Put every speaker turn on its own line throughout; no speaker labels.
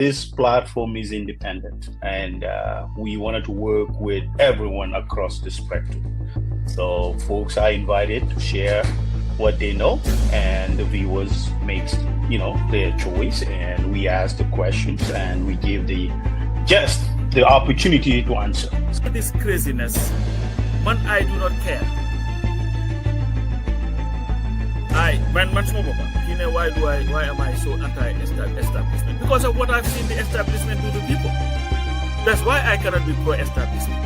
This platform is independent, and we wanted to work with everyone across the spectrum. So folks are invited to share what they know, and the viewers makes their choice, and we ask the questions and we give the opportunity to answer.
This craziness, man, I do not care. Why am I so anti-establishment? Because of what I've seen the establishment do to people. That's why I cannot be pro-establishment.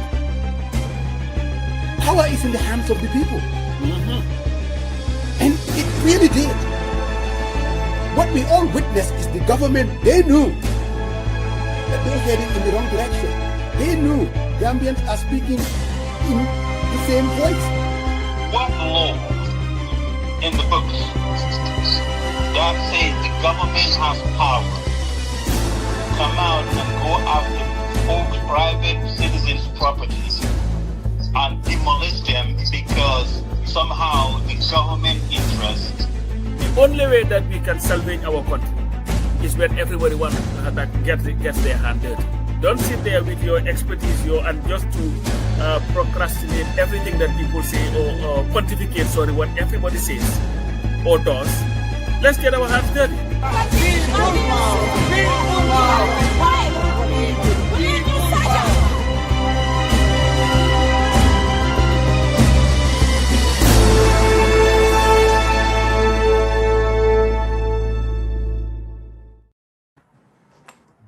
Power is in the hands of the people. And it really did. What we all witnessed is the government, they knew that they were heading in the wrong direction. They knew Gambians are speaking in the same voice.
What law in the books that says the government has power to come out and go after folks' private citizens' properties and demolish them because somehow the government interest?
The only way that we can salvage our country is when everybody that gets their hand dirty. Don't sit there with your expertise and just to procrastinate everything that people say or pontificate, what everybody says or does. Let's get our hands dirty.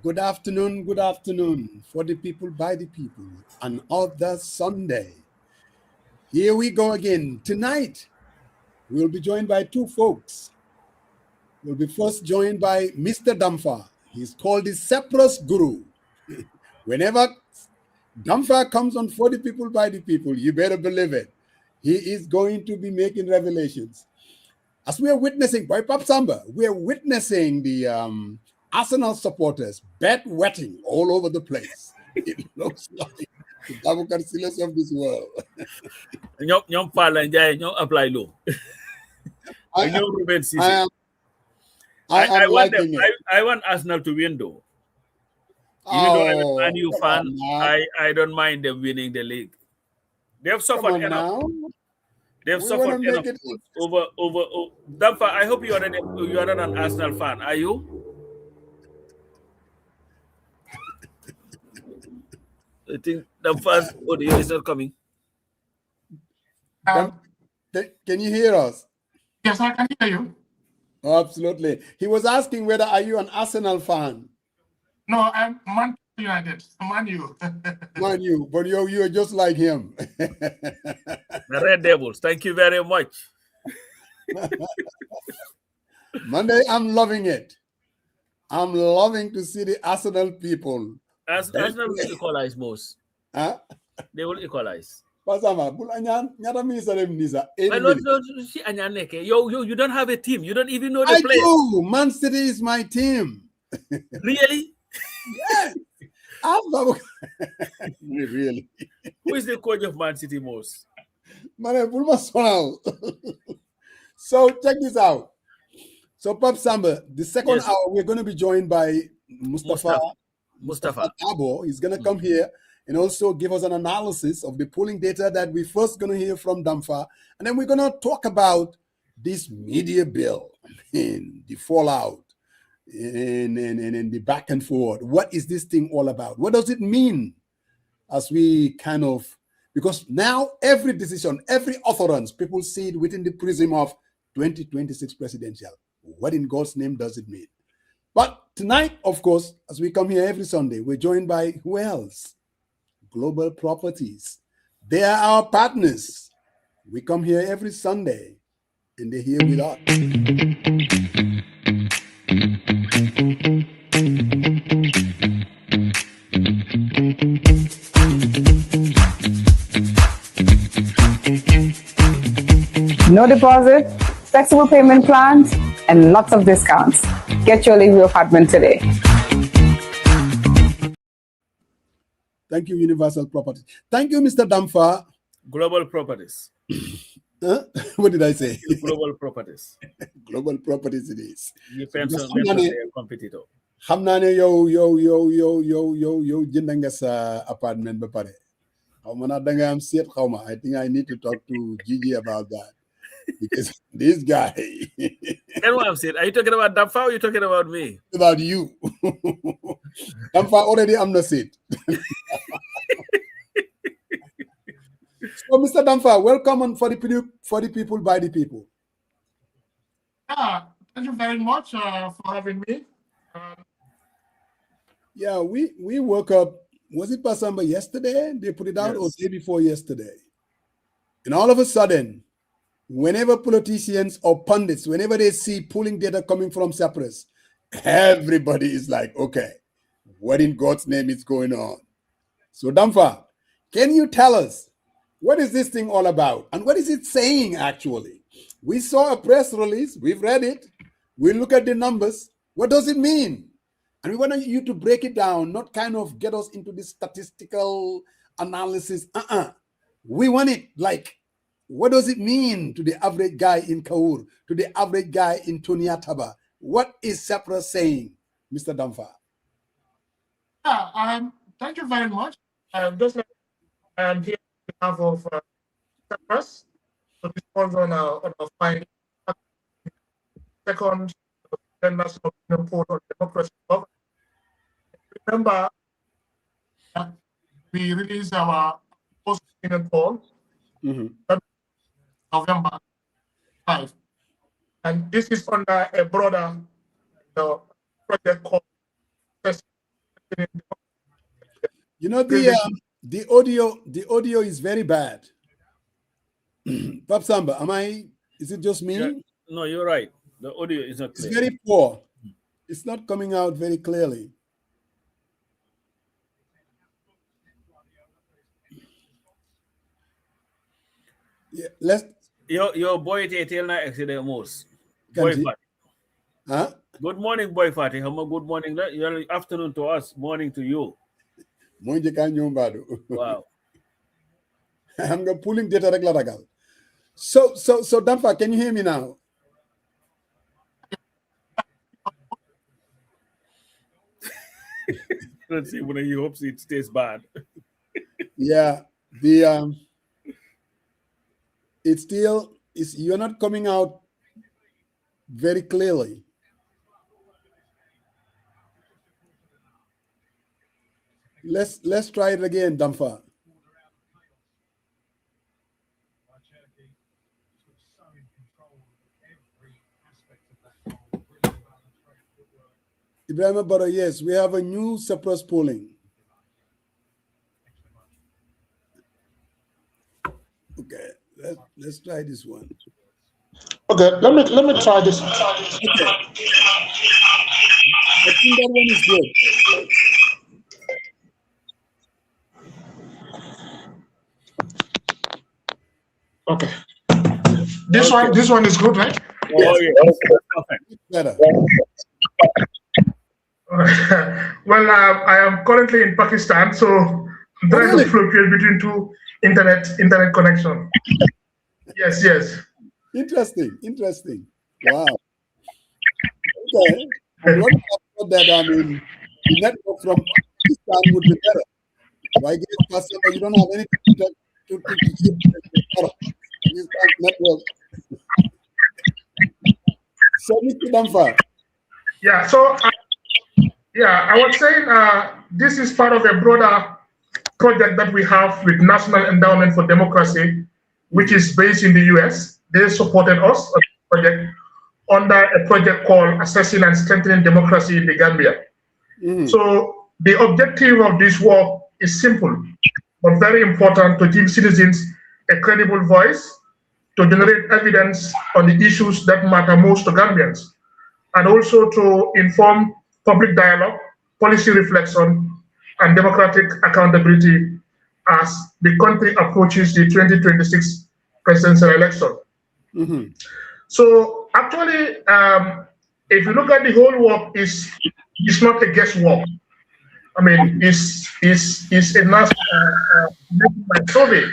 Good afternoon for the people, by the people, another Sunday. Here we go again. Tonight, we'll be joined by two folks. We'll be first joined by Mr. Dampha. He's called the CePRASS guru. Whenever Dampha comes on For the People, by the People, you better believe it. He is going to be making revelations. As we are witnessing, by Pap Samba, we are witnessing the Arsenal supporters bedwetting all over the place. It looks like the Darboe Carcillas of this world.
I want Arsenal to win though. Even though I'm a Man U fan, I don't mind them winning the league. They've suffered enough. They've suffered enough over. Dampha, I hope you are not an Arsenal fan. Are you? I think the first audio is not coming.
Can you hear us?
Yes, I can hear you.
Oh, absolutely. He was asking whether are you an Arsenal fan?
No, I'm Man United. Man U.
Man U, but you're just like him.
The Red Devils. Thank you very much.
Monday, I'm loving it. I'm loving to see the Arsenal people.
Arsenal will equalize most.
Huh?
They will equalize.
You
don't have a team. You don't even know the players.
I do. Man City is my team.
Really?
Yes. Really.
Who is the coach of Man City most?
So check this out. So Pap Samba, the second hour, we're going to be joined by Mustapha Darboe. He's going to come here and also give us an analysis of the polling data that we're first going to hear from Dampha. And then we're going to talk about this media bill and the fallout and the back and forth. What is this thing all about? What does it mean as we because now every decision, every utterance, people see it within the prism of 2026 presidential. What in God's name does it mean? But tonight, of course, as we come here every Sunday, we're joined by who else? Global Properties. They are our partners. We come here every Sunday, and they're here with us.
No deposit, flexible payment plans, and lots of discounts. Get your Leave apartment today.
Thank you, Universal Properties. Thank you, Mr. Dampha.
Global Properties.
Huh? What did I say?
Global properties.
Global properties it is.
Depends
Because
on their competitor.
xam naa ne yow jënd nga sa apartment ba pare. Xaw ma naa da nga am seet xaw ma. I think I need to talk to Gigi about that. Because this guy.
Are you talking about Dampha or are you talking about me?
About you. Dampha already am the seat. So, Mr. Dampha, welcome on for the people, by the people.
Yeah, thank you very much for having me.
Yeah, we woke up, was it Pasamba yesterday? They put it out, yes. Or day before yesterday. And all of a sudden, whenever politicians or pundits, whenever they see polling data coming from CePRASS, everybody is like, okay, what in God's name is going on? So Dampha, can you tell us, what is this thing all about? And what is it saying actually? We saw a press release, we've read it, we look at the numbers. What does it mean? And we want you to break it down, not kind of get us into this statistical analysis. We want it like, what does it mean to the average guy in Kaur, to the average guy in Tuniataba? What is CePRASS saying, Mr. Dampha?
Yeah, thank you very much. Just like I am here on behalf of CePRASS to respond on our findings. Second, the national report on democracy. Remember, we released our post-opinion poll. November 5. And this is under a broader project called
You know, the audio is very bad. Pap Samba, is it just me?
Yeah. No, you're right. The audio is not clear.
It's very poor. It's not coming out very clearly. Yeah, let's.
Your boy tell na accident most. Boy Fatty.
Huh?
Good morning, boy Fatty. Good morning. Afternoon to us. Morning to you. Wow.
I'm going pulling data regular. So Dampha, can you hear me now?
Let's see when he hopes it stays bad.
Yeah, it's still you're not coming out very clearly. Let's try it again, Dampha. Ibrahim Barra, yes, we have a new CePRASS polling. Okay, let's try this one.
Okay, let me try this. Okay.
I think that one is good.
Okay. This one is good, right?
Oh yeah. Okay.
Better.
Well, I am currently in Pakistan, so I'm trying to fluctuate between two internet connection. Yes.
Interesting. Wow. Okay. What about that? The network from Pakistan would be better. So I guess you don't have anything to network. So, Mr. Dampha.
Yeah. So, I was saying this is part of a broader project that we have with National Endowment for Democracy, which is based in the US. They supported us on the project under a project called Assessing and Strengthening Democracy in the Gambia. So the objective of this work is simple, but very important: to give citizens a credible voice, to generate evidence on the issues that matter most to Gambians, and also to inform public dialogue, policy reflection, and democratic accountability as the country approaches the 2026 presidential election. So actually, if you look at the whole work, it's not a guesswork. I mean, it's a national survey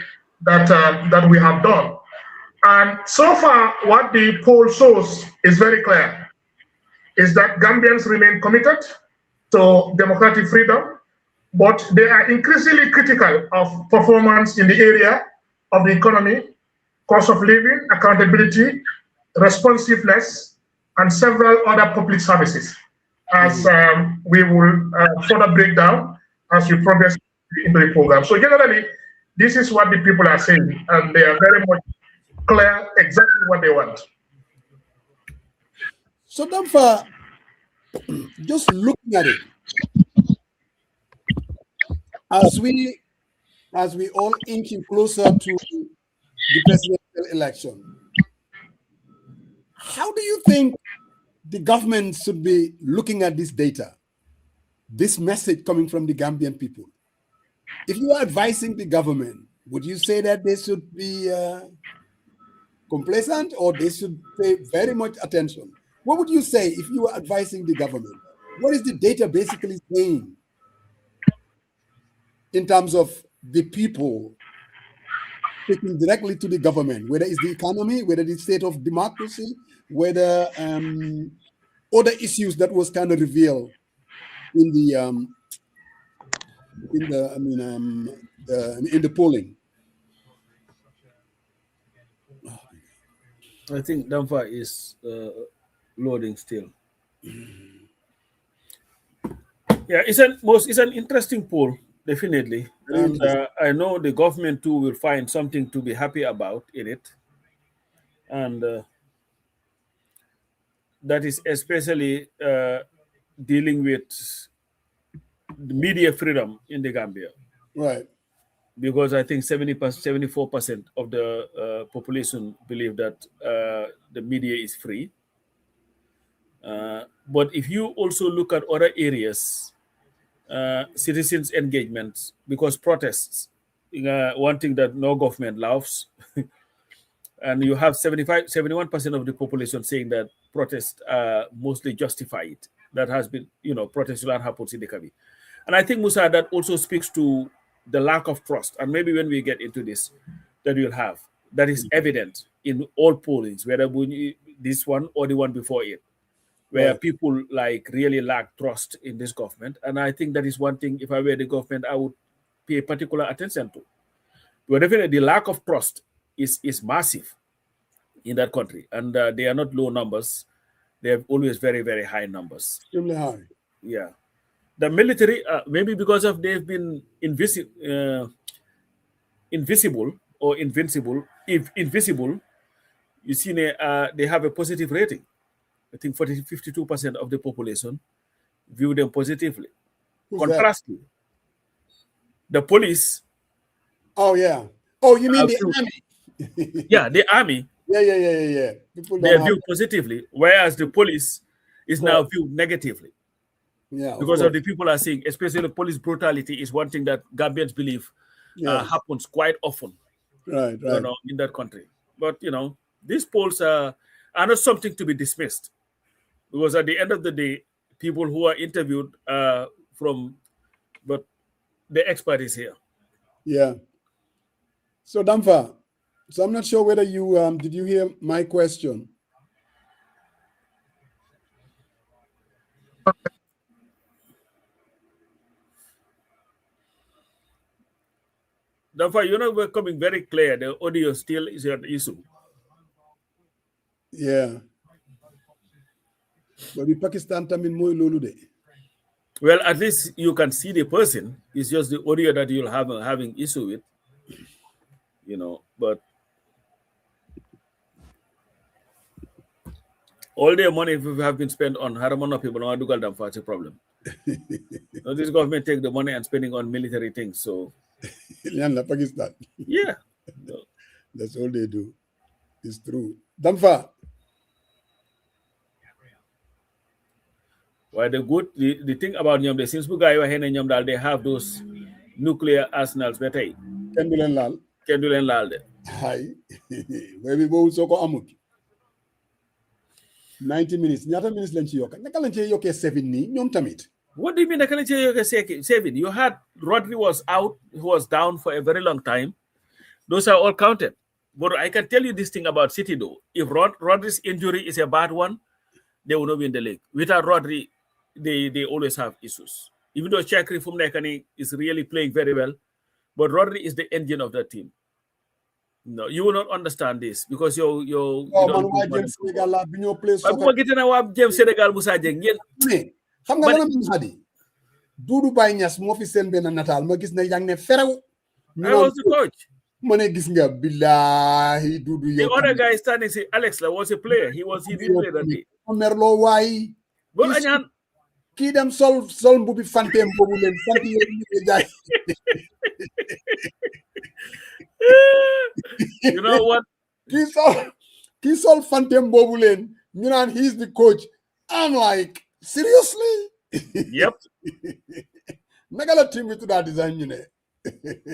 that we have done, And so far, what the poll shows is very clear, is that Gambians remain committed to democratic freedom, but they are increasingly critical of performance in the area of the economy, cost of living, accountability, responsiveness, and several other public services, as we will further break down as we progress into the program. So generally, this is what the people are saying, and they are very much clear exactly what they want.
So Dampha, just looking at it, as we all inching closer to the presidential election, how do you think the government should be looking at this data, this message coming from the Gambian people? If you are advising the government, would you say that they should be complacent, or they should pay very much attention? What would you say if you were advising the government? What is the data basically saying in terms of the people speaking directly to the government, whether it's the economy, whether the state of democracy, whether other issues that was kind of revealed in the polling?
I think Dampha is loading still. Yeah, it's an interesting poll, definitely, and I know the government too will find something to be happy about in it, and that is especially dealing with the media freedom in the Gambia,
right?
Because I think 74% of the population believe that the media is free. But if you also look at other areas, citizens' engagement, because protests, one thing that no government loves, and you have 71% of the population saying that protests are mostly justified. That has been, protests will not happen in the Kabi. And I think, Musa, that also speaks to the lack of trust, and maybe when we get into this, that you'll have, that is evident in all pollings, whether this one or the one before it, where people really lack trust in this government. And I think that is one thing, if I were the government, I would pay particular attention to. But definitely the lack of trust is massive in that country, and they are not low numbers. They have always very, very high numbers.
Extremely high.
Yeah. The military, maybe because of they've been invisible or invincible. If invisible, you see, they have a positive rating. I think 52% of the population view them positively. Contrastly, the police.
Oh yeah. Oh, you mean the army?
Yeah, the army.
Yeah.
They are viewed positively, whereas the police is now viewed negatively.
Yeah,
because of the people are saying, especially police brutality is one thing that Gambians believe happens quite often,
right.
In that country. But these polls are not something to be dismissed, because at the end of the day, people who are interviewed but the expert is here.
Yeah. So Dampha, so I'm not sure whether you did you hear my question?
Dampha, we're coming very clear. The audio still is an issue.
Yeah. But the Pakistan tamin moy lolu de.
Well, at least you can see the person. It's just the audio that you'll have having issue with. But all their money have been spent on Haramana people, no Adugal Dampha, it's a problem. Now, this government take the money and spending on military things, so
Pakistan.
Yeah.
That's all they do. It's true. Dampha.
Well, the thing about Nyamde, since we got Nyamdal, they have those nuclear arsenals.
Kendulen
Lal.
Hi. Where we go so amut. 90 minutes. Nyata minutes lenchi yoka. Nakalenchi yoke 7 ni nyom tamit.
What do you mean nakalenchi yoke 7? You had Rodri was out, who was down for a very long time. Those are all counted. But I can tell you this thing about City though. If Rodri's injury is a bad one, they will not win the league. Without Rodri, they always have issues. Even though Chakri Fumnekani is really playing very well, but Rodri is the engine of that team. No, you will not understand this because you
man, why James Senegal la bi ñoo play soccer.
Bu gitena wa James Senegal Moussa Dieng ngeen.
Xam nga lan am hadi. Doudou Baye Niass moo fi seen benn nataal ma gis ne yang ne ferew.
I was the coach.
Ma ne gis nga billahi Doudou yow.
The other guy standing say Alex was a player. He did play that day.
Merlo waay.
Bon añaan
kii dem sol mbubi fantem boobu leen fanti yéen ñu jaay.
You know what?
Kii sol fantem boobu leen ñu naan he's the coach. I'm like, seriously?
Yep.
Naka la team bi tudda design ñu ne.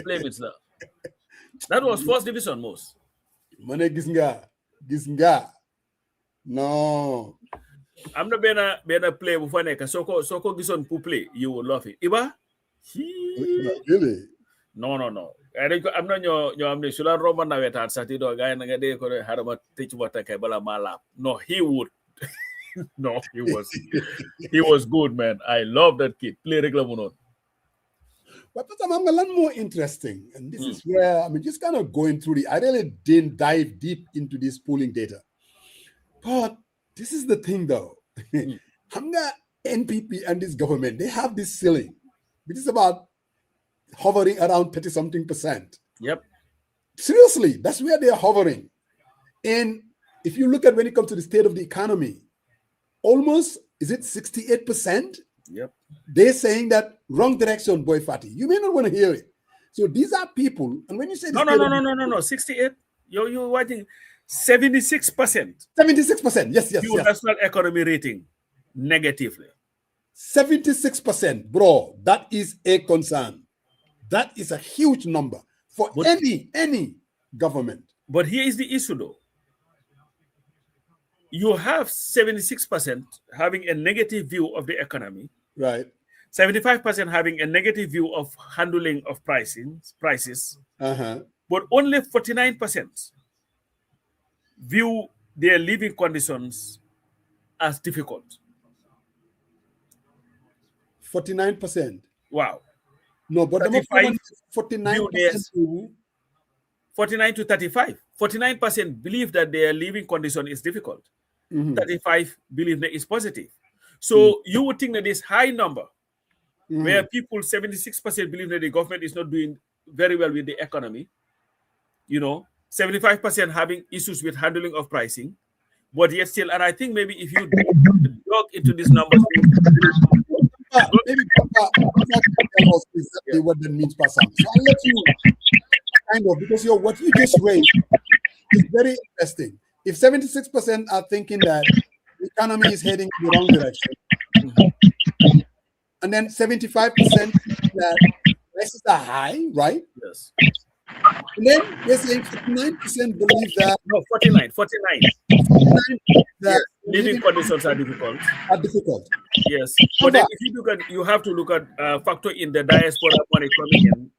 Play with that. That was first division most.
Ma ne gis nga. No.
I'm not being a play bu fa nekk soo ko gisoon pour play you will love it. Iba?
Really?
No. I'm not ñoo am ne su la romba nawetaan sax ti doo gaay na nga dee ko harama tëj wata kay bala ma laap. No, he would. No, he was good, man. I love that kid. Play rek la mu noon.
But I'm a lot more interesting. And this is where, just kind of going through I really didn't dive deep into this polling data. But this is the thing, though. Hamga NPP and this government, they have this ceiling. It is about hovering around 30-something%.
Yep.
Seriously, that's where they are hovering. And if you look at when it comes to the state of the economy, almost, is it 68%?
Yep.
They're saying that wrong direction, boy Fatty. You may not want to hear it. So these are people, and when you say
no, 68, you're watching 76%.
76%, yes.
National economy rating negatively.
76%, bro. That is a concern. That is a huge number for any government.
But here is the issue, though. You have 76% having a negative view of the economy.
Right.
75% having a negative view of handling of prices.
Uh-huh.
But only 49% view their living conditions as difficult.
49%.
Wow.
No, but
49%. 49 to 35. 49% believe that their living condition is difficult. 35 believe that it's positive. So you would think that this high number, where people 76% believe that the government is not doing very well with the economy, 75% having issues with handling of pricing, but yet still, and I think maybe if you dug into these numbers,
maybe tell us exactly what that means, Pastor. So I'll let you kind of, because what you just raised is very interesting. If 76% are thinking that the economy is heading in the wrong direction, and then 75% that prices are high, right?
Yes.
And then they're saying 59% believe that.
No, 49. 49
that
living conditions are difficult. Yes. But then if you look at, you have to look at factor in the diaspora money coming in,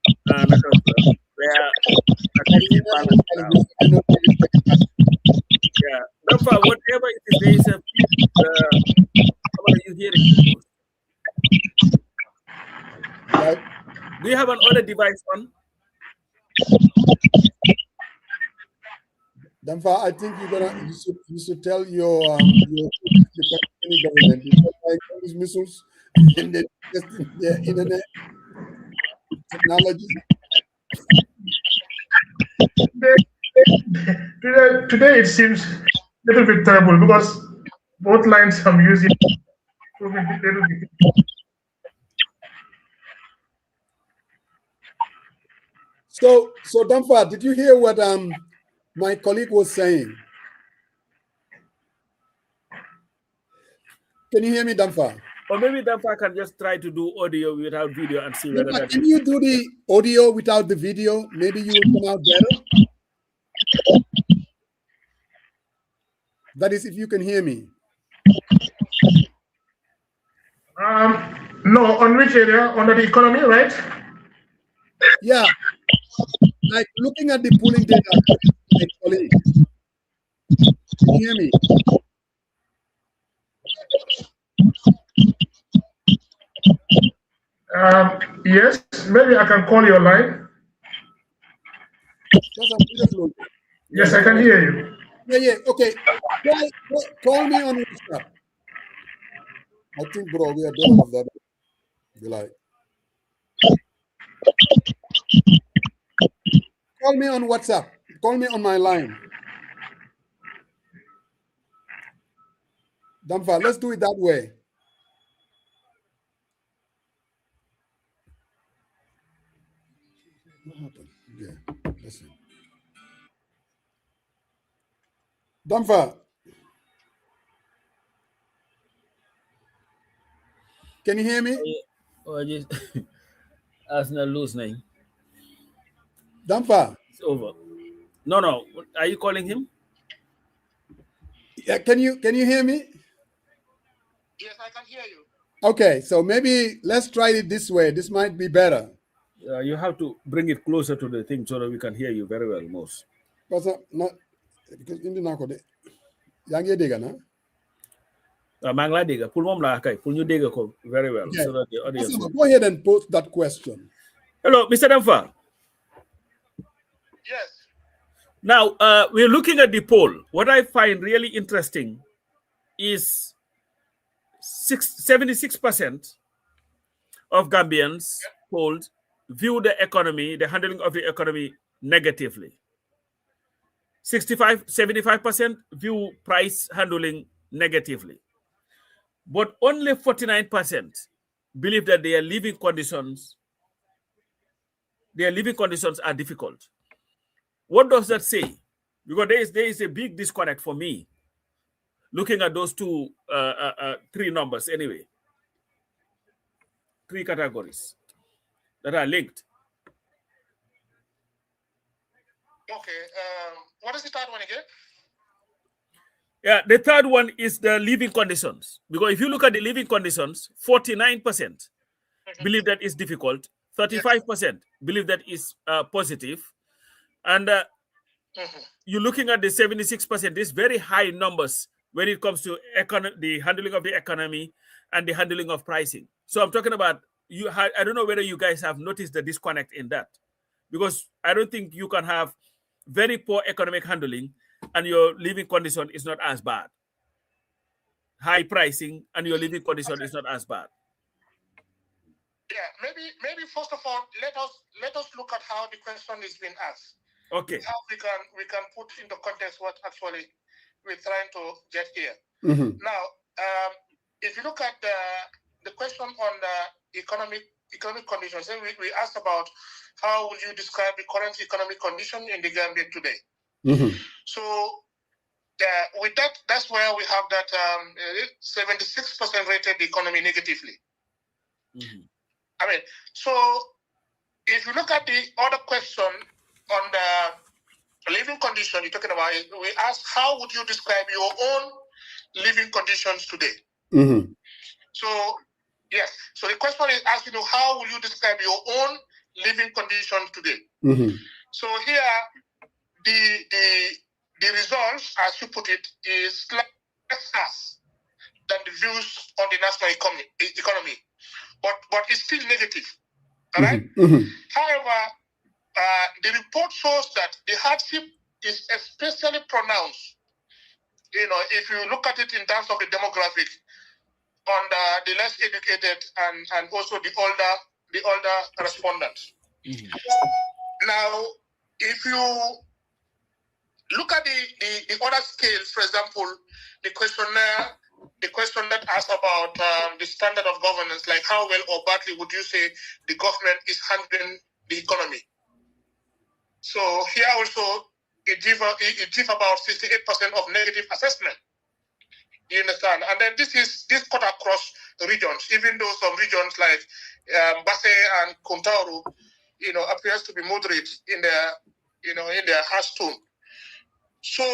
where Dampha, whatever it is, there is a how are you hearing?
Right.
Do you have an other device on?
Dampha, I think you should tell your government use missiles and then just their internet technology.
Today it seems a little bit terrible because both lines I'm using.
So Dampha, did you hear what my colleague was saying? Can you hear me, Dampha?
Or maybe Dampha can just try to do audio without video and see whether
Can you do the audio without the video? Maybe you will come out better. That is, if you can hear me.
No, on which area? Under the economy, right?
Yeah. like looking at the polling data, my colleague, can you hear me?
Yes, maybe I can call your line. Yes, I can hear you.
Yeah. Okay. Call me on WhatsApp. I think, bro, we are done of that. Be like, call me on WhatsApp. Call me on my line. Dampha, let's do it that way. What happened? Yeah, listen. Dampha, can you hear me?
Oh, just Arsenal lose now.
Dampha.
It's over. No. Are you calling him?
Yeah, can you hear me?
Yes, I can hear you.
Okay, so maybe let's try it this way. This might be better.
You have to bring it closer to the thing so that we can hear you very well, most.
Because in the Nako, yang ye dega na.
Mangla dega, pull mom la kai, pull you dega very well,
Okay.
so that the audience.
Go ahead and post that question.
Hello, Mr. Dampha.
Yes.
Now, we're looking at the poll. What I find really interesting is 76% of Gambians polled view the economy, the handling of the economy negatively. 75% view price handling negatively. But only 49% believe that their living conditions are difficult. What does that say? Because there is a big disconnect for me looking at those three numbers anyway. Three categories that are linked.
Okay. What is the third one again?
Yeah, the third one is the living conditions. Because if you look at the living conditions, 49% believe that is difficult, 35% believe that is positive, and you're looking at the 76%, these very high numbers when it comes to the handling of the economy and the handling of pricing. So I'm talking about, I don't know whether you guys have noticed the disconnect in that, because I don't think you can have very poor economic handling and your living condition is not as bad. High pricing and your living condition is not as bad.
Yeah, maybe first of all, let us look at how the question is being asked.
Okay.
How we can put into context what actually we're trying to get here.
Mm-hmm.
Now, if you look at the question on the economic conditions, then we asked about how would you describe the current economic condition in the Gambia today.
Mm-hmm.
So with that's where we have that 76% rated the economy negatively.
Mm-hmm.
I mean, so if you look at the other question on the living condition you're talking about, we asked how would you describe your own living conditions today?
Mm-hmm.
So yes, so the question is asking you how will you describe your own living conditions today?
Mm-hmm.
So here the results, as you put it, is less than the views on the national economy, but it's still negative. All right.
Mm-hmm.
However, the report shows that the hardship is especially pronounced. You know, if you look at it in terms of the demographic, on the less educated and also the older respondents.
Mm-hmm.
Now, if you look at the other scales, for example, the question that asks about the standard of governance, like how well or badly would you say the government is handling the economy? So here also it gives about 68% of negative assessment. You understand? And then this cut across regions, even though some regions like Basse and Kuntauru, appears to be moderate in their harsh tone. So,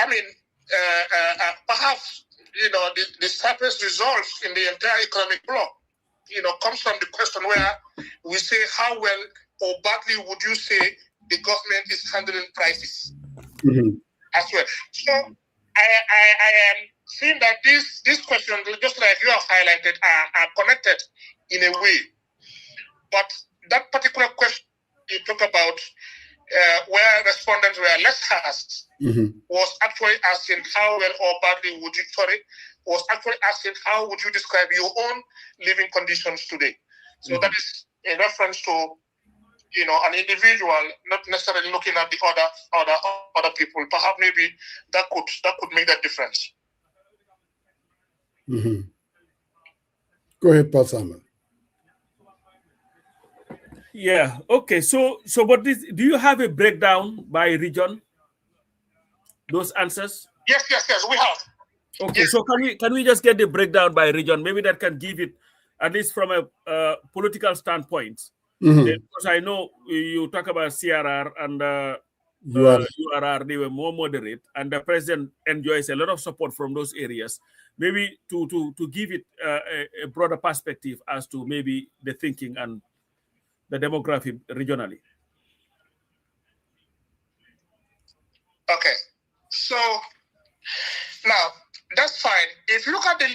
I mean, perhaps, the sharpest results in the entire economic bloc, comes from the question where we say how well or badly would you say the government is handling prices
Mm-hmm.
as well. So I am seeing that these questions, just like you have highlighted, are connected in a way. But that particular question you talk about, where respondents were less harsh, was actually asking how well or badly would you, was actually asking how would you describe your own living conditions today. So that is a reference to, you know, an individual, not necessarily looking at the other people. Perhaps maybe that could make that difference.
Go ahead, Paul Samuel.
Yeah. Okay. So but this, do you have a breakdown by region? Those answers?
Yes, we have.
Okay. Yes. So can we just get the breakdown by region? Maybe that can give it, at least from a political standpoint. Because I know you talk about CRR and URR, they were more moderate, and the president enjoys a lot of support from those areas. Maybe to give it a broader perspective as to maybe the thinking and the demography regionally.
Okay, so now that's fine. If you look at the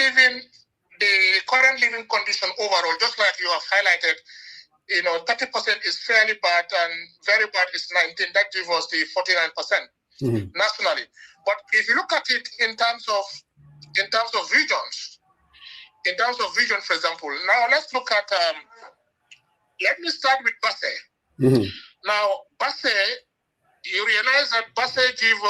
current living condition overall, just like you have highlighted, you know, 30% is fairly bad and very bad is 19. That gives us the 49% nationally. But if you look at it in terms of regions, for example, now let's look at. Let me start with Basse. Now, Basse, you realize that Basse gives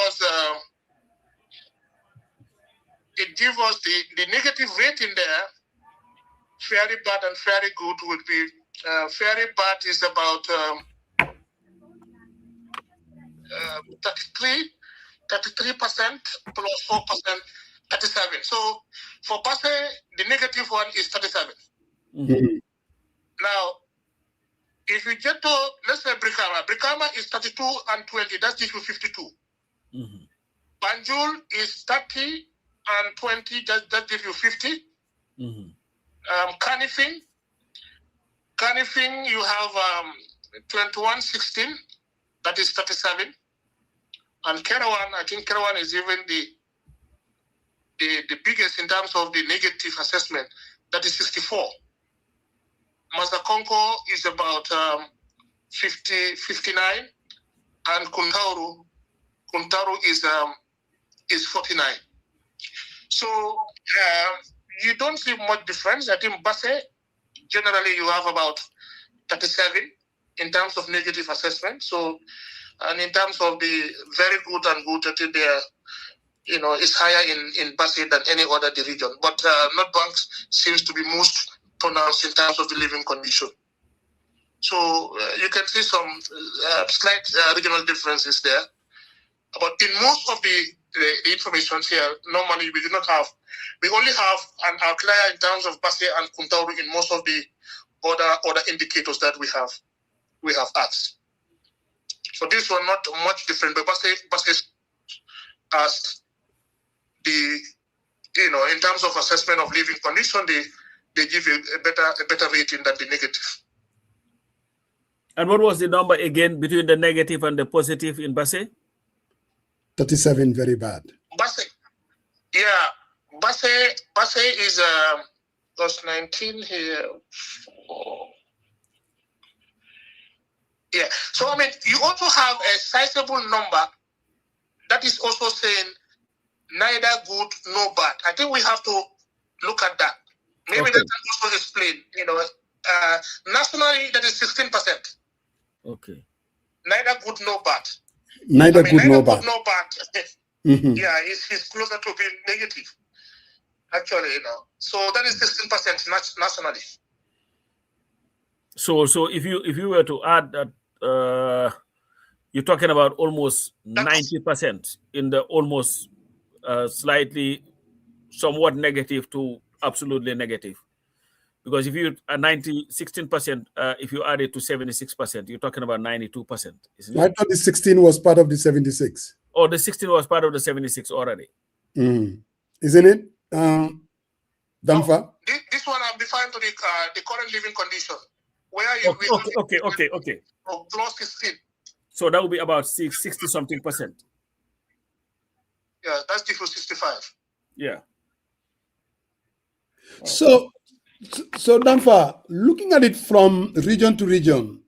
us the negative rating there. Fairly bad and fairly good would be, fairly bad is about 33% plus 4%, 37. So for Basse, the negative one is 37. Now, if you get to, let's say Brikama is 32 and 20, that gives you 52. Banjul is 30 and 20, that gives you 50. Kanifing, you have 2116, that is 37. And Kerawan, I think Kerawan is even the biggest in terms of the negative assessment, that is 64. Mazakonko is about 59, and Kuntaru is 49. So you don't see much difference. I think Basse, generally you have about 37 in terms of negative assessment. So, and in terms of the very good and good, I think they, you know, is higher in Basse than any other region. But North Banks seems to be most pronounced in terms of the living condition. So you can see some slight regional differences there. But in most of the information here, normally we do not have, we only have an outlier in terms of Basse and Kuntauru in most of the other indicators that we have asked. So this one not much different, but Basse asked in terms of assessment of living condition, they give you a better rating than the negative.
And what was the number again between the negative and the positive in Basse?
37, very bad.
Basse is plus 19 here. Yeah. So I mean, you also have a sizable number that is also saying neither good nor bad. I think we have to look at that. Maybe that can also explain. Nationally, that is 16%.
Okay.
Neither good nor bad.
Neither good nor bad.
Yeah, he's closer to being negative. Actually, So that is 16% nationally.
So if you were to add that, you're talking about almost 90% in the almost slightly somewhat negative to absolutely negative. Because if you are 16%, if you add it to 76%, you're talking about 92%, isn't it?
I thought the 16 was part of the 76.
Oh, the 16 was part of the 76 already.
Isn't it, Dampha?
This one I'm referring to the current living condition. Where you
Okay.
plus 16.
So that would be about 60 something percent.
Yeah, that's different 65.
Yeah.
So Dampha, looking at it from region to region,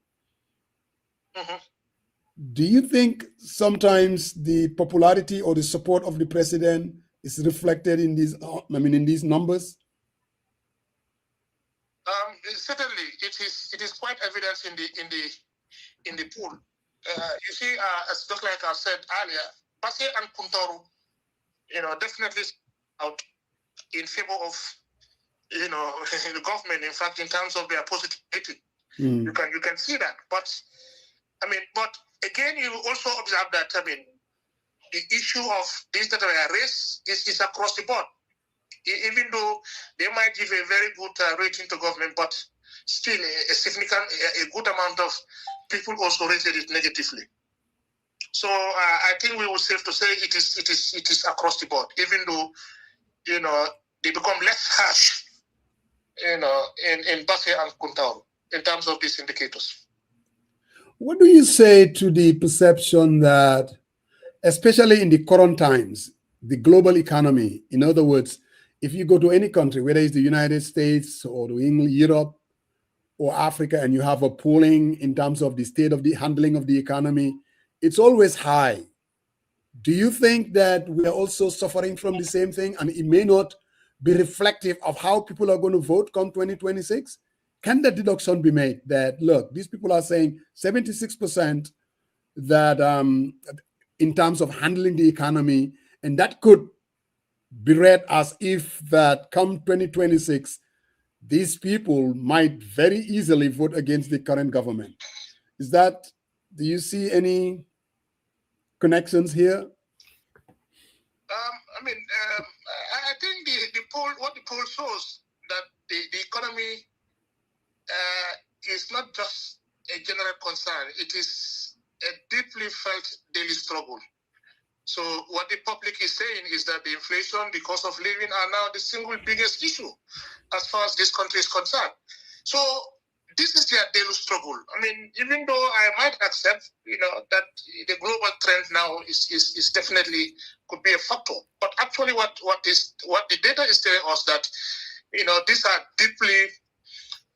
do you think sometimes the popularity or the support of the president is reflected in these? In these numbers?
Certainly, it is quite evident in the pool. You see, as just like I said earlier, Basse and Kuntaru, definitely out in favor of the government. In fact, in terms of their positivity, you can see that. But again, you also observe that the issue of things that are raised is across the board. Even though they might give a very good rating to government, but still a good amount of people also rated it negatively. So I think we will safe to say it is across the board, even though they become less harsh, in Basse and Kuntao in terms of these indicators.
What do you say to the perception that, especially in the current times, the global economy, in other words, if you go to any country, whether it's the United States or England, Europe or Africa, and you have a polling in terms of the state of the handling of the economy, it's always high. Do you think that we are also suffering from the same thing, and it may not be reflective of how people are going to vote come 2026? Can the deduction be made that, look, these people are saying 76% that in terms of handling the economy, and that could be read as if that come 2026, these people might very easily vote against the current government? Do you see any connections here?
I think what the poll shows that the economy is not just a general concern. It is a deeply felt daily struggle. So what the public is saying is that the inflation, the cost of living are now the single biggest issue as far as this country is concerned. So this is their daily struggle. Even though I might accept, that the global trend now is definitely could be a factor, but actually what the data is telling us that, these are deeply,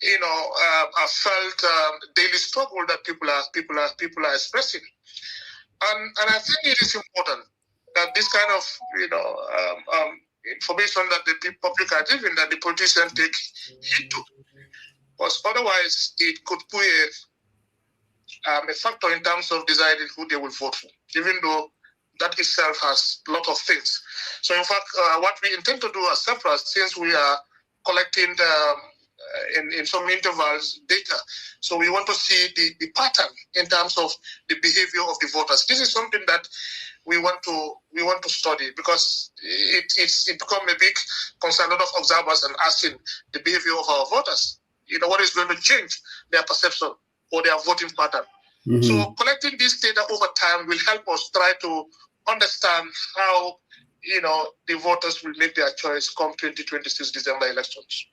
a felt daily struggle that people are expressing. And I think it is important that this kind of information that the public are giving, that the politicians take heed to, because otherwise it could be a factor in terms of deciding who they will vote for, even though that itself has a lot of things. So in fact, what we intend to do as CePRASS, since we are collecting in some intervals data, so we want to see the pattern in terms of the behavior of the voters. This is something that we want to study, because it's become a big concern. A lot of observers and asking the behavior of our voters. What is going to change their perception or their voting pattern. So collecting this data over time will help us try to understand how the voters will make their choice come 2026 December elections.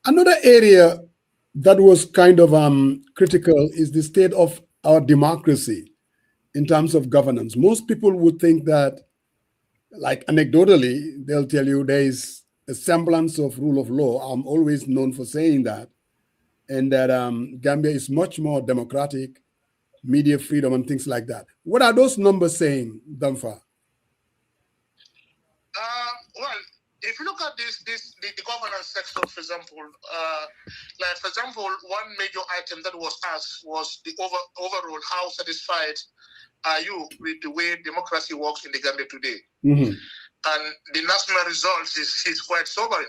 Another area that was kind of critical is the state of our democracy in terms of governance. Most people would think that, like anecdotally, they'll tell you there is a semblance of rule of law. I'm always known for saying that, and that Gambia is much more democratic, media freedom and things like that. What are those numbers saying, Dampha?
Well, if you look at the governance section, for example, one major item that was asked was the overall, how satisfied are you with the way democracy works in the Gambia today? And the national results is quite sobering.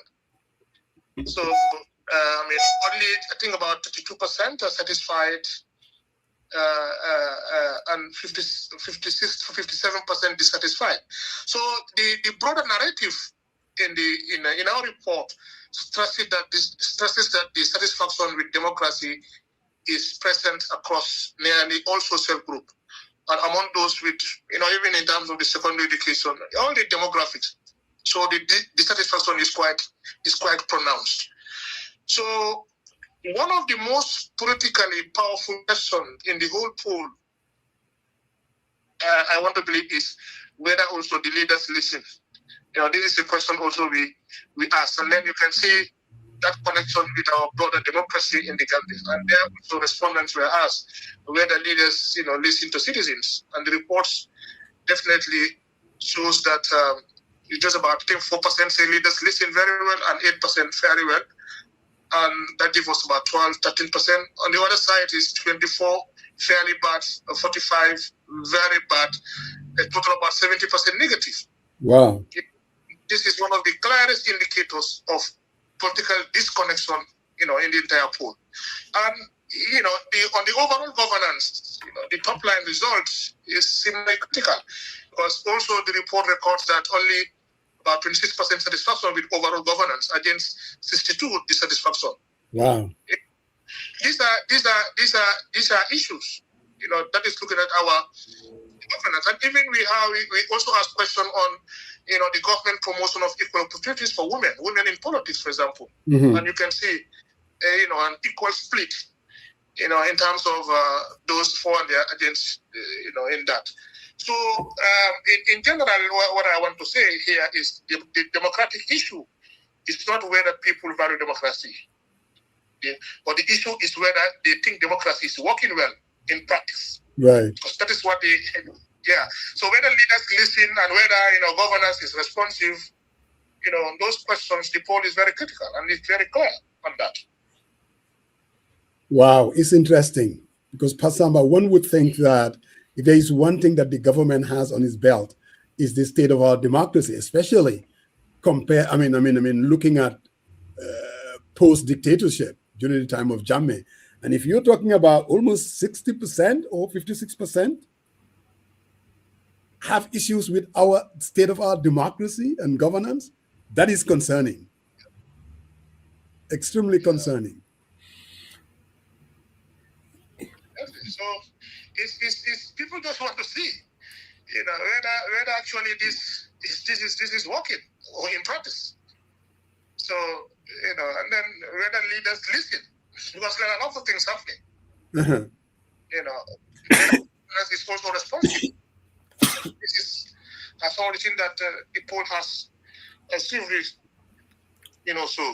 So, only I think about 32% are satisfied, and 57% dissatisfied. So the broader narrative in our report stresses that the satisfaction with democracy is present across nearly all social groups, and among those with even in terms of the secondary education, all the demographics. So the dissatisfaction is quite pronounced. So one of the most politically powerful questions in the whole poll, I want to believe, is whether also the leaders listen. This is a question also we ask, and then you can see that connection with our broader democracy in the Gambia. And there also respondents were asked whether leaders, listen to citizens, and the reports definitely shows that it's just about 4% say leaders listen very well and 8% very well. And that gives us about 12-13%. On the other side is 24 fairly bad, 45 very bad, a total about 70% negative.
Wow.
This is one of the clearest indicators of political disconnection, in the entire poll. And, on the overall governance, the top line results is similarly critical, because also the report records that only about 26% satisfaction with overall governance against 62% dissatisfaction.
Wow.
These are issues, that is looking at our governance. And even we also ask question on, the government promotion of equal opportunities for women in politics, for example.
Mm-hmm.
And you can see, an equal split, in terms of those for and against, in that. So, in general, what I want to say here is the democratic issue is not whether people value democracy, but the issue is whether they think democracy is working well in practice.
Right.
Because that is what So whether leaders listen and whether, governance is responsive, on those questions, the poll is very critical and it's very clear on that.
Wow, it's interesting because Pasamba, one would think that if there is one thing that the government has on its belt is the state of our democracy, especially looking at post-dictatorship during the time of Jammeh. And if you're talking about almost 60% or 56% have issues with our state of our democracy and governance, that is concerning. Extremely concerning.
So it's people just want to see, whether actually this is working or in practice. So, and then whether leaders listen, because there are a lot of things happening. Leaders is also responsible. This is something that the poll has seriously, so.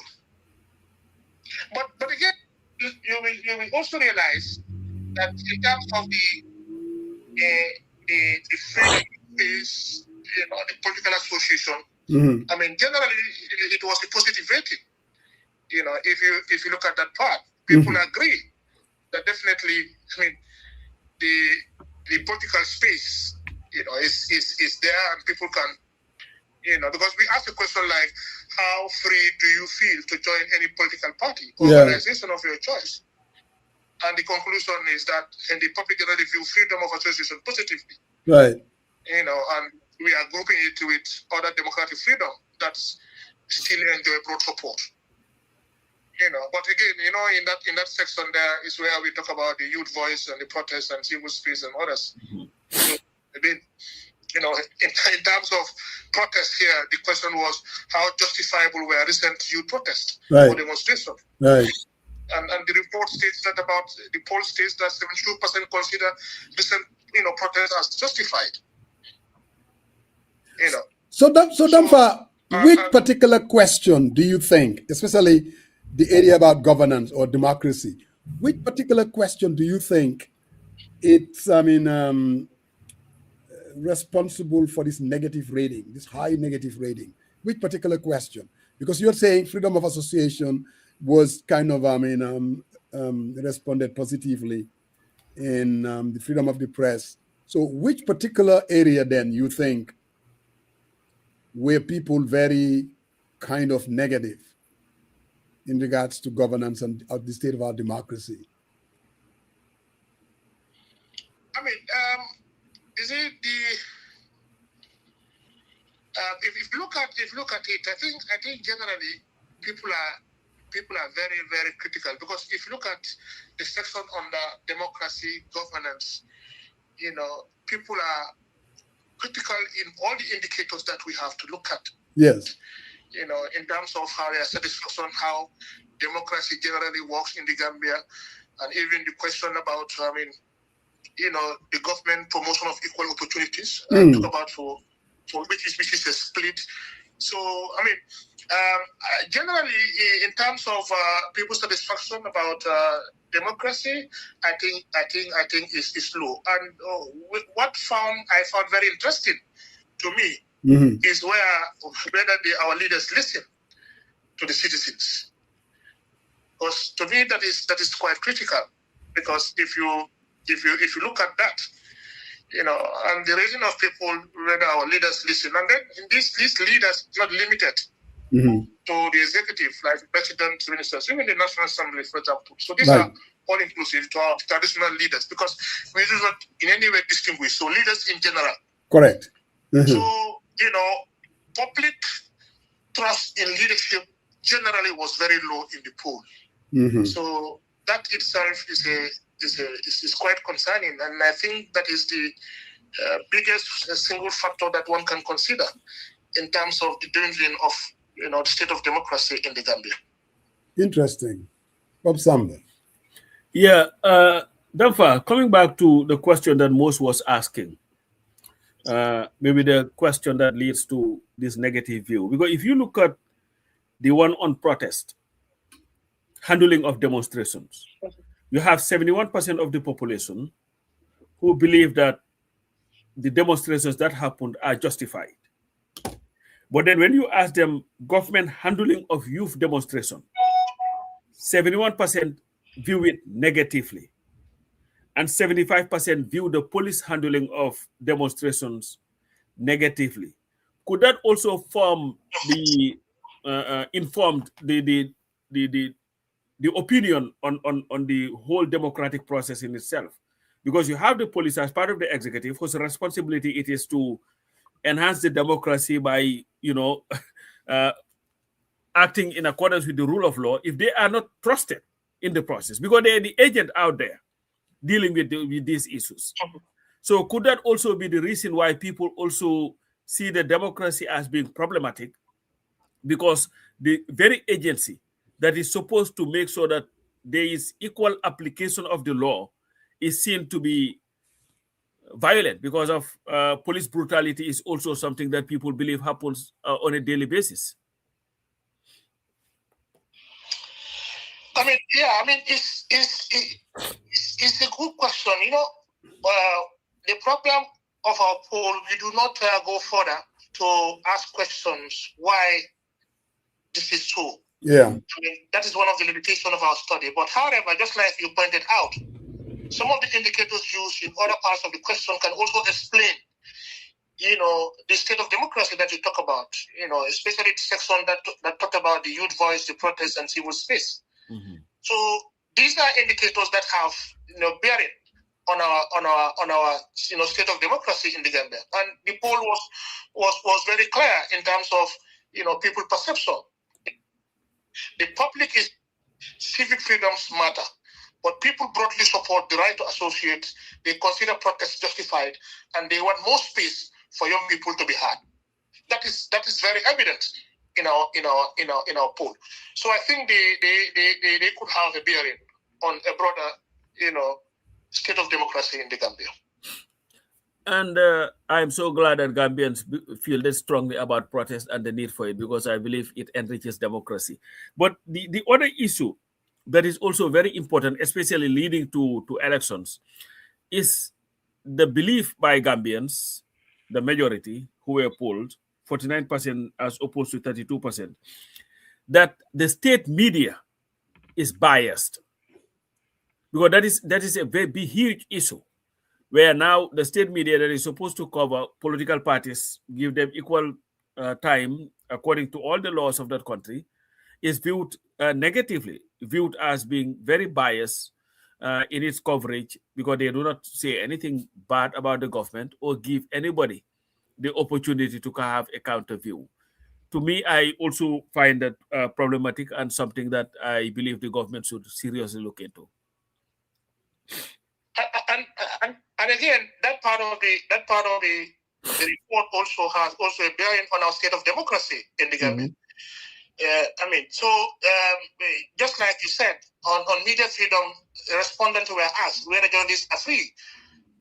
But again, you will also realize that in terms of the freedom space, the political association,
Mm-hmm.
Generally it was a positive rating. If you look at that part, people agree that definitely, the political space, is there, and people can, because we ask a question like, how free do you feel to join any political party or organization of your choice? And the conclusion is that in the public generally view freedom of association positively.
Right.
And we are grouping it with other democratic freedom that's still enjoy broad support. But again, in that section there is where we talk about the youth voice and the protests and civil space and others. So, in terms of protests here, the question was how justifiable were recent youth protests or demonstrations.
Right.
And the report states that the poll states that 72% consider recent protests as justified.
So Dampha, which particular question do you think, especially the area about governance or democracy, which particular question do you think it's responsible for this negative rating, this high negative rating? Which particular question? Because you're saying freedom of association was kind of responded positively in the freedom of the press. So which particular area then you think were people very kind of negative in regards to governance and the state of our democracy?
Is it if you look at it, I think generally people are very, very critical, because if you look at the section on the democracy governance, people are critical in all the indicators that we have to look at.
Yes.
In terms of how their satisfaction, how democracy generally works in the Gambia, and even the question about, the government promotion of equal opportunities, talk about for which is a split. So, generally, in terms of people's satisfaction about democracy, I think is low. And what I found very interesting to me is whether our leaders listen to the citizens. Because to me that is quite critical. Because if you look at that, and the raising of people, whether our leaders listen, and then these leaders not limited to the executive, like president, ministers, even the National Assembly, for example. So these are all inclusive to our traditional leaders, because we do not in any way distinguish. So leaders in general.
Correct.
So, public trust in leadership generally was very low in the poll. So that itself is quite concerning, and I think that is the biggest single factor that one can consider in terms of the dwindling of the state of democracy in the Gambia.
Interesting. Bob Samba.
Yeah, Dampha, coming back to the question that Mos was asking, maybe the question that leads to this negative view, because if you look at the one on protest, handling of demonstrations, you have 71% of the population who believe that the demonstrations that happened are justified. But then when you ask them government handling of youth demonstration, 71% view it negatively, and 75% view the police handling of demonstrations negatively. Could that also form the the opinion on the whole democratic process in itself? Because you have the police as part of the executive, whose responsibility it is to enhance the democracy by, acting in accordance with the rule of law. If they are not trusted in the process, because they are the agent out there dealing with these issues. So could that also be the reason why people also see the democracy as being problematic? Because the very agency that is supposed to make sure that there is equal application of the law is seen to be violent, because of police brutality is also something that people believe happens on a daily basis.
It's a good question. The problem of our poll, we do not go further to ask questions why this is so.
Yeah.
That is one of the limitations of our study. But however, just like you pointed out, some of the indicators used in other parts of the question can also explain, the state of democracy that you talk about, especially the section that talked about the youth voice, the protest, and civil space. So these are indicators that have, bearing on our state of democracy in the Gambia. And the poll was very clear in terms of, people perception. The public is civic freedoms matter, but people broadly support the right to associate. They consider protests justified, and they want more space for young people to be heard. That is very evident in our poll. So I think they could have a bearing on a broader, state of democracy in the Gambia.
And I'm so glad that Gambians feel this strongly about protest and the need for it, because I believe it enriches democracy. But the other issue that is also very important, especially leading to elections, is the belief by Gambians, the majority who were polled, 49% as opposed to 32%, that the state media is biased. Because that is a very huge issue, where now the state media that is supposed to cover political parties, give them equal time according to all the laws of that country, is viewed negatively, viewed as being very biased in its coverage, because they do not say anything bad about the government or give anybody the opportunity to have a counter view. To me, I also find that problematic, and something that I believe the government should seriously look into.
And again, that part of the report also has a bearing on our state of democracy in the Gambia.
Just like you said, on media freedom, respondents were asked whether journalists are free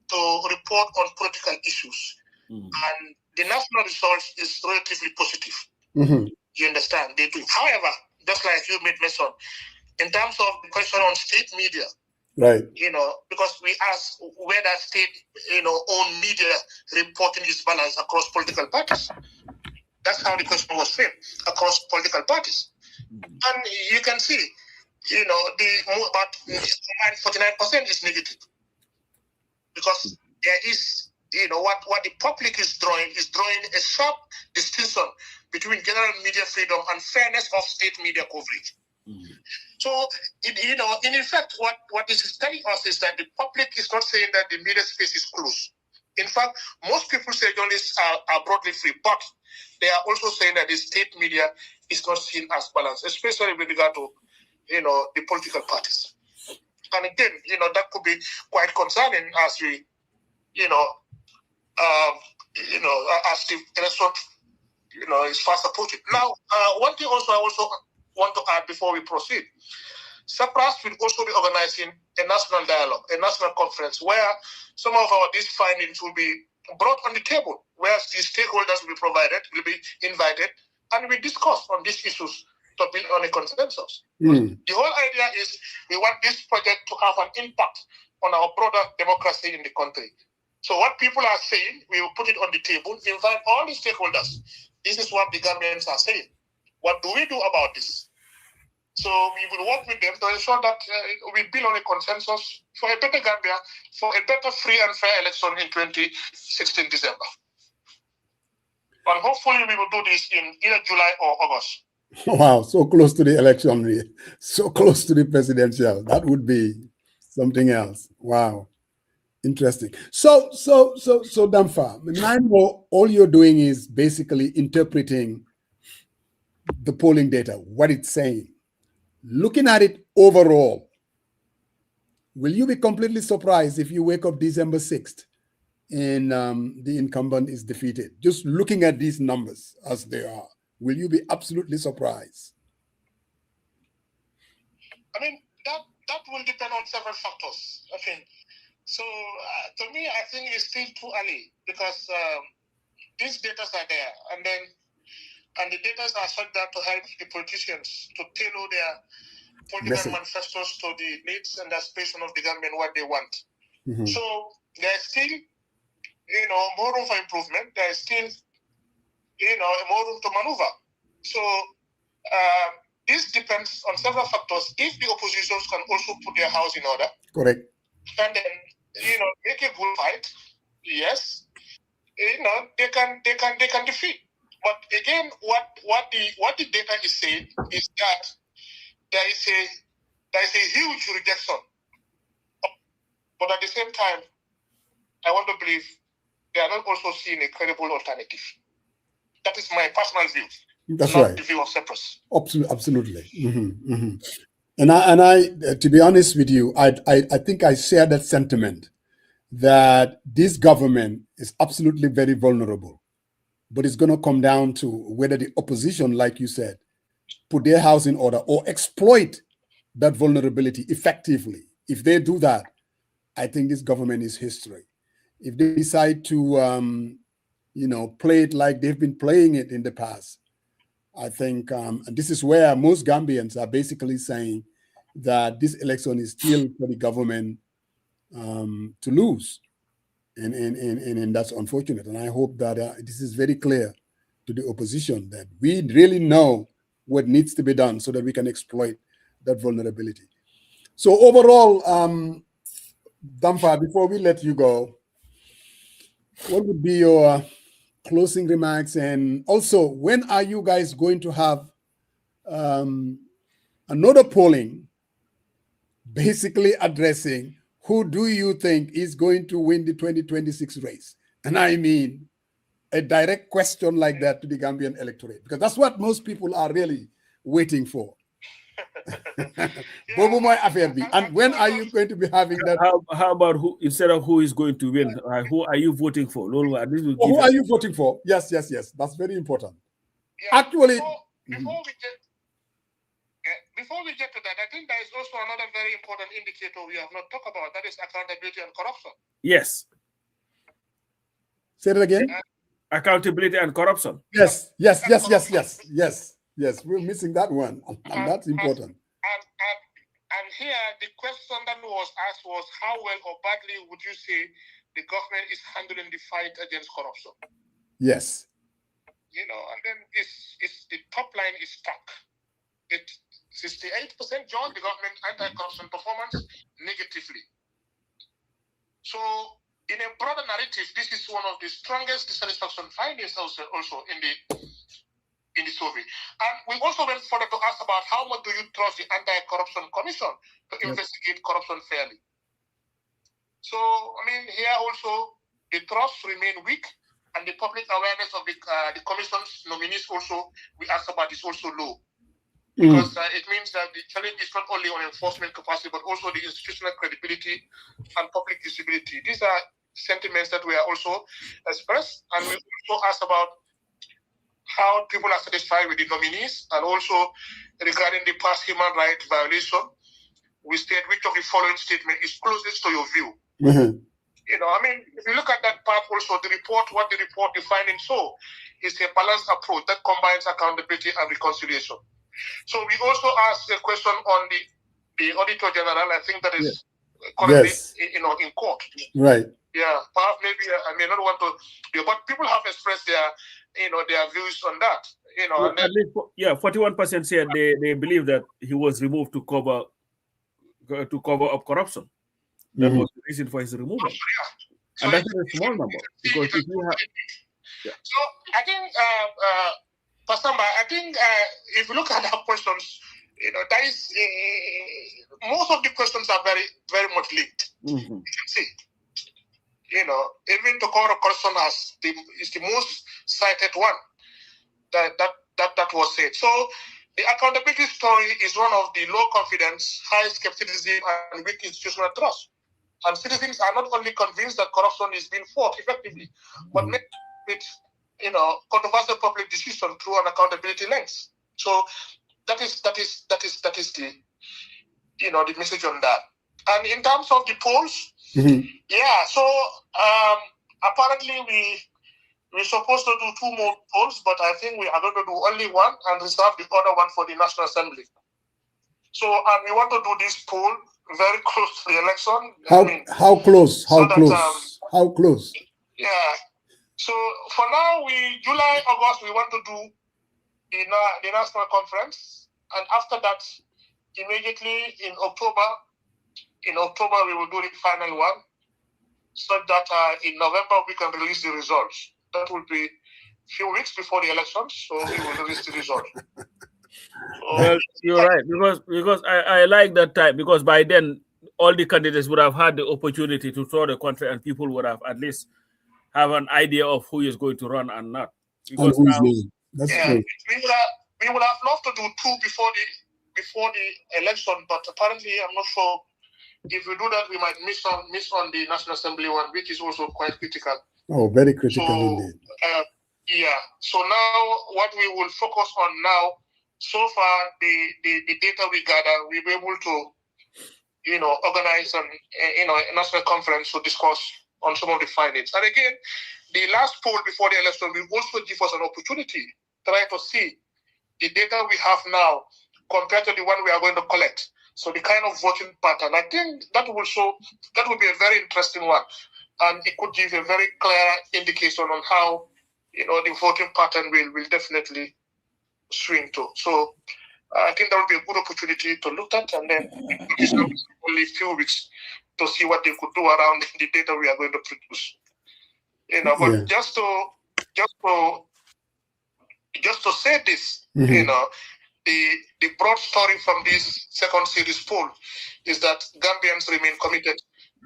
to report on political issues. And the national result is relatively positive. You understand? They do. However, just like you made mention, in terms of the question on state media,
right?
Because we ask whether state, own media reporting is balanced across political parties. That's how the question was framed, across political parties. And you can see, about 49% is negative. Because there is, what the public is drawing a sharp distinction between general media freedom and fairness of state media coverage. So, in effect, what this is telling us is that the public is not saying that the media space is closed. In fact, most people say journalists are broadly free, but they are also saying that the state media is not seen as balanced, especially with regard to, the political parties. And again, that could be quite concerning as we, as the election, is fast approaching. Now, one thing also I also want to add before we proceed. CePRASS will also be organizing a national dialogue, a national conference, where some of these findings will be brought on the table, where the stakeholders will be invited, and we discuss on these issues to build on a consensus. The whole idea is we want this project to have an impact on our broader democracy in the country. So what people are saying, we will put it on the table, invite all the stakeholders. This is what the governments are saying. What do we do about this? So we will work with them to ensure that we build on a consensus for a better Gambia, for a better free and fair election in 2016 December. And hopefully we will do this in either July or August.
Wow, so close to the election, so close to the presidential. That would be something else. Wow, interesting. So Dampha, I know all you're doing is basically interpreting the polling data, what it's saying. Looking at it overall, will you be completely surprised if you wake up December 6th and the incumbent is defeated? Just looking at these numbers as they are, will you be absolutely surprised?
I mean, that will depend on several factors, I think. So, to me, I think it's still too early because these data are there, and the data are such that to help the politicians to tailor their political manifestos to the needs and aspirations of the government, what they want. So there's still, more room for improvement. There's still, more room to maneuver. So this depends on several factors. If the oppositions can also put their house in order,
correct,
and then make a good fight, yes, they can defeat. But again, what the data is saying is that there is a huge rejection. But at the same time, I want to believe they are not also seeing a credible alternative. That is my personal view.
That's
not
right.
The view of CePRASS.
Absolutely. And I, to be honest with you, I think I share that sentiment that this government is absolutely very vulnerable. But it's going to come down to whether the opposition, like you said, put their house in order or exploit that vulnerability effectively. If they do that, I think this government is history. If they decide to, play it like they've been playing it in the past, I think, and this is where most Gambians are basically saying that this election is still for the government to lose. And that's unfortunate. And I hope that this is very clear to the opposition that we really know what needs to be done so that we can exploit that vulnerability. So overall, Dampha, before we let you go, what would be your closing remarks? And also, when are you guys going to have another polling basically addressing who do you think is going to win the 2026 race? And I mean a direct question like that to the Gambian electorate, because that's what most people are really waiting for. And when are you going to be having that?
How about who, instead of who is going to win, who are you voting for?
Who are you voting for? Yes. That's very important. Yeah. Actually,
Before we get to that, I think there is also another very important indicator we have not talked about. That is accountability and corruption.
Yes.
Say it again.
Accountability and corruption.
Yes. We're missing that one, and that's important.
And here, the question that was asked was, how well or badly would you say the government is handling the fight against corruption?
Yes.
You know, and then it's the top line is stuck. It's 68% joined the government anti-corruption performance negatively. So, in a broader narrative, this is one of the strongest dissatisfaction findings also in the survey. And we also went further to ask about how much do you trust the Anti-Corruption Commission to investigate corruption fairly. So, I mean, here also the trust remain weak, and the public awareness of the commission's nominees also, we asked about, is also low. Because it means that the challenge is not only on enforcement capacity, but also the institutional credibility and public visibility. These are sentiments that we are also expressed, and we also asked about how people are satisfied with the nominees, and also regarding the past human rights violation, we state which of the following statement is closest to your view. You know, I mean, if you look at that part also, what the report defining so is a balanced approach that combines accountability and reconciliation. So we also asked a question on the Auditor General. I think that is currently in court.
Right.
Yeah, perhaps maybe I may not want to, but people have expressed their views on that. You know,
and then, at least 41% said they believe that he was removed to cover up corruption. That was the reason for his removal. So and that's a small number, because if you have.
So I think, Pasamba, if you look at our questions, you know, that is most of the questions are very, very much linked. You can see. You know, even the cover of corruption is the most cited one that was said. So the accountability story is one of the low confidence, high skepticism, and weak institutional trust. And citizens are not only convinced that corruption is being fought effectively, but make it, you know, controversial public decision through an accountability lens. So that is the, you know, the message on that. And in terms of the polls, so apparently we're supposed to do 2 more polls, but I think we are going to do only one and reserve the other one for the National Assembly. So we want to do this poll very close to the election.
How close? How close?
Yeah. So for now, July, August, we want to do the national conference, and after that, immediately in October, we will do the final one, so that in November we can release the results. That will be a few weeks before the elections, so we will release the results.
Well, you're right, because I like that time, because by then all the candidates would have had the opportunity to tour the country, and people would have at least have an idea of who is going to run and not. Because
that's true.
We would have loved to do 2 before the election, but apparently I'm not sure. If we do that, we might miss on the National Assembly one, which is also quite critical.
Oh, very critical indeed.
So now what we will focus on now, so far the data we gather, we'll be able to, you know, organize a national conference to discuss on some of the findings. And again, the last poll before the election will also give us an opportunity to try to see the data we have now compared to the one we are going to collect. So the kind of voting pattern, I think that will be a very interesting one. And it could give a very clear indication on how, you know, the voting pattern will definitely swing to. So I think that would be a good opportunity to look at, and then only a few weeks to see what they could do around the data we are going to produce. You know, but just to say this, you know, the broad story from this second series poll is that Gambians remain committed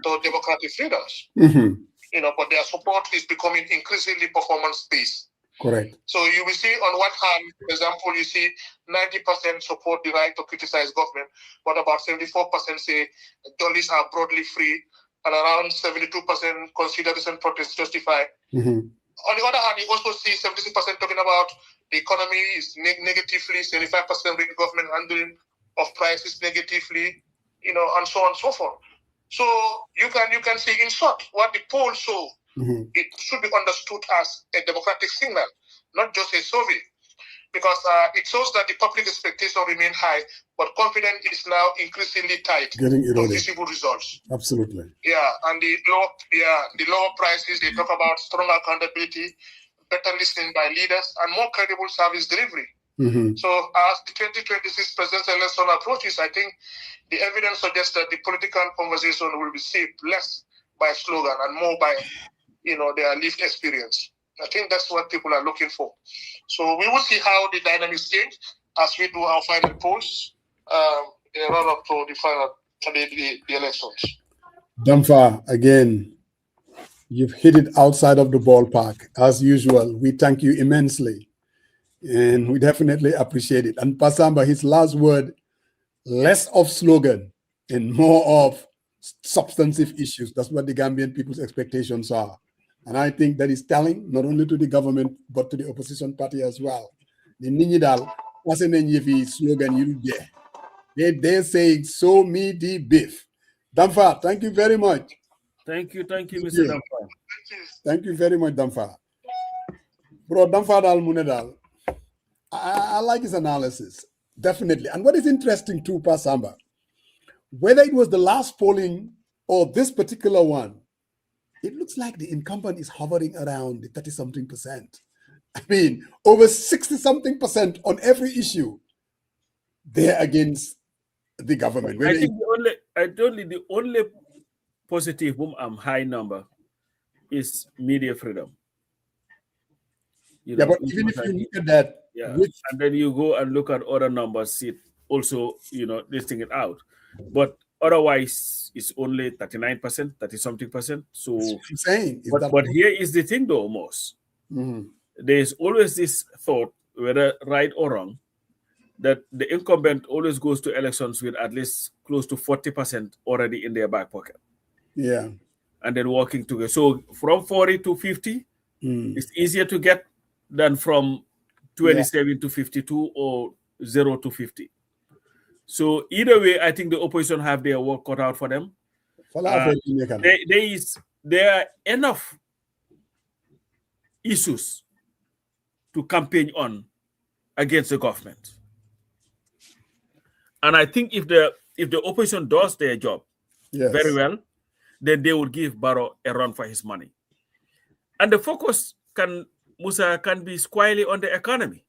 to democratic leaders. You know, but their support is becoming increasingly performance-based.
Correct.
So you will see on one hand, for example, you see 90% support the right to criticize government, but about 74% say dollies are broadly free, and around 72% consider recent protests justified. On the other hand, you also see 76% talking about the economy is negatively, 75% with government handling of prices negatively, and so on and so forth. So you can see in short what the polls show. It should be understood as a democratic signal, not just a survey, because it shows that the public expectation remain high, but confidence is now increasingly tight to visible results.
Absolutely.
Yeah, and the lower prices, they talk about stronger accountability, better listening by leaders, and more credible service delivery. So as the 2026 presidential election approaches, I think the evidence suggests that the political conversation will be shaped less by slogan and more by their lived experience. I think that's what people are looking for. So we will see how the dynamics change as we do our final polls in a run up to the final the elections.
Dampha, again, you've hit it outside of the ballpark. As usual, we thank you immensely. And we definitely appreciate it. And Pasamba, his last word, less of slogan and more of substantive issues. That's what the Gambian people's expectations are. And I think that is telling not only to the government, but to the opposition party as well. The Ninidal, slogan, they're saying, "So me the beef." Dampha, thank you very much.
Thank you, Mr. Dampha.
Thank you very much, Dampha. Bro, Dampha Dal Munedal. I like his analysis, definitely. And what is interesting too, Pasamba, whether it was the last polling or this particular one, it looks like the incumbent is hovering around the 30-something%. I mean, over 60-something% on every issue. They're against the government.
I think the only positive high number is media freedom.
But even if you look at that,
and then you go and look at other numbers, it also, listing it out. But otherwise, it's only 39%, 30-something%. So, but here is the thing, though, almost. There's always this thought, whether right or wrong, that the incumbent always goes to elections with at least close to 40% already in their back pocket.
Yeah.
And then working together. So from 40 to 50, it's easier to get than from 27 to 52 or 0 to 50. So either way, I think the opposition have their work cut out for them. There are enough issues to campaign on against the government. And I think if the opposition does their job very well, then they would give Barrow a run for his money. And the focus can be squarely on the economy.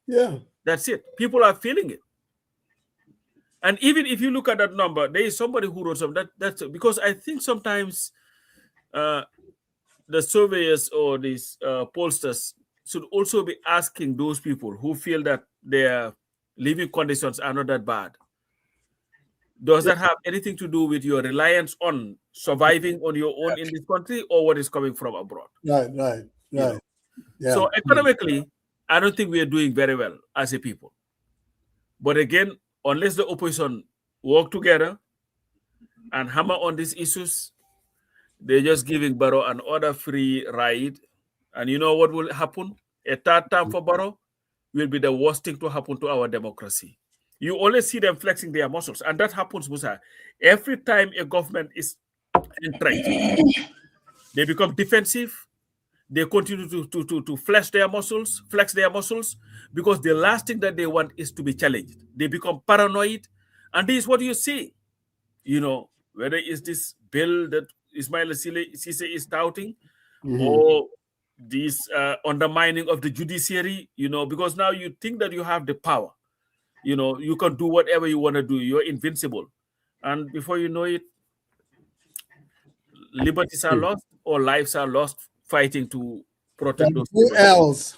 Yeah.
That's it. People are feeling it. And even if you look at that number, there is somebody who wrote something. That's because I think sometimes the surveyors or these pollsters should also be asking those people who feel that their living conditions are not that bad. Does that have anything to do with your reliance on surviving on your own in this country, or what is coming from abroad?
Right. Yeah.
So economically, I don't think we are doing very well as a people. But again, unless the opposition work together and hammer on these issues, they're just giving Barrow an order free ride. And you know what will happen? A third term for Barrow will be the worst thing to happen to our democracy. You only see them flexing their muscles. And that happens, Musa, every time a government is entrenched. They become defensive. They continue to flex their muscles, because the last thing that they want is to be challenged. They become paranoid. And this is what you see. Whether it's this bill that Ismail Cisse is touting, or this undermining of the judiciary, because now you think that you have the power. You can do whatever you want to do. You're invincible. And before you know it, liberties are lost or lives are lost fighting to protect those
people.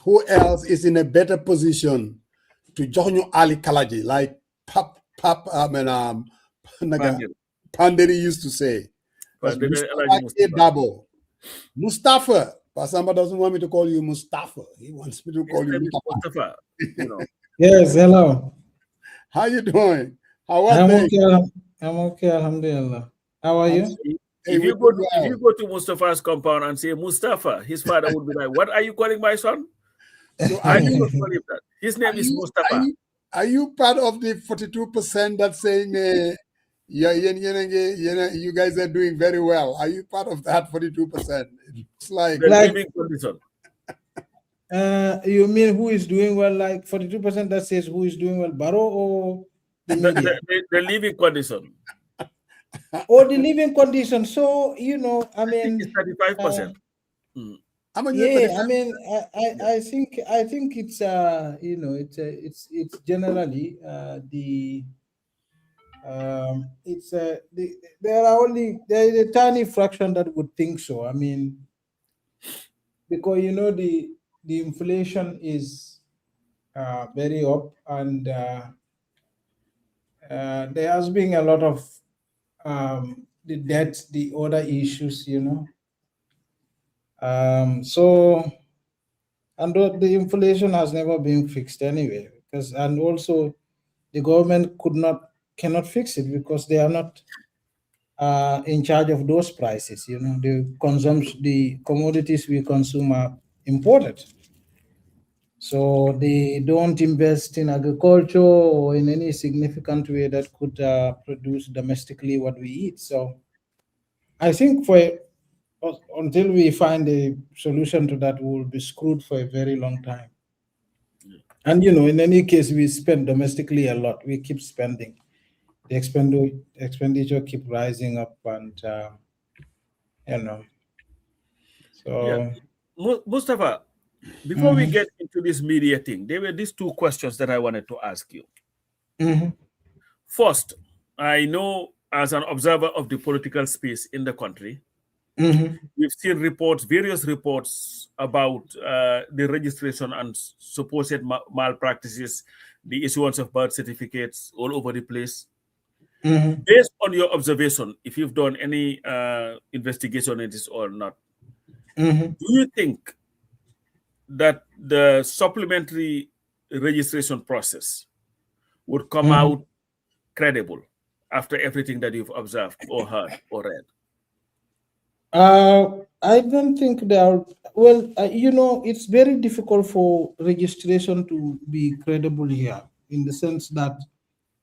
Who else is in a better position to join you Ali Kalaji, like Panderi used to say? Darboe. Mustapha. Pasamba doesn't want me to call you Mustapha. He wants me to call you
Mustapha.
Yes, hello.
How you doing? How are you?
I'm okay, alhamdulillah. How are you?
If you go to Mustafa's compound and say Mustafa, his father would be like, "What are you calling my son?"
So
I didn't believe that. His name is Mustapha.
Are you part of the 42% that's saying, you guys are doing very well? Are you part of that 42%? It's like
The living condition.
You mean who is doing well? Like 42% that says who is doing well, Barrow or the media?
The living condition.
Or the living condition. So I mean,
it's 35%.
Yeah, I mean, I think it's it's generally there is a tiny fraction that would think so. I mean, because the inflation is very up, and there has been a lot of the debt, the other issues, so, and the inflation has never been fixed anyway, and also the government cannot fix it because they are not in charge of those prices. The commodities we consume are imported, so they don't invest in agriculture or in any significant way that could produce domestically what we eat. So I think until we find a solution to that, we will be screwed for a very long time. And in any case, we spend domestically a lot. We keep spending. The expenditure keep rising up, and So,
yeah. Mustapha, before we get into this media thing, there were these two questions that I wanted to ask you. First, I know as an observer of the political space in the country, we've seen various reports about the registration and supposed malpractices, the issuance of birth certificates all over the place. Based on your observation, if you've done any investigation on this or not, do you think that the supplementary registration process would come out credible after everything that you've observed or heard or read?
I don't think they are. Well, it's very difficult for registration to be credible here, in the sense that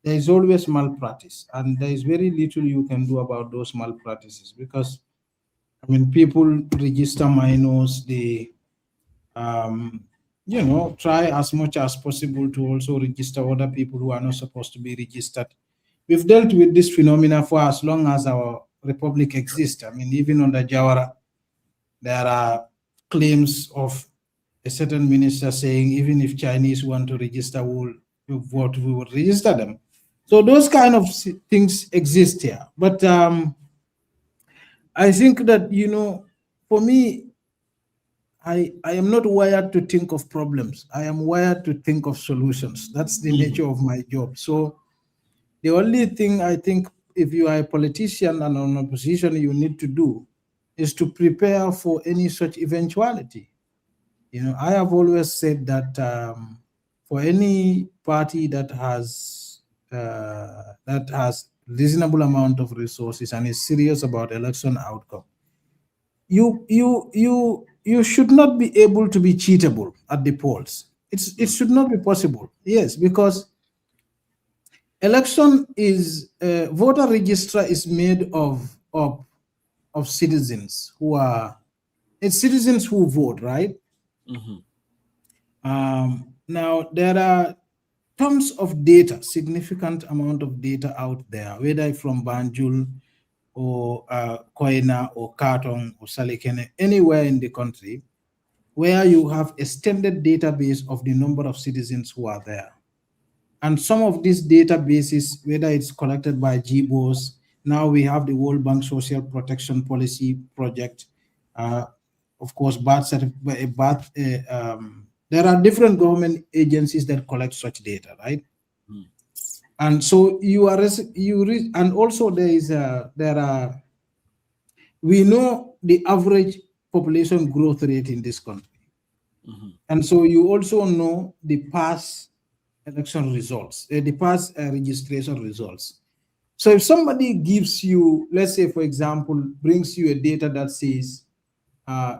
there is always malpractice, and there is very little you can do about those malpractices, because people register minors. They try as much as possible to also register other people who are not supposed to be registered. We've dealt with this phenomena for as long as our republic exists. Even under Jawara, there are claims of a certain minister saying, even if Chinese want to register, we will register them. So those kind of things exist here. But I think that, for me, I am not wired to think of problems. I am wired to think of solutions. That's the nature of my job. So the only thing I think, if you are a politician and on a position, you need to do is to prepare for any such eventuality. I have always said that for any party that has reasonable amount of resources and is serious about election outcome, you should not be able to be cheatable at the polls. It should not be possible. Yes, because election is voter register is made of citizens it's citizens who vote, right? Now there are tons of data, significant amount of data out there, whether from Banjul or Koina or Katong or Salikene, anywhere in the country, where you have a standard database of the number of citizens who are there. And some of these databases, whether it's collected by GBOS, now we have the World Bank Social Protection Policy Project, of course, there are different government agencies that collect such data, right? And so and also we know the average population growth rate in this country. And so you also know the past election results, the past registration results. So if somebody gives you, let's say, for example, brings you a data that says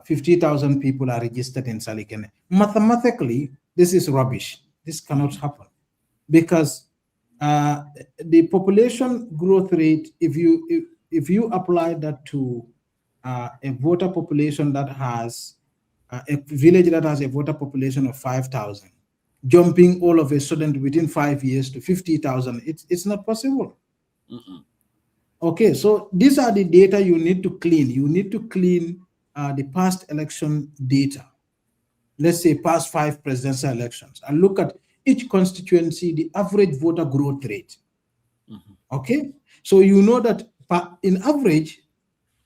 50,000 people are registered in Salikene. Mathematically, this is rubbish. This cannot happen because the population growth rate, if you apply that to a voter population that has a village that has a voter population of 5,000, jumping all of a sudden within 5 years to 50,000, it's not possible. Okay, so these are the data you need to clean. You need to clean the past election data. Let's say past 5 presidential elections, and look at each constituency, the average voter growth rate. Okay, so you know that in average,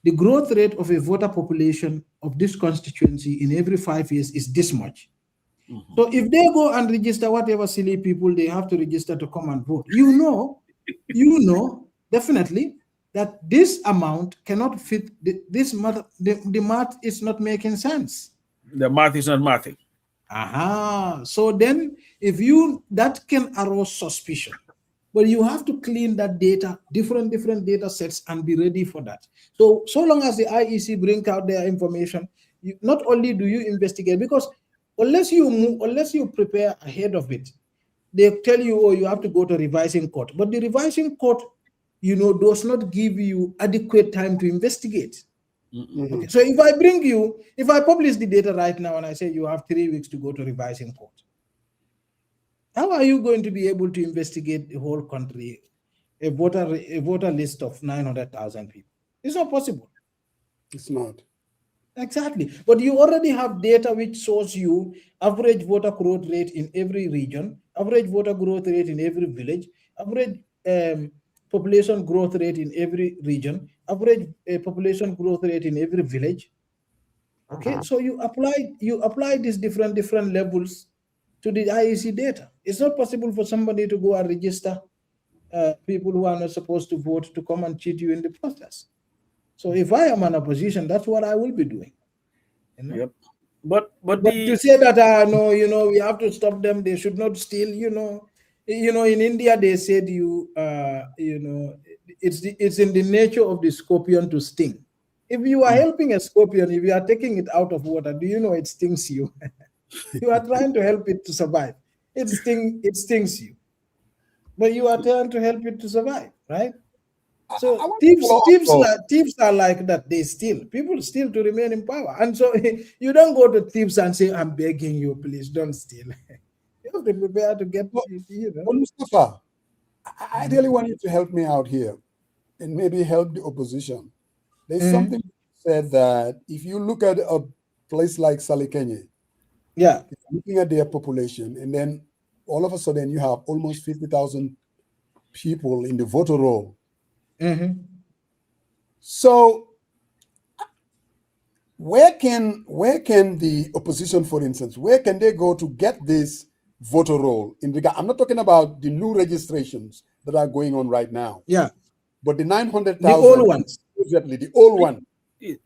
the growth rate of a voter population of this constituency in every 5 years is this much. So if they go and register whatever silly people they have to register to come and vote, you know definitely that this amount cannot fit this math. The math is not making sense.
The math is not mathing.
So then that can arouse suspicion. But you have to clean that data, different data sets, and be ready for that. So long as the IEC bring out their information, not only do you investigate, because unless you prepare ahead of it, they tell you, oh, you have to go to revising court. But the revising court, does not give you adequate time to investigate. Okay. So if I publish the data right now and I say you have 3 weeks to go to revising court, how are you going to be able to investigate the whole country, a voter list of 900,000 people? It's not possible.
It's not.
Exactly. But you already have data which shows you average voter growth rate in every region, average voter growth rate in every village, average population growth rate in every region, average population growth rate in every village. Okay, so you apply these different levels to the IEC data. It's not possible for somebody to go and register people who are not supposed to vote to come and cheat you in the process. So if I am in a position, that's what I will be doing.
Yep. But
to say that no, we have to stop them. They should not steal. In India they said it's in the nature of the scorpion to sting. If you are helping a scorpion, if you are taking it out of water, do you know it stings you? You are trying to help it to survive. It stings you, but you are trying to help it to survive, right? So thieves are like that. They steal. People steal to remain in power. And so you don't go to thieves and say, I'm begging you, please don't steal. You have to prepare to get,
Well, Mustapha, I really want you to help me out here and maybe help the opposition. There's something said that if you look at a place like Salikene, looking at their population, and then all of a sudden you have almost 50,000 people in the voter roll. So where can the opposition, for instance, where can they go to get this voter roll? I'm not talking about the new registrations that are going on right now.
Yeah.
But the 900,000.
The old ones.
Exactly, the old one.
The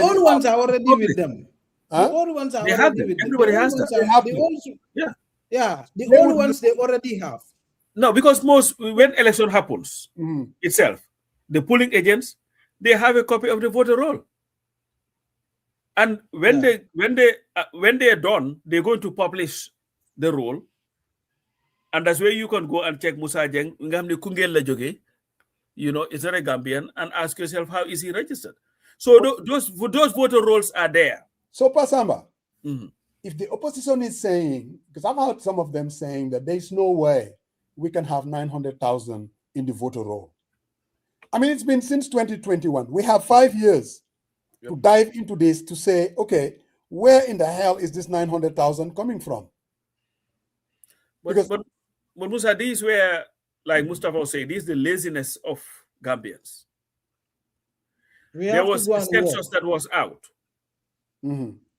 old ones are already with them. The old ones are already with them.
Everybody has them.
The old ones they already have.
No, because when election happens itself, the polling agents, they have a copy of the voter roll. And when they are done, they're going to publish the roll. And that's where you can go and check Musa Jeng, it's not a Gambian, and ask yourself, how is he registered? So those voter rolls are there.
So Pasamba, if the opposition is saying, because I've heard some of them saying that there's no way we can have 900,000 in the voter roll. I mean, it's been since 2021. We have 5 years to dive into this to say, okay, where in the hell is this 900,000 coming from?
But Musa, these were, like Mustapha was saying, this is the laziness of Gambians. There was a census that was out.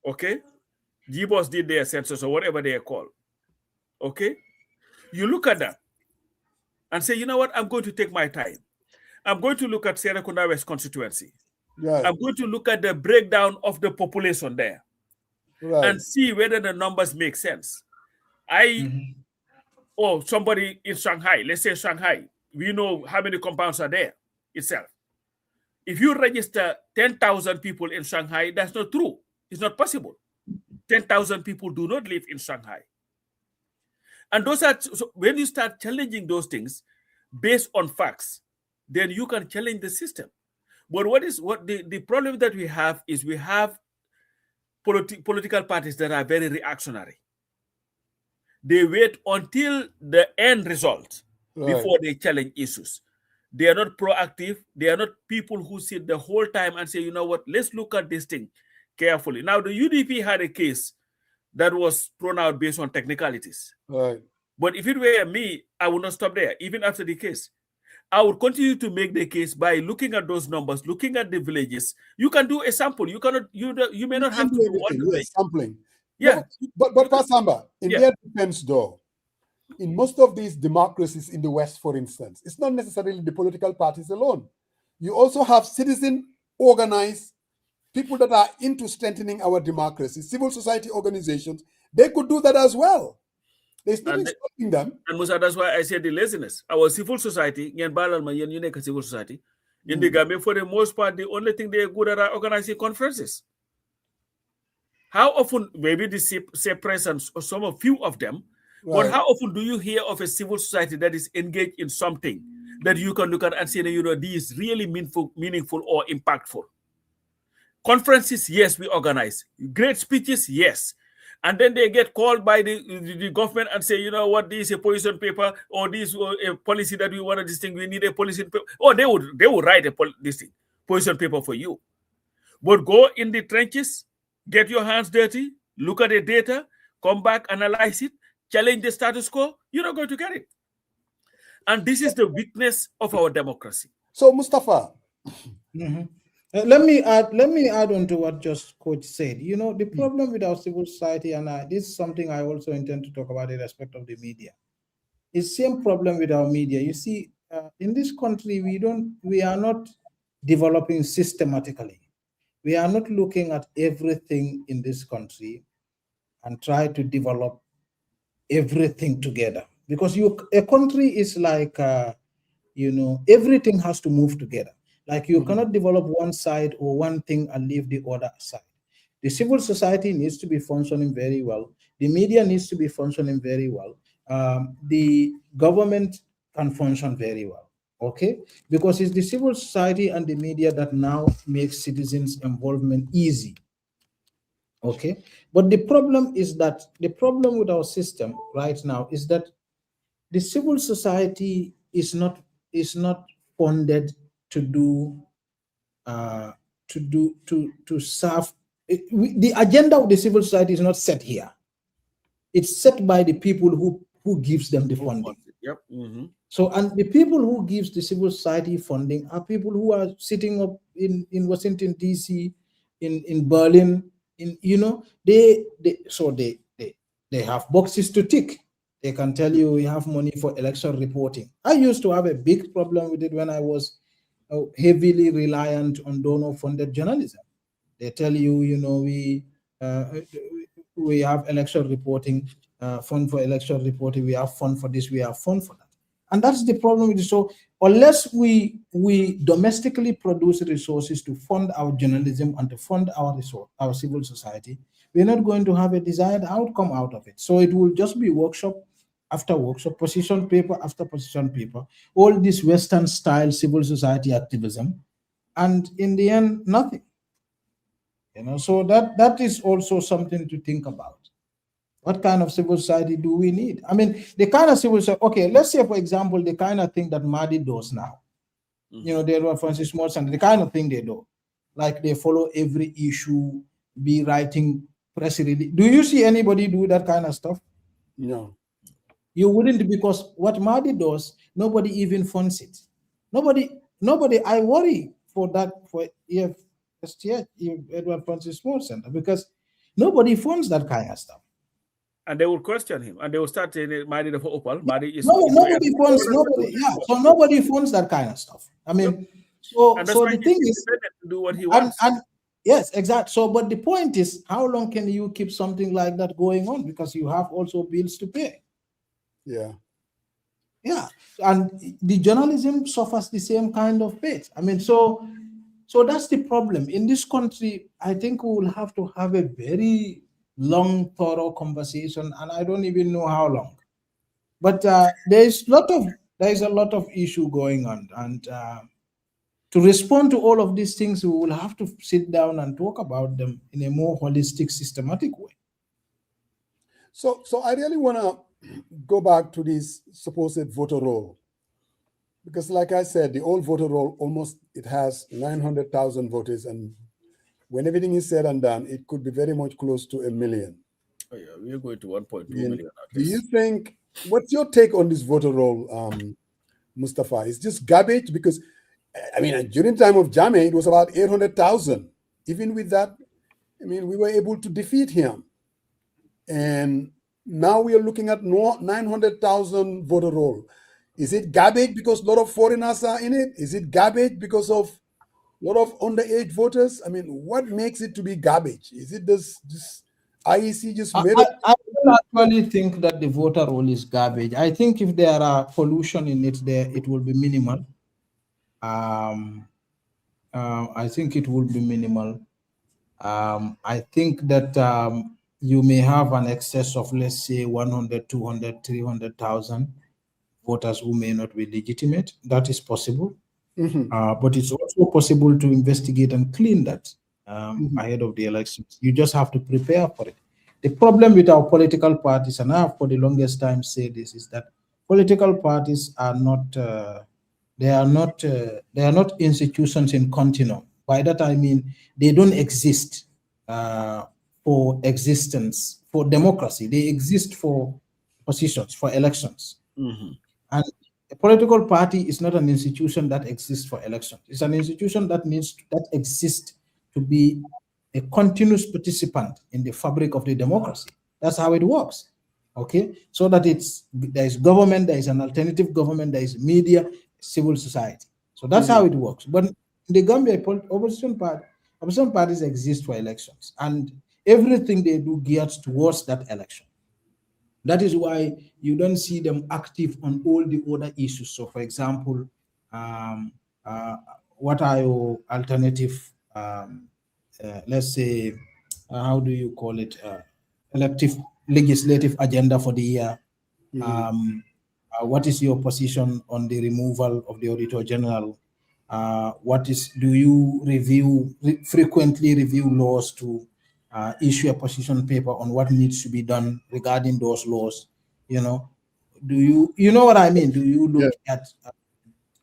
Okay? GBOS did their census or whatever they are called. Okay? You look at that and say, you know what? I'm going to take my time. I'm going to look at Serekunda West constituency.
Right.
I'm going to look at the breakdown of the population there and see whether the numbers make sense. Somebody in Shanghai, let's say Shanghai, we know how many compounds are there itself. If you register 10,000 people in Shanghai, that's not true. It's not possible. 10,000 people do not live in Shanghai. And those are, so when you start challenging those things based on facts, then you can challenge the system. But what the problem that we have is we have political parties that are very reactionary. They wait until the end result before they challenge issues. They are not proactive. They are not people who sit the whole time and say, you know what, let's look at this thing carefully. Now, the UDP had a case that was thrown out based on technicalities.
Right.
But if it were me, I would not stop there, even after the case. I would continue to make the case by looking at those numbers, looking at the villages. You can do a sample. You cannot. You may not have to do all the villages.
Sampling.
Yeah.
No, but Pasamba, in their defense, though, in most of these democracies in the West, for instance, it's not necessarily the political parties alone. You also have citizen organized people that are into strengthening our democracy, civil society organizations. They could do that as well. There's nothing stopping them.
And Musa, that's why I said the laziness. Our civil society, civil society, in the Gambia, for the most part, the only thing they're good at are organizing conferences. How often, maybe the CePRASS and some of few of them, but how often do you hear of a civil society that is engaged in something that you can look at and say, you know, this is really meaningful or impactful? Conferences, yes, we organize. Great speeches, yes. And then they get called by the government and say, you know what, this is a position paper, or this a policy that we want to this thing, we need a policy paper. Or they would write this thing, position paper for you. But go in the trenches, get your hands dirty, look at the data, come back, analyze it, challenge the status quo, you're not going to get it. And this is the weakness of our democracy.
So, Mustapha.
Let me add on to what just Coach said. You know, the problem with our civil society, and this is something I also intend to talk about in respect of the media, is same problem with our media. You see, in this country, we are not developing systematically. We are not looking at everything in this country and try to develop everything together. Because a country is like, you know, everything has to move together. Like you cannot develop one side or one thing and leave the other side. The civil society needs to be functioning very well. The media needs to be functioning very well. The government can function very well, okay? Because it's the civil society and the media that now makes citizens' involvement easy, okay? But the problem is that, the problem with our system right now is that the civil society is not funded to serve. The agenda of the civil society is not set here. It's set by the people who gives them the funding.
Yep.
So, and the people who gives the civil society funding are people who are sitting up in Washington DC, in Berlin, you know, they have boxes to tick. They can tell you we have money for election reporting. I used to have a big problem with it when I was heavily reliant on donor-funded journalism. They tell you, you know, we have election reporting, fund for election reporting, we have fund for this, we have fund for that. And that's the problem with it. So unless we domestically produce resources to fund our journalism and to fund our civil society, we're not going to have a desired outcome out of it. So it will just be workshop after workshop, position paper after position paper, all this Western style civil society activism, and in the end, nothing. You know, so that is also something to think about. What kind of civil society do we need? I mean, the kind of civil society, okay, let's say, for example, the kind of thing that Mahdi does now. You know, they were Francis Morrison, the kind of thing they do. Like they follow every issue, be writing press release. Do you see anybody do that kind of stuff?
No.
You wouldn't, because what Mahdi does, nobody even funds it. Nobody, I worry for that, for Edward Francis Small Center, because nobody funds that kind of stuff.
And they will question him, and they will start saying, Mahdi the Opal, Mahdi is...
Nobody funds, so nobody funds that kind of stuff. I mean, so the thing is...
to do what he wants.
And yes, exactly. So, but the point is, how long can you keep something like that going on? Because you have also bills to pay.
Yeah.
Yeah. And the journalism suffers the same kind of fate. I mean, so So that's the problem. In this country, I think we will have to have a very long, thorough conversation, and I don't even know how long. But there is a lot of issue going on, and to respond to all of these things, we will have to sit down and talk about them in a more holistic, systematic way.
So I really want to go back to this supposed voter roll, because, like I said, the old voter roll it has 900,000 voters, and when everything is said and done, it could be very much close to 1 million.
Oh, yeah, we are going to 1.2 million.
Do you think? What's your take on this voter roll, Mustapha? Is just garbage? Because I mean, during the time of Jammeh, it was about 800,000. Even with that, I mean, we were able to defeat him. And now we are looking at 900,000 voter roll. Is it garbage because a lot of foreigners are in it? Is it garbage because of a lot of underage voters? I mean, what makes it to be garbage? Is it this IEC just made it?
I don't actually think that the voter roll is garbage. I think if there are pollution in it, it will be minimal. I think it will be minimal. I think that you may have an excess of, let's say, 100, 200, 300,000 voters who may not be legitimate. That is possible. But it's also possible to investigate and clean that ahead of the elections. You just have to prepare for it. The problem with our political parties, and I have for the longest time said this, is that political parties are not they are not institutions in continuum. By that I mean they don't exist for existence, for democracy. They exist for positions, for elections. And a political party is not an institution that exists for elections. It's an institution that exists to be a continuous participant in the fabric of the democracy. That's how it works. Okay, so that there is government, there is an alternative government, there is media, civil society. So that's how it works. But in the Gambia, opposition parties exist for elections, and everything they do geared towards that election. That is why you don't see them active on all the other issues. So, for example, what are your alternative, let's say, how do you call it, legislative agenda for the year? What is your position on the removal of the Auditor General? Do you frequently review laws to issue a position paper on what needs to be done regarding those laws? You know what I mean? Do you look at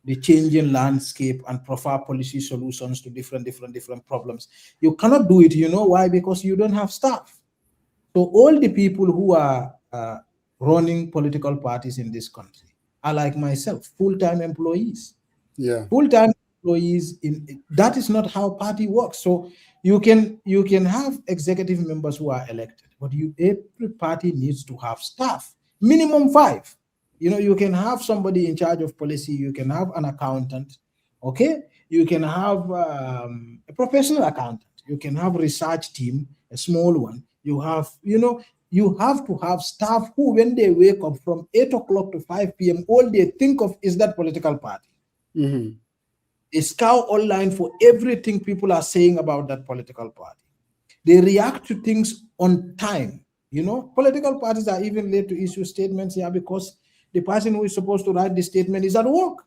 the changing landscape and prefer policy solutions to different problems? You cannot do it. You know why? Because you don't have staff. So all the people who are running political parties in this country are like myself, full-time employees. Full-time employees. That is not how party works. So you can have executive members who are elected, but every party needs to have staff, minimum 5. You can have somebody in charge of policy. You can have an accountant. Okay, you can have a professional accountant. You can have a research team, a small one. You have to have staff who, when they wake up from 8 o'clock to 5 p.m., all they think of is that political party. They scour online for everything people are saying about that political party. They react to things on time. Political parties are even late to issue statements here because the person who is supposed to write the statement is at work.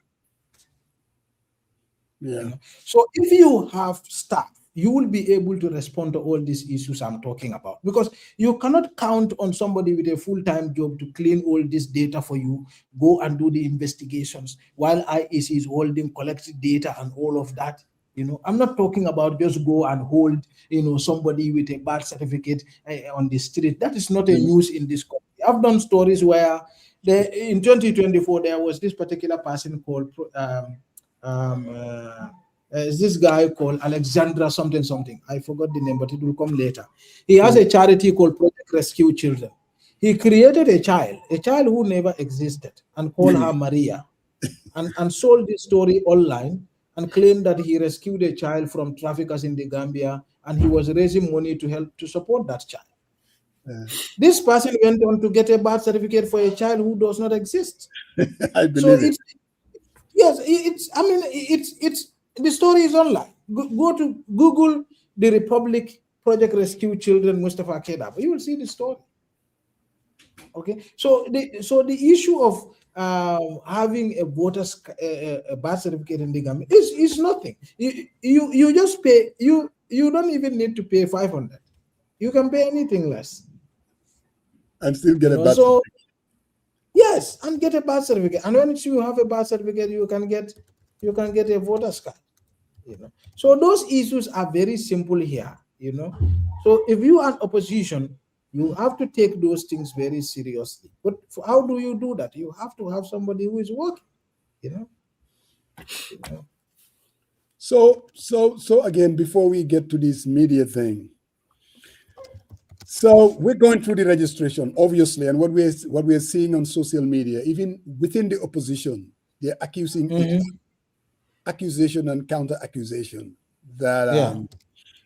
So if you have staff, you will be able to respond to all these issues I'm talking about, because you cannot count on somebody with a full-time job to clean all this data for you, go and do the investigations while IEC is collecting data and all of that. I'm not talking about just go and hold, somebody with a birth certificate on the street. That is not a news in this country. I've done stories where in 2024, there was this particular person called is this guy called Alexandra something. I forgot the name, but it will come later. He has a charity called Project Rescue Children. He created a child who never existed, and called her Maria, and sold this story online and claimed that he rescued a child from traffickers in the Gambia, and he was raising money to help to support that child. This person went on to get a birth certificate for a child who does not exist.
I believe it.
Yes, it's The story is online. Go to Google the Republic Project Rescue Children Mustapha Kedab. You will see the story. Okay, so the issue of having a voter's a birth certificate in the government is nothing. You just pay. You don't even need to pay 500. You can pay anything less
and still get a birth
certificate. Yes, and get a birth certificate. And once you have a birth certificate, you can get a voter's card. So those issues are very simple here. So if you are opposition, you have to take those things very seriously. But how do you do that? You have to have somebody who is working.
So again, before we get to this media thing, so we're going through the registration, obviously, and what we're seeing on social media, even within the opposition, they're accusing accusation and counter accusation that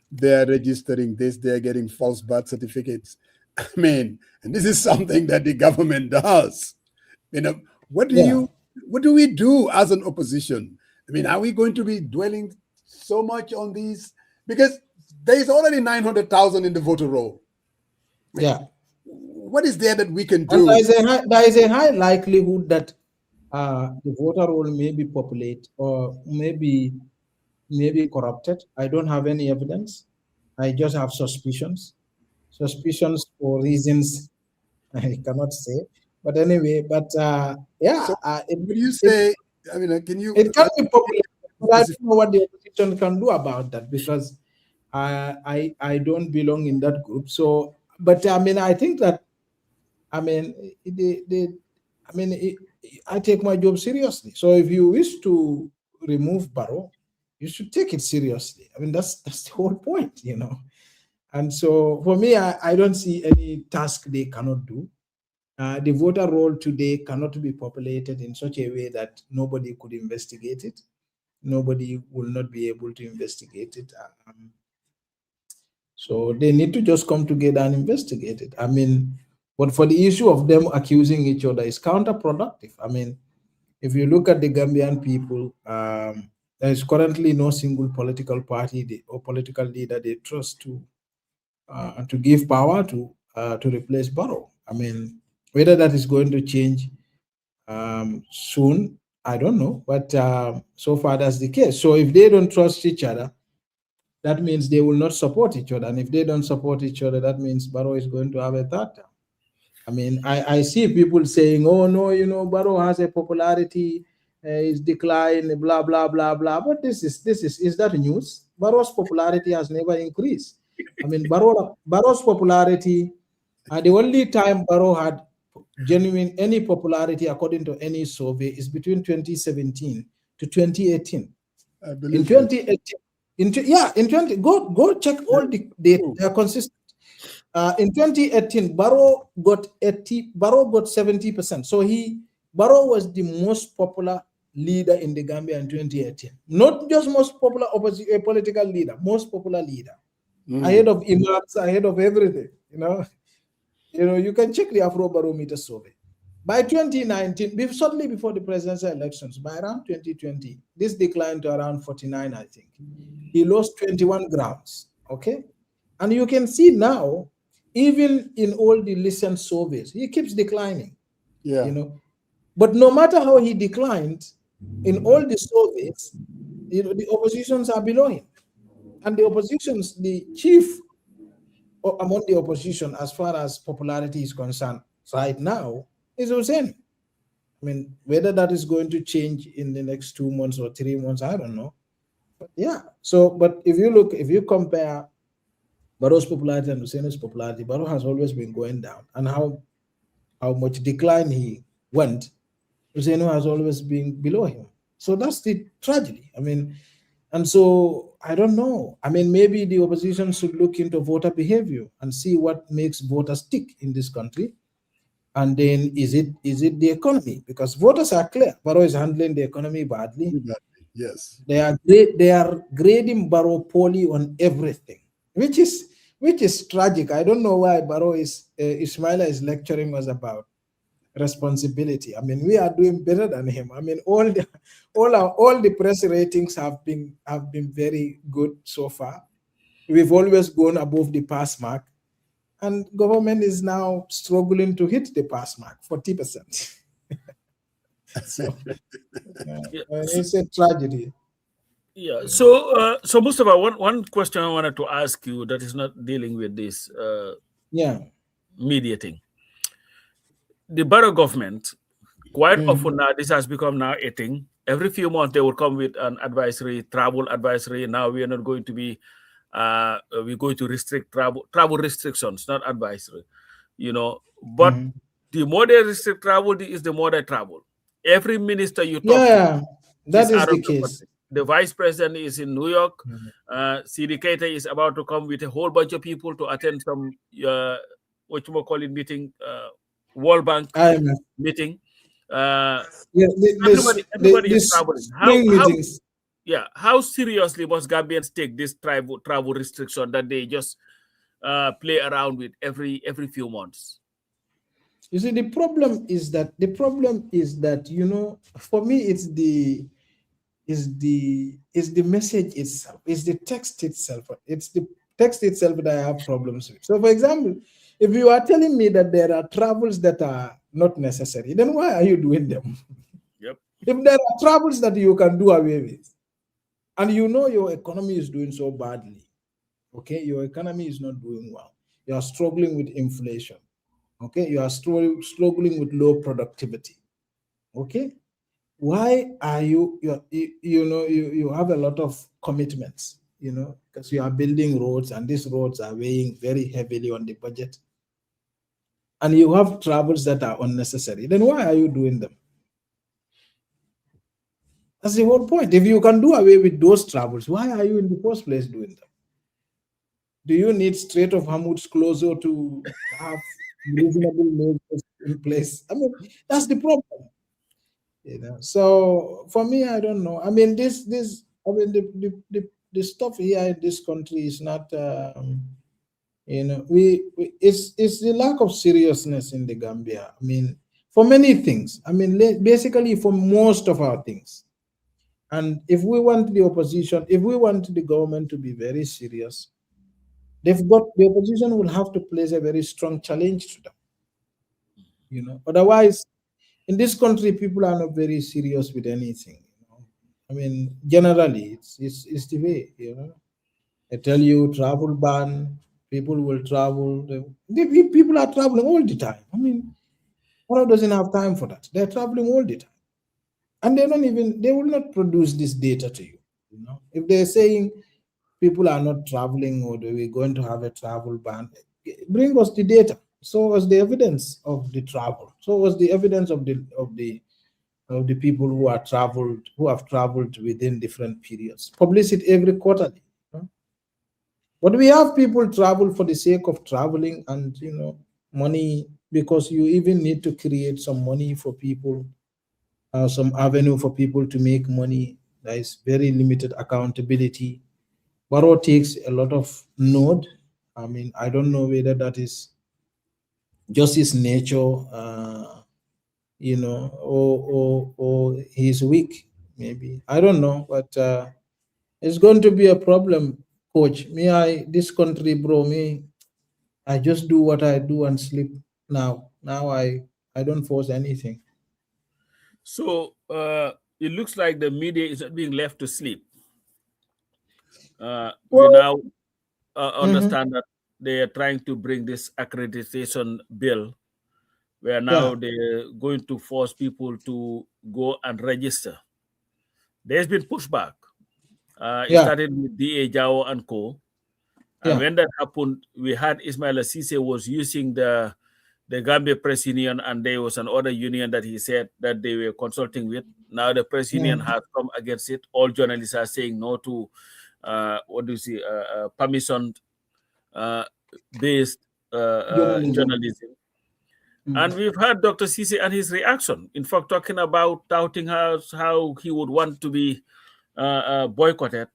they're registering this, they're getting false birth certificates. I mean, and this is something that the government does. What do we do as an opposition? I mean, are we going to be dwelling so much on these? Because there is already 900,000 in the voter roll. What is there that we can do?
And there is a high likelihood that the voter roll may be populated or maybe corrupted. I don't have any evidence. I just have suspicions for reasons I cannot say. But anyway,
So would you say? I mean, can you?
It can be populated. I don't know what the opposition can do about that because I don't belong in that group. So, but I mean, I think that I take my job seriously. So if you wish to remove Barrow, you should take it seriously. I mean, that's the whole point, And so for me, I don't see any task they cannot do. The voter roll today cannot be populated in such a way that nobody could investigate it. Nobody will not be able to investigate it. So they need to just come together and investigate it. I mean, but for the issue of them accusing each other is counterproductive. I mean, if you look at the Gambian people, there is currently no single political party or political leader they trust to give power to replace Barrow. I mean, whether that is going to change soon, I don't know. But so far, that's the case. So if they don't trust each other, that means they will not support each other. And if they don't support each other, that means Barrow is going to have a third term. I mean, I see people saying, oh, no, Barrow has a popularity, is decline, blah, blah, blah, blah. But is that news? Barrow's popularity has never increased. I mean, Barrow's popularity, the only time Barrow had genuine any popularity according to any survey is between 2017 to 2018. In 2018, go check all the data. They are consistent. In 2018, Barrow got 70%. So Barrow was the most popular leader in the Gambia in 2018. Not just most popular political leader, most popular leader. Ahead of imams, ahead of everything. You can check the Afrobarometer survey. By 2019, shortly before the presidential elections, by around 2020, this declined to around 49, I think. He lost 21 grounds. Okay, and you can see now, even in all the listened surveys, he keeps declining. But no matter how he declined, in all the surveys, the oppositions are below him. And the chief among the opposition, as far as popularity is concerned, right now, is Hussein. I mean, whether that is going to change in the next 2 months or 3 months, I don't know. But yeah, but if you compare Barrow's popularity and Hussein's popularity, Barrow has always been going down. And how much decline he went, Hussein has always been below him. So that's the tragedy. I mean, and so I don't know. I mean, maybe the opposition should look into voter behavior and see what makes voters tick in this country. And then is it the economy? Because voters are clear. Barrow is handling the economy badly.
Yes.
They are grading Barrow poorly on everything, which is tragic. I don't know why Barrow Ismaila is lecturing us about responsibility. I mean, we are doing better than him. I mean, all the press ratings have been very good so far. We've always gone above the pass mark, and government is now struggling to hit the pass mark, 40%. So it's a tragedy.
Yeah. So, Mustapha, one question I wanted to ask you that is not dealing with this media thing. The borough government, quite often now, this has become now a thing. Every few months, they will come with an advisory, travel advisory. Now we are not going to be, we're going to restrict travel restrictions, not advisory. But the more they restrict travel, the more they travel. Every minister you talk to,
that is
out
the
of
case.
country. The vice president is in New York. CD Keita is about to come with a whole bunch of people to attend some what you call it meeting, World Bank meeting. Everybody is traveling. How seriously must Gambians take this travel restriction that they just play around with every few months?
You see, the problem is that for me, it's the message itself, it's the text itself. It's the text itself that I have problems with. So, for example, if you are telling me that there are travels that are not necessary, then why are you doing them?
Yep.
If there are travels that you can do away with, and your economy is doing so badly, okay, your economy is not doing well. You are struggling with inflation. Okay, you are struggling with low productivity. Okay, why are you have a lot of commitments, because you are building roads, and these roads are weighing very heavily on the budget, and you have travels that are unnecessary. Then why are you doing them? That's the whole point. If you can do away with those travels, why are you in the first place doing them? Do you need Strait of Hormuz closer to have reasonable measures in place? I mean, that's the problem. So for me, I don't know. I mean, the stuff here in this country is not, it's the lack of seriousness in the Gambia. I mean, for many things. I mean, basically for most of our things. And if we want the opposition, if we want the government to be very serious, the opposition will have to place a very strong challenge to them. Otherwise, in this country, people are not very serious with anything. I mean, generally, it's the way. I tell you, travel ban. People will travel. People are traveling all the time. I mean, one doesn't have time for that. They're traveling all the time, and they will not produce this data to you. If they're saying people are not traveling or we're going to have a travel ban, bring us the data. So was the evidence of the travel. So was the evidence of the people who have traveled within different periods. Publish it every quarterly. But we have people travel for the sake of traveling, and money, because you even need to create some money for people, some avenue for people to make money. There is very limited accountability. Borrow takes a lot of note. I mean, I don't know whether that is just his nature, or he's weak, maybe. I don't know, but it's going to be a problem, coach. This country, bro, I just do what I do and sleep now. Now I don't force anything.
So it looks like the media is not being left to sleep. We now understand that they are trying to bring this accreditation bill, where now they're going to force people to go and register. There's been pushback. It started with D.A. Jao and co. And when that happened, we had Ismail Assise was using the Gambia Press Union, and there was another union that he said that they were consulting with. Now the press union has come against it. All journalists are saying no to permission based journalism. And we've heard Dr. Sisi and his reaction. In fact, talking about doubting how he would want to be boycotted.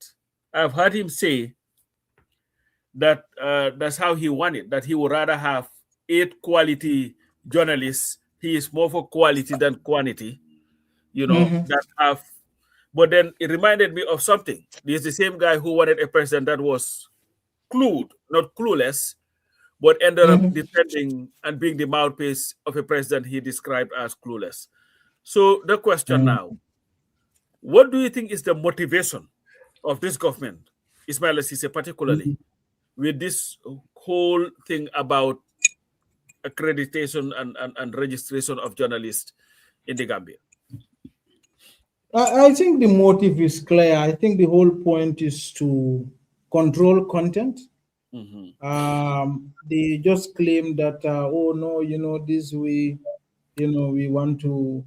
I've heard him say that that's how he wanted, that he would rather have 8 quality journalists he is more for quality than quantity, that have. But then it reminded me of something. He's the same guy who wanted a president that was not clueless, but ended up defending and being the mouthpiece of a president he described as clueless. So the question now, what do you think is the motivation of this government, Ismail Assise particularly, with this whole thing about accreditation and registration of journalists in the Gambia?
I think the motive is clear. I think the whole point is to control content. They just claim that, oh no, this we want to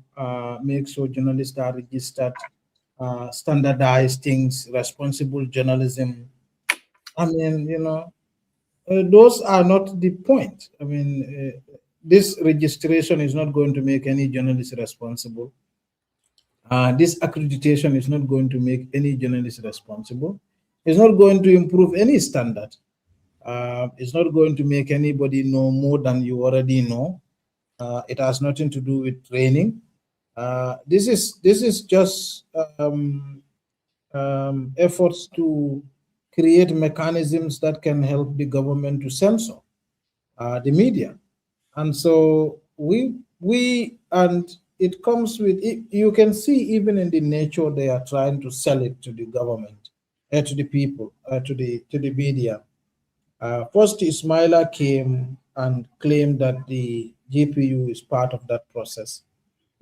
make sure journalists are registered, standardize things, responsible journalism. I mean, those are not the point. I mean, this registration is not going to make any journalist responsible. This accreditation is not going to make any journalist responsible. It's not going to improve any standard. It's not going to make anybody know more than you already know. It has nothing to do with training. This is just efforts to create mechanisms that can help the government to censor the media, and so and it comes with it. You can see even in the nature they are trying to sell it to the government, to the people, to the media. First, Ismaila came and claimed that the GPU is part of that process.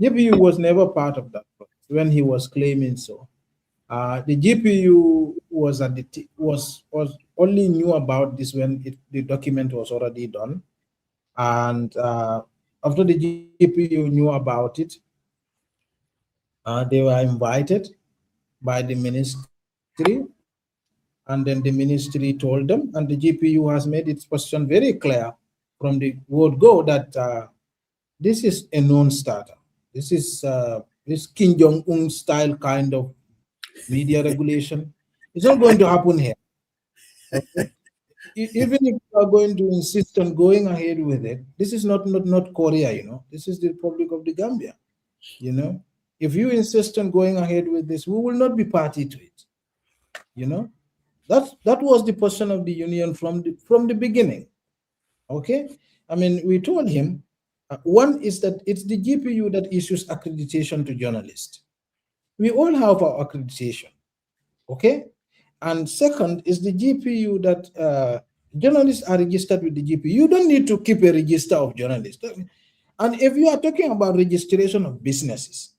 GPU was never part of that process when he was claiming so. The GPU was only knew about this when the document was already done, and after the GPU knew about it, they were invited by the ministry, and then the ministry told them, and the GPU has made its position very clear from the word go that this is a non-starter. This is this Kim Jong-un style kind of media regulation. It's not going to happen here. Okay? Even if you are going to insist on going ahead with it, this is not Korea, This is the Republic of the Gambia, If you insist on going ahead with this, we will not be party to it, That was the position of the union from the beginning. Okay, I mean, we told him one is that it's the GPU that issues accreditation to journalists. We all have our accreditation, okay? And second is the GPU that journalists are registered with the GPU. You don't need to keep a register of journalists. And if you are talking about registration of businesses,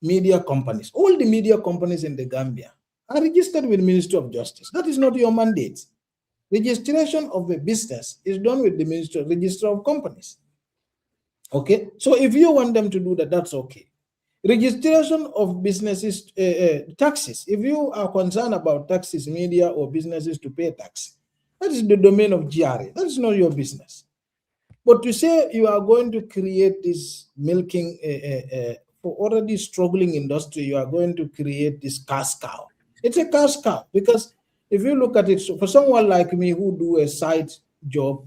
media companies, all the media companies in the Gambia are registered with the Ministry of Justice. That is not your mandate. Registration of a business is done with the Ministry of Register of Companies. Okay, so if you want them to do that, that's okay. Registration of businesses, taxes. If you are concerned about taxes, media or businesses to pay tax, that is the domain of GRA. That is not your business. But to say you are going to create this milking for already struggling industry, you are going to create this cash cow. It's a cash cow because if you look at it, so for someone like me who do a side job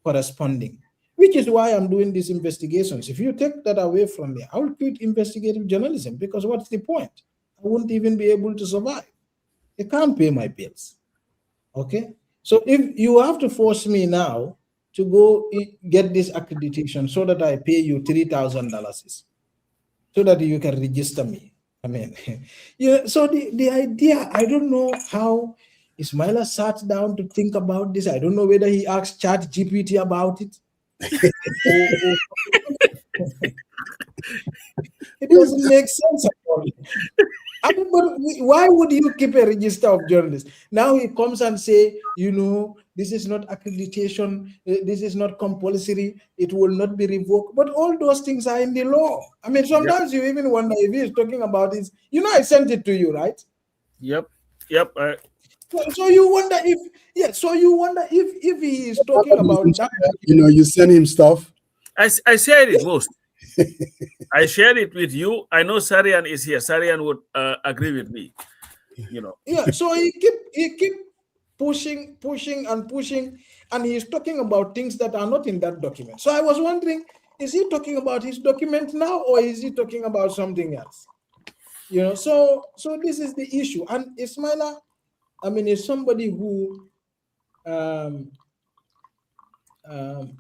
corresponding, which is why I'm doing these investigations. If you take that away from me, I will quit investigative journalism because what's the point? I won't even be able to survive. I can't pay my bills. Okay? So if you have to force me now to go get this accreditation so that I pay you $3,000 so that you can register me. I mean, yeah, so the idea, I don't know how Ismaila sat down to think about this. I don't know whether he asked ChatGPT about it. It doesn't make sense at all. I mean, but why would you keep a register of journalists? Now he comes and say, this is not accreditation, this is not compulsory, it will not be revoked. But all those things are in the law. I mean, sometimes you even wonder if he is talking about this. I sent it to you, right?
Yep.
So you wonder if he is talking about that.
You send him stuff.
I shared it most. I shared it with you. I know Sarian is here. Sarian would agree with me.
Yeah. So he keep pushing, and he's talking about things that are not in that document. So I was wondering, is he talking about his document now, or is he talking about something else? You know, so this is the issue. And Ismaila, I mean, is somebody who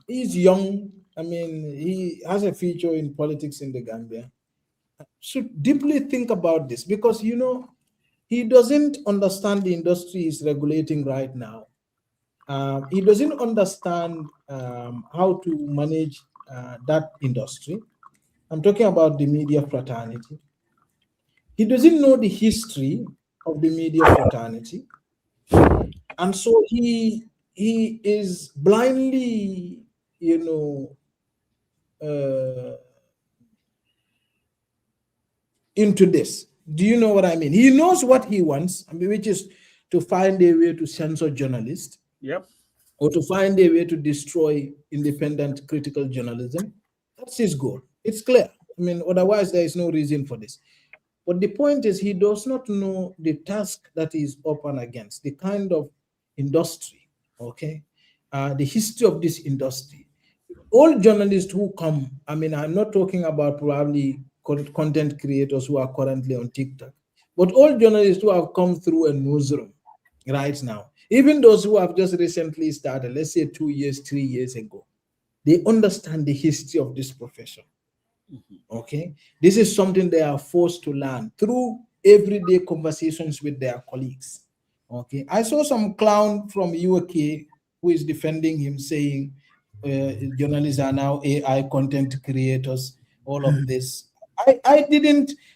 he's young. I mean, he has a future in politics in the Gambia. Should deeply think about this, because you know he doesn't understand the industry is regulating right now. He doesn't understand how to manage that industry. I'm talking about the media fraternity. He doesn't know the history of the media fraternity, and so he is blindly, you know, into this. Do you know what I mean? He knows what he wants, I mean, which is to find a way to censor journalists.
Yep.
Or to find a way to destroy independent critical journalism. That's his goal. It's clear. I mean, otherwise there is no reason for this. But the point is, he does not know the task that is up and against, the kind of industry, okay? The history of this industry. All journalists who come, I mean, I'm not talking about probably content creators who are currently on TikTok, but all journalists who have come through a newsroom right now, even those who have just recently started, let's say 2 years, 3 years ago, they understand the history of this profession. Okay, this is something they are forced to learn through everyday conversations with their colleagues. Okay, I saw some clown from UK who is defending him, saying journalists are now AI content creators, all of this. I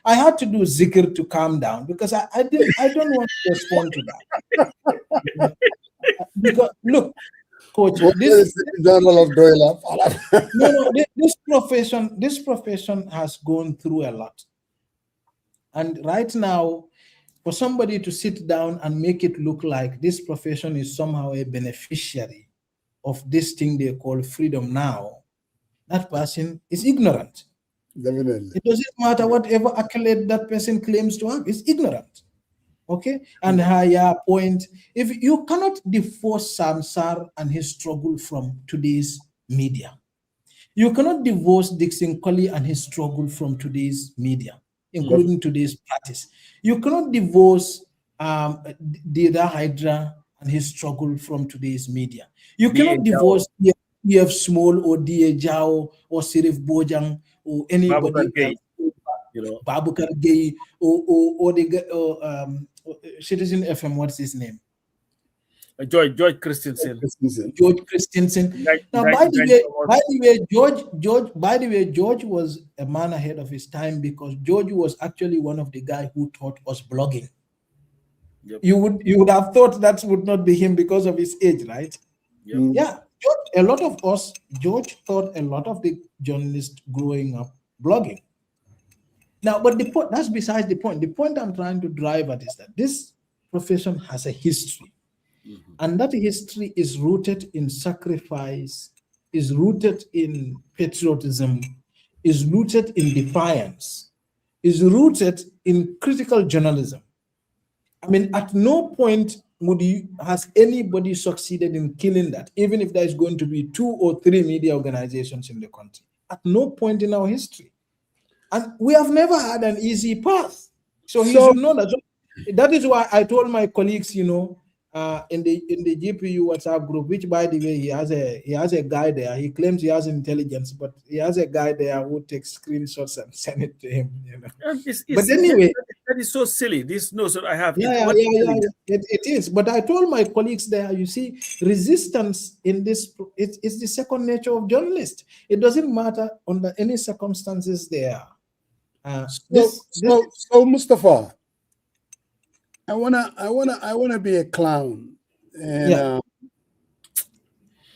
had to do zikr to calm down, because I don't want to respond to that. Because look, coach, this profession has gone through a lot. And right now, for somebody to sit down and make it look like this profession is somehow a beneficiary of this thing they call freedom now, that person is ignorant.
Definitely.
It doesn't matter whatever accolade that person claims to have, it's ignorant. Okay, and higher point, if you cannot divorce Samsar and his struggle from today's media, you cannot divorce Dixon Colley and his struggle from today's media, including today's practice. You cannot divorce Dida Hydra and his struggle from today's media. You cannot divorce EF Small or D.A. Jao or Sirif Bojang or anybody else. You know, Babukar Gay or the Citizen FM, what's his name?
George Christensen.
George Christensen. Now, by the way, George was a man ahead of his time, because George was actually one of the guys who taught us blogging. Yep. You would have thought that would not be him because of his age, right? Yep. Yeah, George taught a lot of the journalists growing up blogging. Now, but the point, that's besides the point. The point I'm trying to drive at is that this profession has a history. And that history is rooted in sacrifice, is rooted in patriotism, is rooted in defiance, is rooted in critical journalism. I mean, at no point has anybody succeeded in killing that, even if there is going to be 2 or 3 media organizations in the country. At no point in our history. And we have never had an easy path. So he should know that. So that is why I told my colleagues, you know, in the GPU WhatsApp group, which, by the way, he has a guy there. He claims he has intelligence, but he has a guy there who takes screenshots and send it to him. You know. But anyway,
that is so silly. This notion I have.
It is. But I told my colleagues there, you see, resistance in this it's the second nature of journalists. It doesn't matter under any circumstances they are.
So Mustapha, I wanna be a clown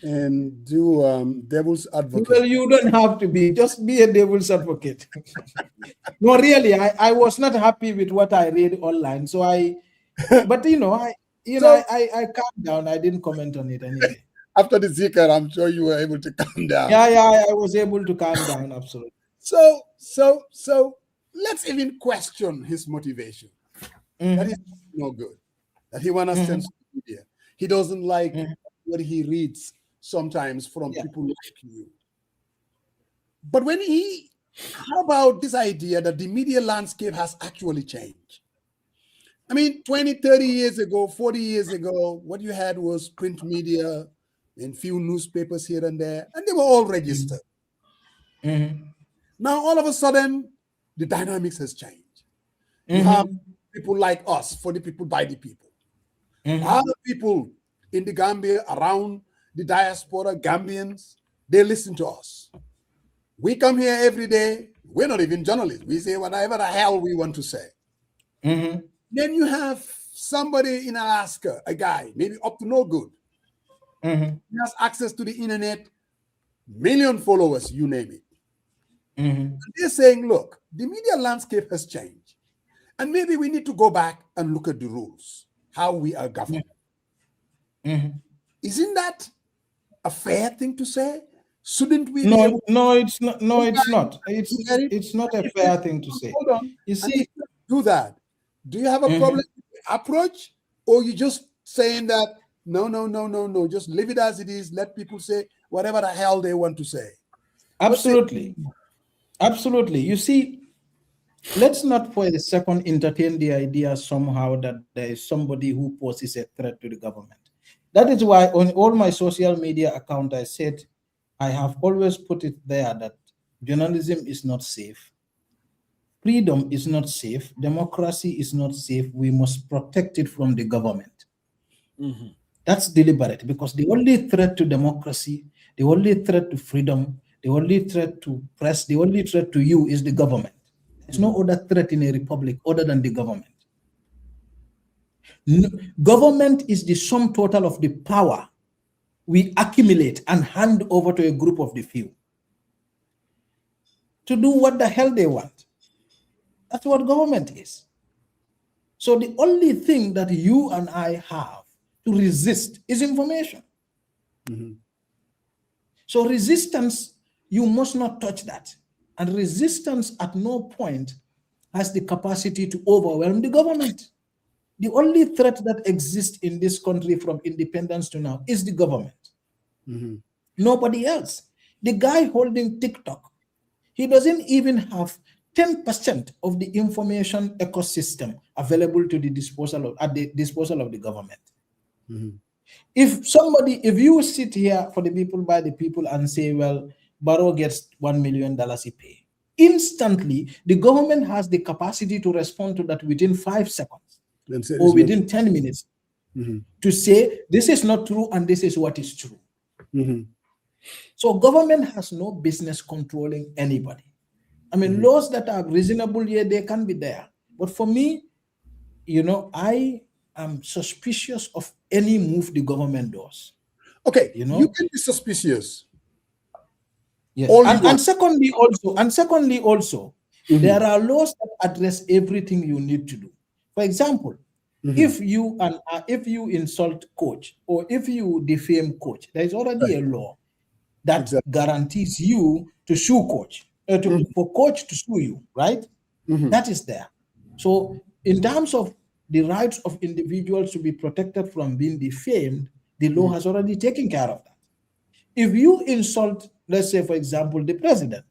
and do devil's advocate.
Well, you don't have to be. Just be a devil's advocate. No, really, I was not happy with what I read online. So I calmed down. I didn't comment on it anyway.
After the zikr, I'm sure you were able to calm down.
Yeah, I was able to calm down, absolutely.
So let's even question his motivation. That is no good. That he wants to censor media. He doesn't like what he reads sometimes from people like you. But how about this idea that the media landscape has actually changed? I mean, 20, 30 years ago, 40 years ago, what you had was print media and few newspapers here and there, and they were all registered. Now, all of a sudden, the dynamics has changed. You have people like us, for the people, by the people. Other people in the Gambia, around the diaspora, Gambians, they listen to us. We come here every day. We're not even journalists. We say whatever the hell we want to say. Then you have somebody in Alaska, a guy, maybe up to no good. He has access to the internet, million followers, you name it. They're saying, look, the media landscape has changed. And maybe we need to go back and look at the rules, how we are governed. Isn't that a fair thing to say? Shouldn't we?
No, it's not. No, it's not. It's not a fair thing to say.
Hold on.
You see,
do that. Do you have a problem with the approach, or you just saying that no, just leave it as it is. Let people say whatever the hell they want to say.
Absolutely, absolutely. You see, let's not for a second entertain the idea somehow that there is somebody who poses a threat to the government. That is why on all my social media accounts, I said, I have always put it there that journalism is not safe. Freedom is not safe. Democracy is not safe. We must protect it from the government. That's deliberate, because the only threat to democracy, the only threat to freedom, the only threat to press, the only threat to you is the government. There's no other threat in a republic other than the government. Government is the sum total of the power we accumulate and hand over to a group of the few to do what the hell they want. That's what government is. So the only thing that you and I have to resist is information. So resistance, you must not touch that. And resistance at no point has the capacity to overwhelm the government. The only threat that exists in this country from independence to now is the government. Nobody else. The guy holding TikTok, he doesn't even have 10% of the information ecosystem available to the disposal at the disposal of the government. If you sit here for the people, by the people, and say, well, Barrow gets $1 million he pay, instantly the government has the capacity to respond to that within 5 seconds or within 10 minutes to say this is not true and this is what is true. So government has no business controlling anybody. I mean, laws that are reasonable, yeah, they can be there. But for me, I am suspicious of any move the government does.
Okay, you can be suspicious.
Yes. And secondly also, there are laws that address everything you need to do. For example, if you insult coach or if you defame coach, there is already a law that guarantees you to sue coach, for coach to sue you, right? That is there. So in terms of the rights of individuals to be protected from being defamed, the law has already taken care of that. If you insult, let's say, for example, the president,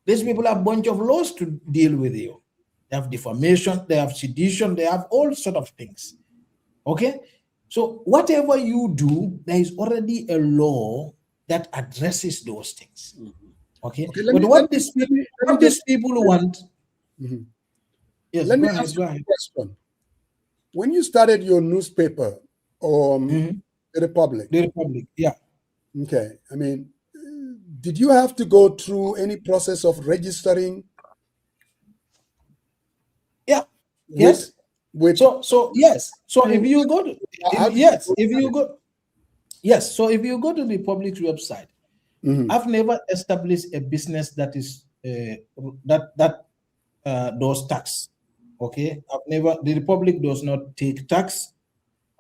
these people have a bunch of laws to deal with you. They have defamation, they have sedition, they have all sort of things. Okay? So whatever you do, there is already a law that addresses those things. Okay? But what these people want... Yes,
let me ask you a question. When you started your newspaper, The Republic.
The Republic, yeah.
Okay. I mean, did you have to go through any process of registering?
Yeah. Yes. So yes. So if you go to So if you go to the Republic's website, I've never established a business that is does tax. Okay, the Republic does not take tax,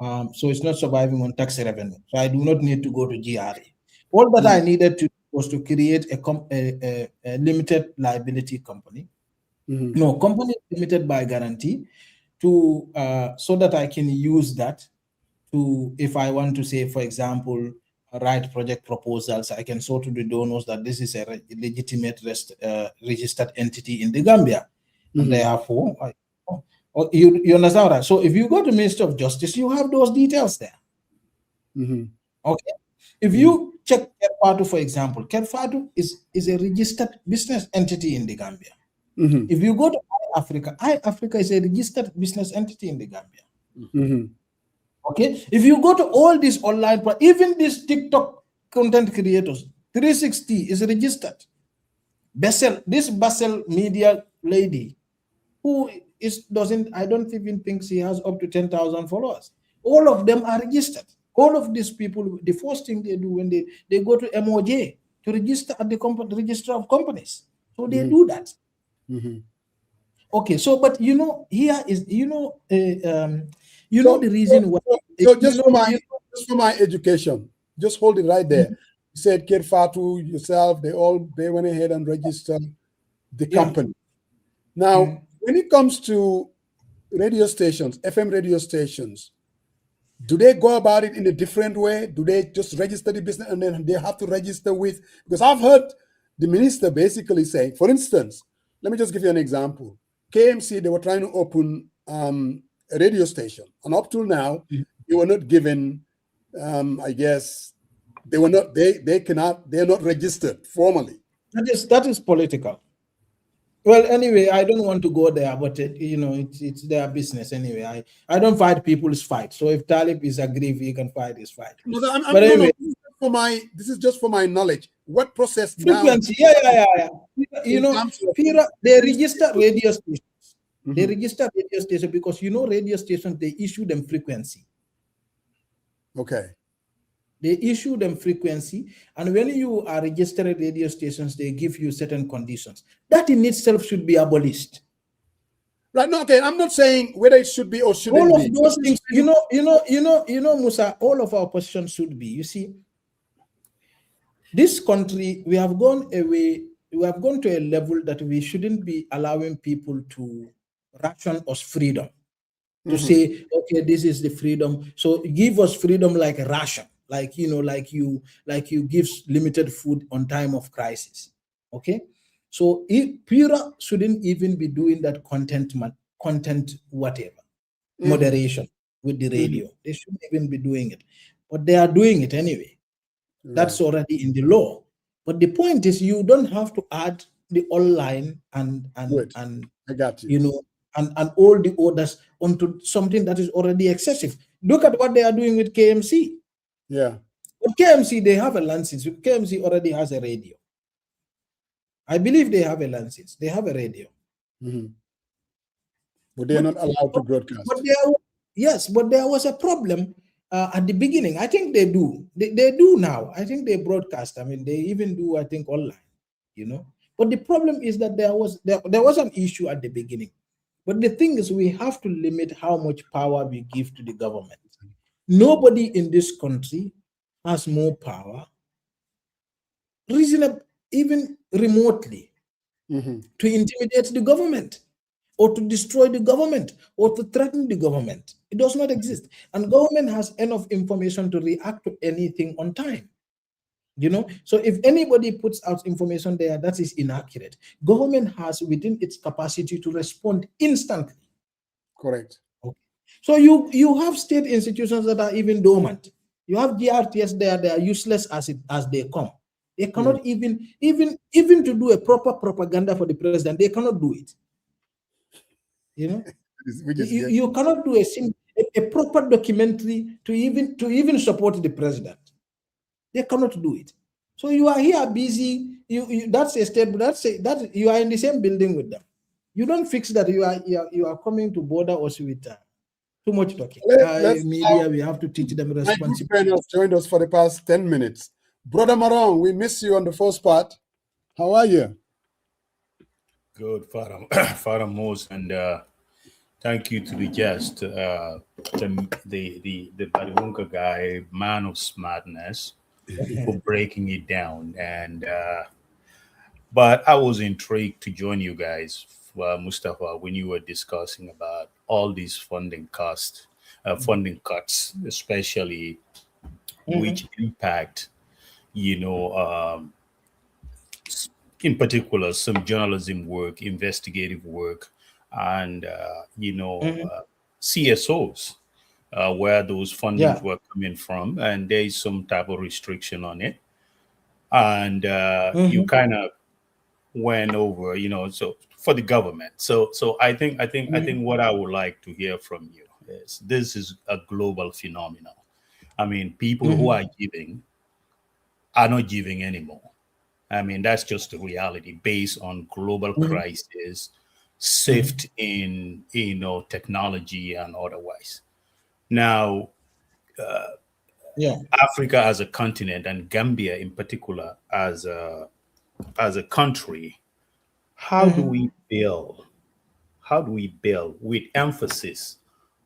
so it's not surviving on tax revenue. So I do not need to go to GRA. All that I needed to do was to create a limited liability company. No, company limited by guarantee, to so that I can use that to, if I want to say, for example, write project proposals. I can show to the donors that this is a legitimate registered entity in the Gambia. And therefore, you understand that? So if you go to Ministry of Justice, you have those details there. Okay. If you check Kerfatu, for example, Kerfatu is a registered business entity in the Gambia. If you go to iAfrica is a registered business entity in the Gambia. Okay. If you go to all these online, even these TikTok content creators, 360 is registered. This Basel media lady, who I don't even think she has up to 10,000 followers. All of them are registered. All of these people, the first thing they do when they go to MOJ to register at the register of companies. So they do that. Okay, so but here is the reason why.
So just for my education, just hold it right there. You said Kerfatu, yourself, they went ahead and registered the company. Now, when it comes to radio stations, FM radio stations, do they go about it in a different way? Do they just register the business and then they have to register with? Because I've heard the minister basically say, for instance, let me just give you an example. KMC, they were trying to open a radio station, and up till now, they were not given. I guess they were not. They're not registered formally.
That is political. Well, anyway, I don't want to go there, but it's their business anyway. I don't fight people's fight. So if Talib is aggrieved, he can fight his fight.
This is just for my knowledge. What process
frequency?
Now?
Yeah. They register radio stations. They register radio stations because radio stations, they issue them frequency.
Okay.
They issue them frequency, and when you are registered radio stations, they give you certain conditions. That in itself should be abolished.
Right? No, okay. I'm not saying whether it should be or shouldn't be.
All of those things, Musa. All of our positions should be. You see, this country, we have gone away. We have gone to a level that we shouldn't be allowing people to ration us freedom. To say, okay, this is the freedom. So give us freedom like a ration. Like you give limited food on time of crisis. Okay, so Pura shouldn't even be doing that content whatever moderation with the radio. They shouldn't even be doing it, but they are doing it anyway. That's already in the law. But the point is, you don't have to add the online and
I got you.
And all the orders onto something that is already excessive. Look at what they are doing with KMC.
Yeah.
With KMC, they have a license. KMC already has a radio. I believe they have a license. They have a radio.
But they are not allowed to broadcast.
But there was a problem at the beginning. I think they do. They do now. I think they broadcast. I mean, they even do, I think, online. But the problem is that there was an issue at the beginning. But the thing is, we have to limit how much power we give to the government. Nobody in this country has more power, reasonable, even remotely, to intimidate the government or to destroy the government or to threaten the government. It does not exist. And government has enough information to react to anything on time. So if anybody puts out information there that is inaccurate, government has within its capacity to respond instantly.
Correct.
Okay. So you have state institutions that are even dormant. You have GRTS there; they are useless as they come. They cannot even to do a proper propaganda for the president. They cannot do it. You cannot do a proper documentary to even support the president. They cannot do it. So you are here busy. That's a step. That you are in the same building with them. You don't fix that. You are coming to border us with too much talking. Media, we have to teach them responsibility.
My good joined us for the past 10 minutes. Brother Maron, we miss you on the first part. How are you?
Good, Father Mose, and thank you to the guest, the Bariwunka guy, man of smartness, for breaking it down. And but I was intrigued to join you guys, Mustapha, when you were discussing about all these funding cuts, especially which impact, in particular, some journalism work, investigative work, and CSOs, where those fundings were coming from, and there is some type of restriction on it, and you kind of went over, so for the government. So I think what I would like to hear from you is this is a global phenomenon. I mean, people who are giving are not giving anymore. I mean, that's just the reality based on global crisis, shift in technology and otherwise. Now, Africa as a continent and Gambia in particular as a country, how do we build with emphasis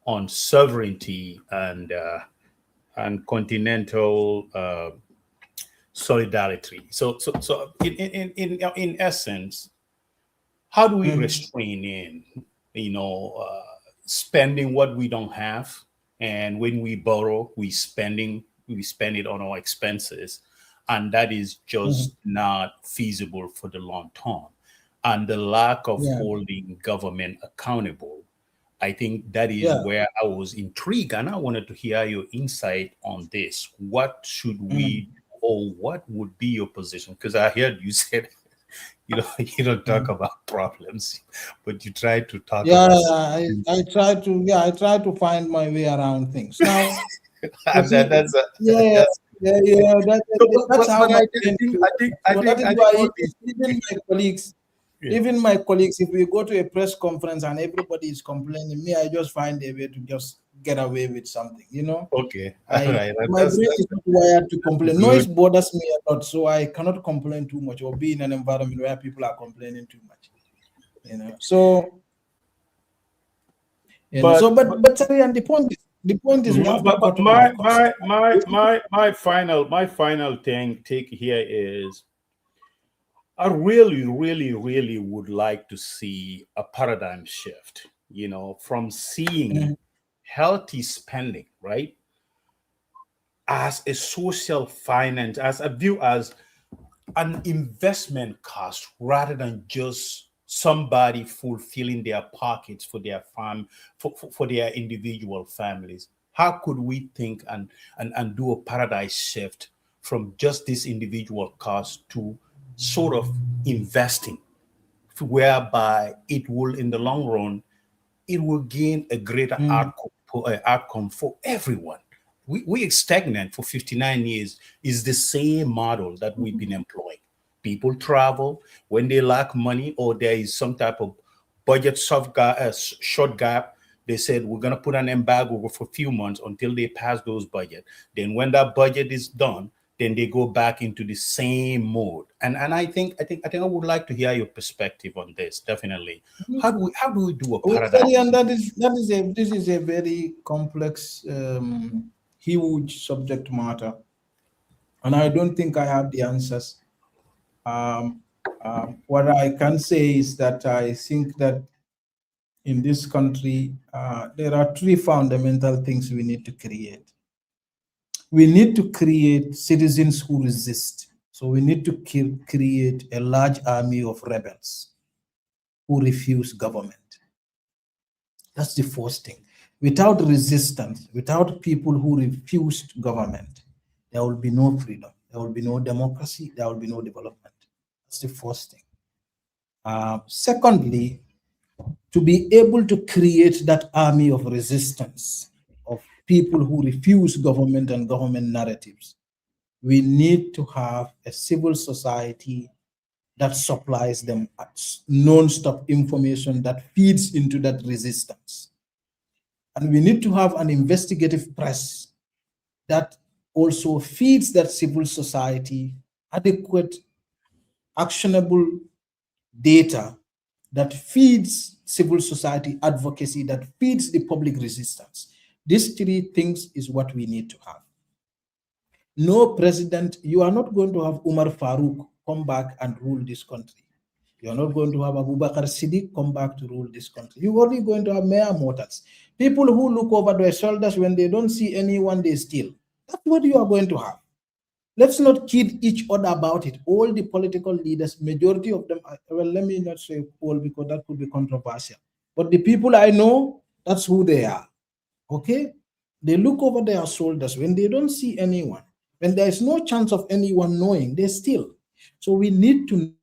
on sovereignty and continental solidarity? So in essence, how do we restrain in spending what we don't have, and when we borrow, we spend it on our expenses, and that is just not feasible for the long term. And the lack of holding government accountable, I think that is where I was intrigued, and I wanted to hear your insight on this. What should we do, or what would be your position? Because I heard you said, you don't talk about problems, but you try to talk about.
I try to find my way around things. Now, that's how I think. Even my colleagues, if we go to a press conference and everybody is complaining, I just find a way to just get away with something,
Okay.
My brain is not wired to complain. Noise bothers me a lot, so I cannot complain too much or be in an environment where people are complaining too much. So, but sorry, and the point is
my final take here is, I really, really, really would like to see a paradigm shift, from seeing healthy spending, right, as a social finance, as a view as an investment cost, rather than just somebody fulfilling their pockets for their for their individual families. How could we think and do a paradigm shift from just this individual cost to sort of investing, whereby it will, in the long run, it will gain a greater outcome for everyone. We are stagnant for 59 years is the same model that we've been employing. People travel when they lack money or there is some type of budget short gap. They said, we're going to put an embargo for a few months until they pass those budget. Then when that budget is done, then they go back into the same mode. And I think I would like to hear your perspective on this. Definitely. How do we do a paradigm?
And this is a very complex, huge subject matter, and I don't think I have the answers. What I can say is that I think that in this country, there are three fundamental things we need to create. We need to create citizens who resist. So we need to create a large army of rebels who refuse government. That's the first thing. Without resistance, without people who refused government, there will be no freedom, there will be no democracy, there will be no development. That's the first thing. Secondly, to be able to create that army of resistance, of people who refuse government and government narratives, we need to have a civil society that supplies them non-stop information that feeds into that resistance. And we need to have an investigative press that also feeds that civil society adequate, actionable data that feeds civil society advocacy, that feeds the public resistance. These three things is what we need to have. No president, you are not going to have Umar Farouk come back and rule this country. You are not going to have Abubakar Siddiq come back to rule this country. You're only going to have mere mortals. People who look over their shoulders when they don't see anyone, they steal. That's what you are going to have. Let's not kid each other about it. All the political leaders, majority of them, well, let me not say all because that could be controversial. But the people I know, that's who they are. Okay? They look over their shoulders when they don't see anyone. When there is no chance of anyone knowing, they still. So we need to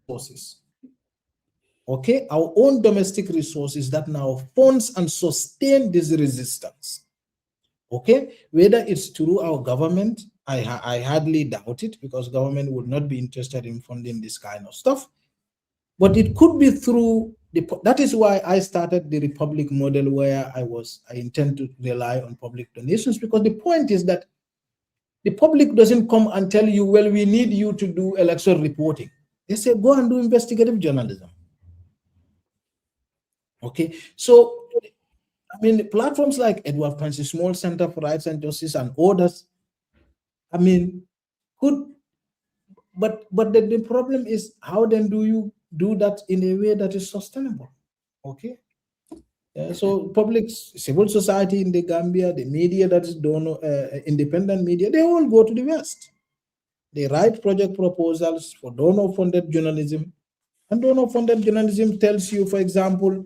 resources. Okay, our own domestic resources that now funds and sustain this resistance. Okay, whether it's through our government, I hardly doubt it because government would not be interested in funding this kind of stuff. But it could be through that is why I started the republic model where I intend to rely on public donations, because the point is that the public doesn't come and tell you, well, we need you to do election reporting. They say, go and do investigative journalism. Okay, so I mean, platforms like Edward Francis Small Center for Rights and Justice and others, I mean, but the problem is, how then do you do that in a way that is sustainable? Okay, so public civil society in the Gambia, the media that is independent media, they all go to the West. They write project proposals for donor-funded journalism, and donor-funded journalism tells you, for example,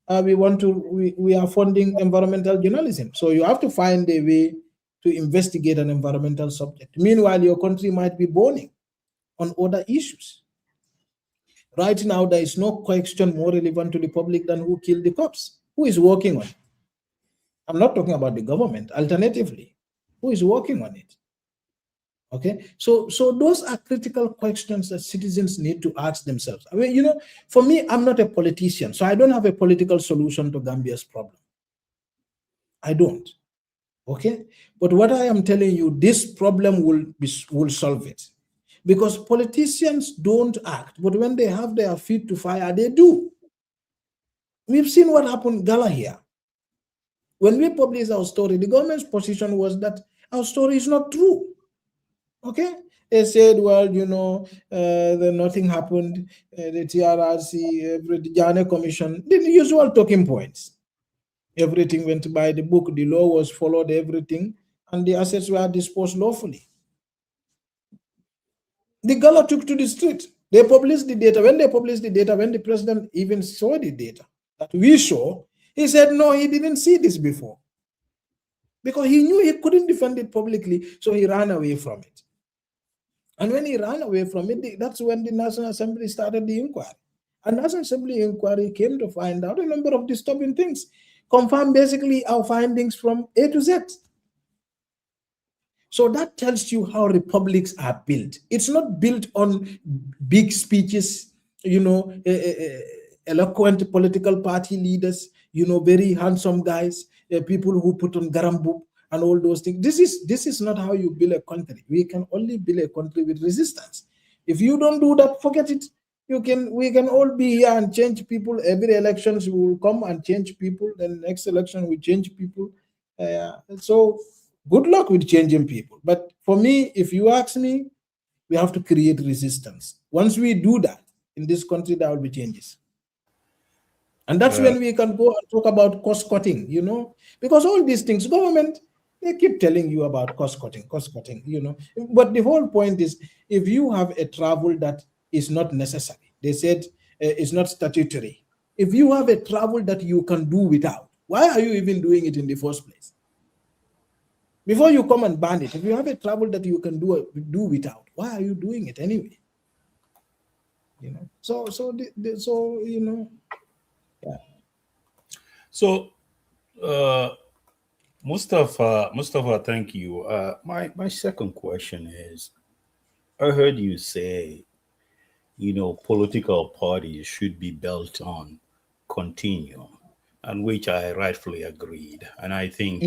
we are funding environmental journalism. So you have to find a way to investigate an environmental subject. Meanwhile, your country might be burning on other issues. Right now, there is no question more relevant to the public than who killed the cops. Who is working on it? I'm not talking about the government. Alternatively, who is working on it? Okay, so those are critical questions that citizens need to ask themselves. I mean, for me, I'm not a politician, so I don't have a political solution to Gambia's problem. I don't. Okay, but what I am telling you, this problem will solve it, because politicians don't act, but when they have their feet to fire, they do. We've seen what happened Gala here. When we published our story, the government's position was that our story is not true. Okay, they said, well, nothing happened. The TRRC, the Jane Commission, the usual talking points. Everything went by the book. The law was followed, everything, and the assets were disposed lawfully. The Gala took to the street. They published the data. When they published the data, when the president even saw the data that we saw, he said, no, he didn't see this before. Because he knew he couldn't defend it publicly, so he ran away from it. And when he ran away from it, that's when the National Assembly started the inquiry. And National Assembly inquiry came to find out a number of disturbing things, confirm basically our findings from A to Z. So that tells you how republics are built. It's not built on big speeches, eloquent political party leaders, very handsome guys, people who put on garambu and all those things. This is not how you build a country. We can only build a country with resistance. If you don't do that, forget it. We can all be here and change people. Every elections we will come and change people. Then next election we change people. So good luck with changing people. But for me, if you ask me, we have to create resistance. Once we do that in this country, there will be changes. And that's when we can go and talk about cost cutting, because all these things, government, they keep telling you about cost cutting, But the whole point is, if you have a travel that is not necessary, they said it's not statutory. If you have a travel that you can do without, why are you even doing it in the first place? Before you come and ban it, if you have a travel that you can do without, why are you doing it anyway? So yeah.
So, Mustapha, thank you. My second question is, I heard you say, political parties should be built on continuum, and which I rightfully agreed. And I think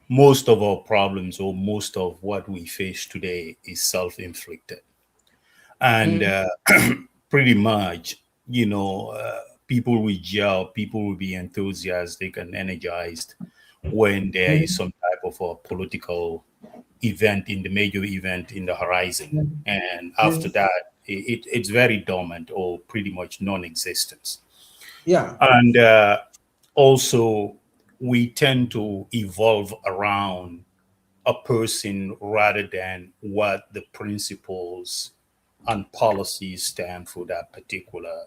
most of our problems, or most of what we face today, is self-inflicted. And pretty much, people will gel, people will be enthusiastic and energized when there is some type of a political event, in the major event in the horizon. And after that, it's very dormant or pretty much non-existent.
Yeah.
And also, we tend to evolve around a person rather than what the principles and policies stand for that particular,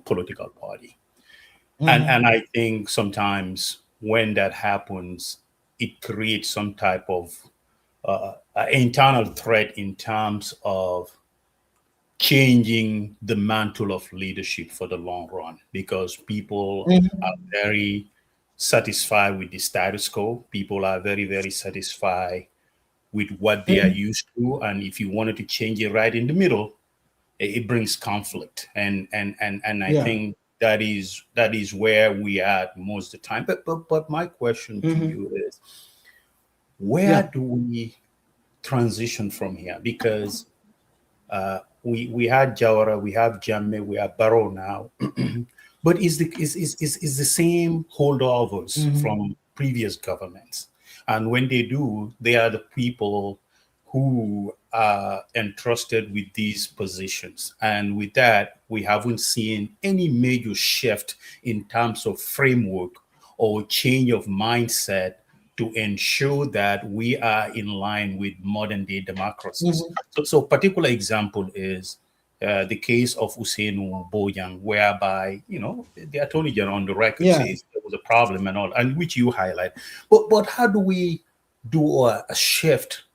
political party. And I think sometimes when that happens, it creates some type of internal threat in terms of changing the mantle of leadership for the long run, because people are very satisfied with the status quo. People are very, very satisfied with what they are used to. And if you wanted to change it right in the middle, it brings conflict. And I think that is where we are most of the time. But my question to you is, where do we transition from here? Because we had Jawara, we have Jammeh, we have Barrow now, but is the same holdovers from previous governments. And when they do, they are the people who are entrusted with these positions. And with that, we haven't seen any major shift in terms of framework or change of mindset to ensure that we are in line with modern day democracies. So particular example is the case of Usainu Boyang, whereby, the Attorney General on the record says there was a problem and all, and which you highlight. But how do we do a shift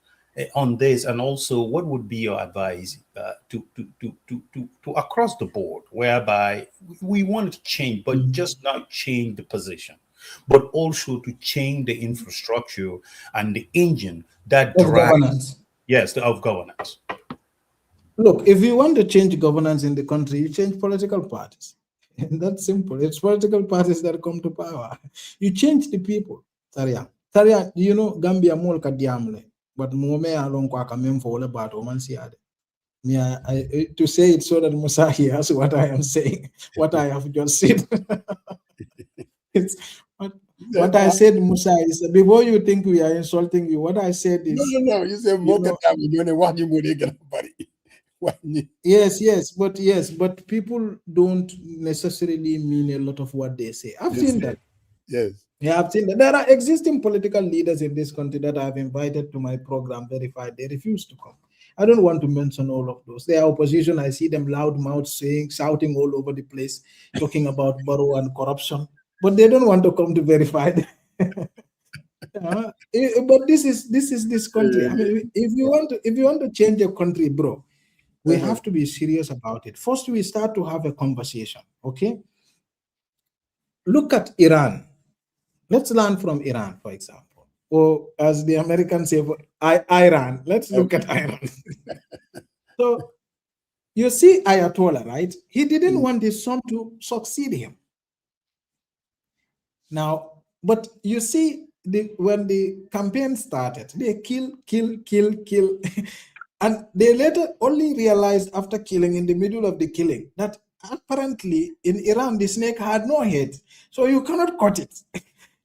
on this? And also, what would be your advice to across the board, whereby we want to change, but just not change the position, but also to change the infrastructure and the engine that drives
governance.
Yes, of governance.
Look, if you want to change governance in the country, you change political parties. And that's simple. It's political parties that come to power. You change the people. Taria, Gambia mol kadiamle, but mume along kwa kamem for all about omansiade. To say it so that Musa hears what I am saying, what I have just said. It's what I said, Musa, is before you think we are insulting you, what I said is
no. You say
yes, but people don't necessarily mean a lot of what they say. I've seen that.
Yes.
Yeah, I've seen that. There are existing political leaders in this country that I've invited to my program, Verified. They refuse to come. I don't want to mention all of those. They are opposition. I see them loud mouth shouting all over the place, talking about Barrow and corruption, but they don't want to come to Verified. But this is this country. I mean, if you want to change your country, bro, we have to be serious about it. First, we start to have a conversation. Okay. Look at Iran. Let's learn from Iran, for example. Or as the Americans say, Iran. Let's look at Iran. So you see Ayatollah, right? He didn't want his son to succeed him. Now, but you see, when the campaign started, they kill. And they later only realized after killing, in the middle of the killing, that apparently in Iran, the snake had no head. So you cannot cut it.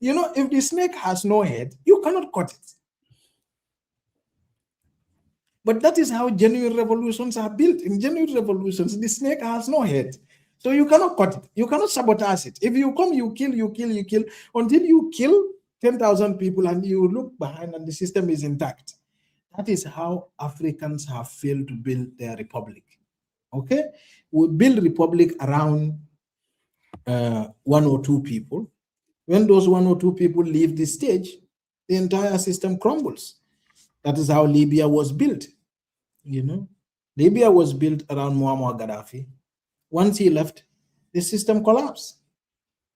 If the snake has no head, you cannot cut it. But that is how genuine revolutions are built. In genuine revolutions, the snake has no head. So you cannot cut it. You cannot sabotage it. If you come, you kill, until you kill 10,000 people and you look behind and the system is intact. That is how Africans have failed to build their republic. Okay? We build republic around one or two people. When those one or two people leave the stage, the entire system crumbles. That is how Libya was built. Libya was built around Muammar Gaddafi. Once he left, the system collapsed.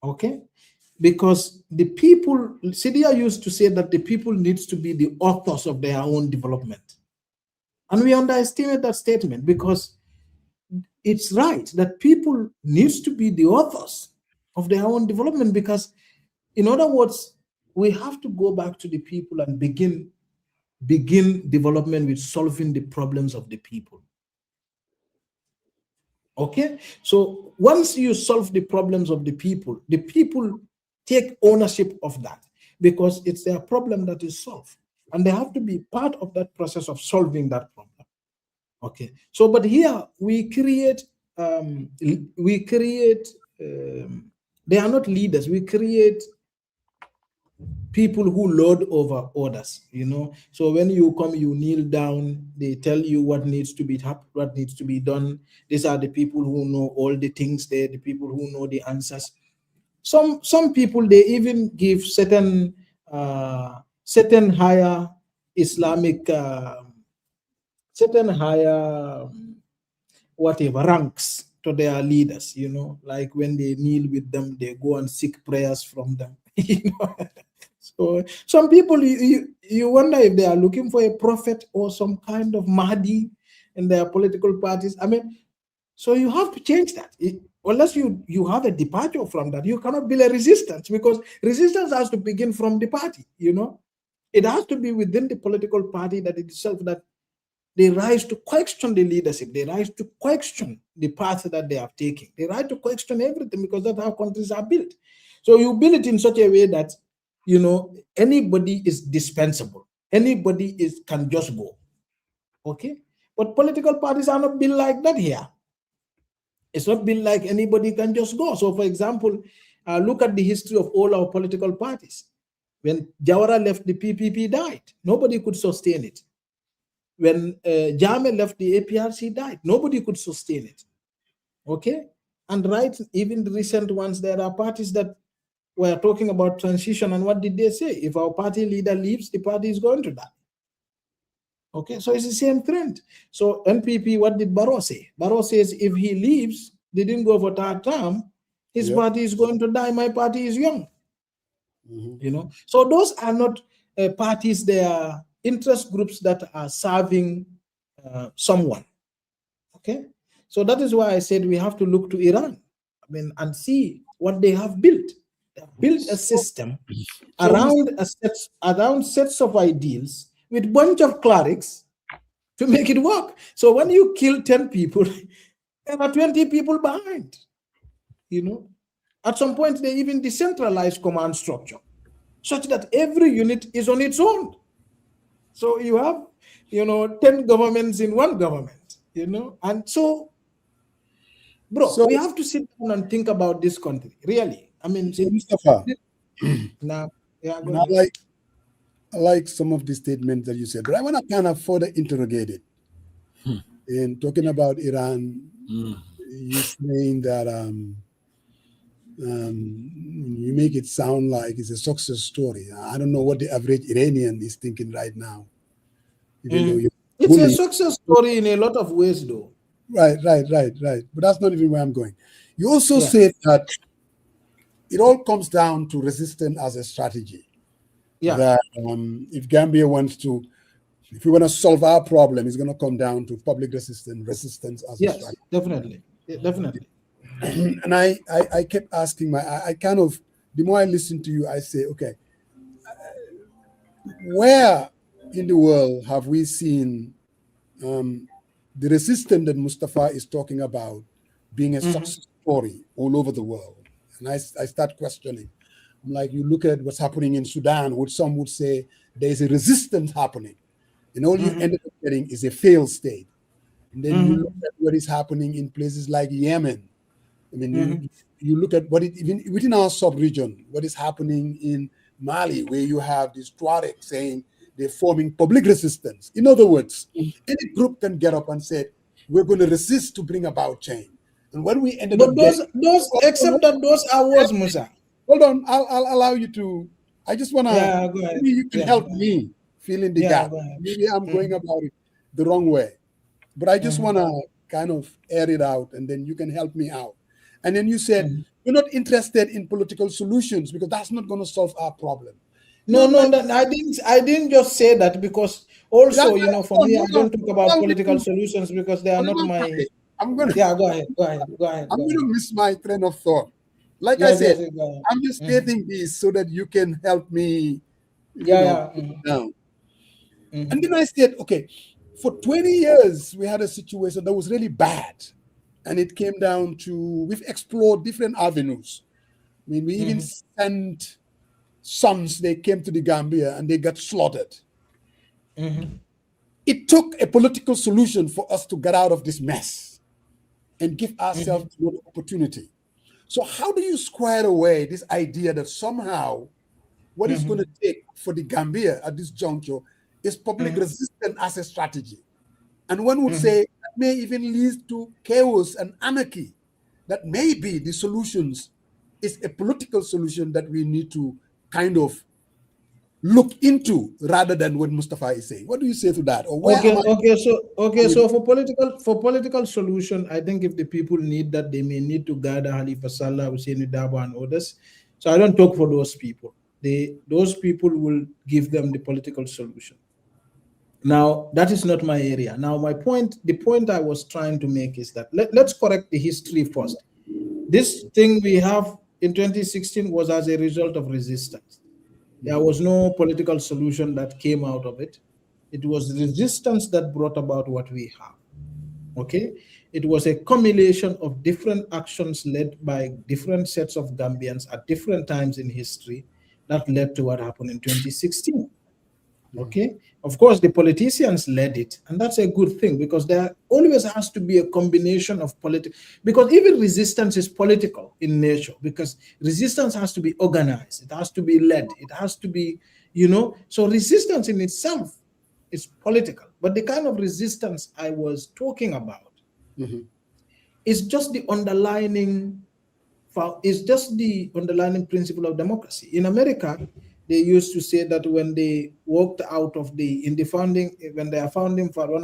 Okay? Because the people, Sidia used to say that the people needs to be the authors of their own development. And we underestimate that statement, because it's right that people needs to be the authors of their own development, because in other words, we have to go back to the people and begin development with solving the problems of the people. Okay? So once you solve the problems of the people take ownership of that, because it's their problem that is solved. And they have to be part of that process of solving that problem. Okay. So, but here we create, they are not leaders. We create people who lord over others, you know. So when you come, you kneel down, they tell you what needs to be what needs to be done. These are the people who know all the things. They're the people who know the answers. Some people, they even give certain higher Islamic certain higher whatever ranks to their leaders, you know, like when they kneel with them, they go and seek prayers from them. You know? So some people, you wonder if they are looking for a prophet or some kind of Mahdi in their political parties. I mean, so you have to change that. Unless you have a departure from that, you cannot build a resistance, because resistance has to begin from the party, you know. It has to be within the political party that itself, that they rise to question the leadership, they rise to question the path that they are taking, they rise to question everything, because that's how countries are built. So you build it in such a way that, you know, anybody is dispensable, anybody can just go. Okay, but political parties are not built like that here. It's not built like anybody can just go. So, for example, look at the history of all our political parties. When Jawara left, the PPP died. Nobody could sustain it. When Jame left, the APRC died. Nobody could sustain it. Okay? And right, even the recent ones, there are parties that were talking about transition, and what did they say? If our party leader leaves, the party is going to die. Okay, so it's the same trend. So NPP, what did Barrow say? Barrow says if he leaves, they didn't go for third term, his party is going to die, my party is young. You know, so those are not parties, they are interest groups that are serving someone. Okay, so that is why I said we have to look to Iran, I mean, and see what they have built. They have built a system around sets of ideals with bunch of clerics to make it work. So when you kill 10 people, there are 20 people behind. You know, at some point they even decentralize command structure such that every unit is on its own. So you have, you know, 10 governments in one government, you know. And so, bro, we have to sit down and think about this country, really. I mean,
Mustapha,
now, yeah,
I like some of the statements that you said, but I want to kind of further interrogate it. In talking about Iran, you saying that you make it sound like it's a success story. I don't know what the average Iranian is thinking right now. Even though
it's a success story in a lot of ways, though.
Right. But that's not even where I'm going. You also said that it all comes down to resistance as a strategy. Yeah. That if Gambia wants to, if we want to solve our problem, it's going to come down to public resistance as a strategy.
Definitely. Definitely.
And I kept asking I kind of, the more I listen to you, I say, okay, where in the world have we seen the resistance that Mustapha is talking about being a success story all over the world? And I start questioning. I'm like, you look at what's happening in Sudan, which some would say there's a resistance happening, and all you end up getting is a failed state. And then you look at what is happening in places like Yemen. I mean, you look at what even within our sub-region, what is happening in Mali, where you have these Tuareg saying they're forming public resistance. In other words, any group can get up and say, we're going to resist to bring about change. And when we ended up
those except that those are words, Musa.
Hold on, I'll allow you to. I just want to. Maybe you can help me fill in the gap. Maybe I'm going about it the wrong way, but I just want to kind of air it out, and then you can help me out. And then you said you're not interested in political solutions because that's not going to solve our problem.
No, I didn't just say that, because also, you know, for me, I don't talk about political solutions because they are not my.
I'm gonna.
Yeah, go ahead.
I'm gonna miss my train of thought. Like I said, I'm just stating this so that you can help me. Down. And then I said, okay, for 20 years we had a situation that was really bad, and it came down to we've explored different avenues. I mean, we even sent sons. They came to the Gambia and they got slaughtered. It took a political solution for us to get out of this mess and give ourselves another opportunity. So how do you square away this idea that somehow what it's going to take for the Gambia at this juncture is public resistance as a strategy? And one would say that may even lead to chaos and anarchy. That maybe the solutions is a political solution that we need to kind of look into rather than what Mustapha is saying. What do you say to that? Or where
So for political solution, I think if the people need that, they may need to gather Halifa Sallah, Hussein Darboe, and others. So I don't talk for those people. Those people will give them the political solution. Now, that is not my area. Now, the point I was trying to make is that let's correct the history first. This thing we have in 2016 was as a result of resistance. There was no political solution that came out of it. It was resistance that brought about what we have. Okay? It was a combination of different actions led by different sets of Gambians at different times in history that led to what happened in 2016. Okay, of course, the politicians led it, and that's a good thing because there always has to be a combination of politics. Because even resistance is political in nature, because resistance has to be organized, it has to be led, it has to be, so resistance in itself is political. But the kind of resistance I was talking about is just the underlining principle of democracy. In America, they used to say that when they walked out of one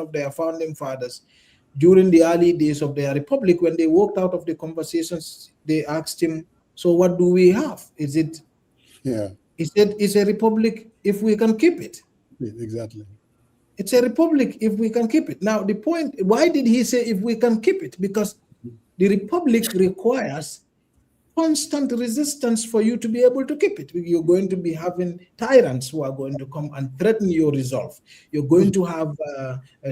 of their founding fathers, during the early days of their republic, when they walked out of the conversations, they asked him, so what do we have? Is it?
Yeah.
He said, it's a republic if we can keep it.
Yeah, exactly.
It's a republic if we can keep it. Now, the point, why did he say if we can keep it? Because the republic requires constant resistance for you to be able to keep it. You're going to be having tyrants who are going to come and threaten your resolve. You're going to have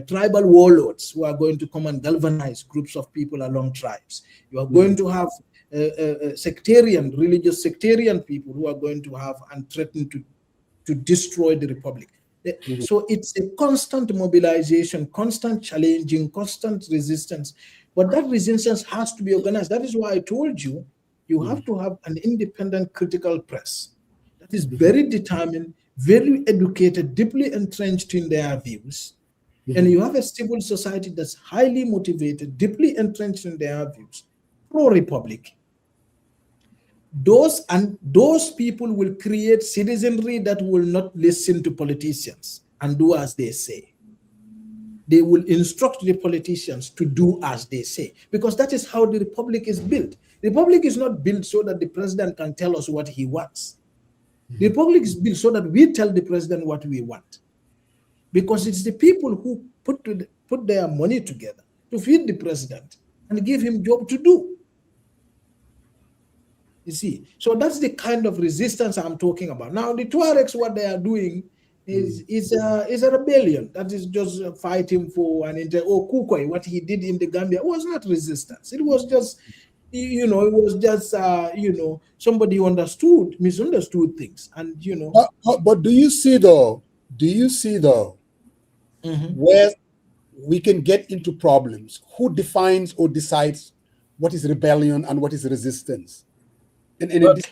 tribal warlords who are going to come and galvanize groups of people along tribes. You are going to have religious sectarian people who are going to have and threaten to destroy the republic. So it's a constant mobilization, constant challenging, constant resistance. But that resistance has to be organized. That is why I told you, you have to have an independent critical press that is very determined, very educated, deeply entrenched in their views. And you have a civil society that's highly motivated, deeply entrenched in their views, pro-republic. Those people will create citizenry that will not listen to politicians and do as they say. They will instruct the politicians to do as they say, because that is how the republic is built. The republic is not built so that the president can tell us what he wants. The republic is built so that we tell the president what we want, because it's the people who put their money together to feed the president and give him job to do. You see, so that's the kind of resistance I'm talking about. Now, the Tuaregs, what they are doing is a rebellion that is just fighting for an Kukoi. What he did in the Gambia was not resistance. It was just, somebody who misunderstood things, and
But do you see though? Where we can get into problems? Who defines or decides what is rebellion and what is resistance?
I think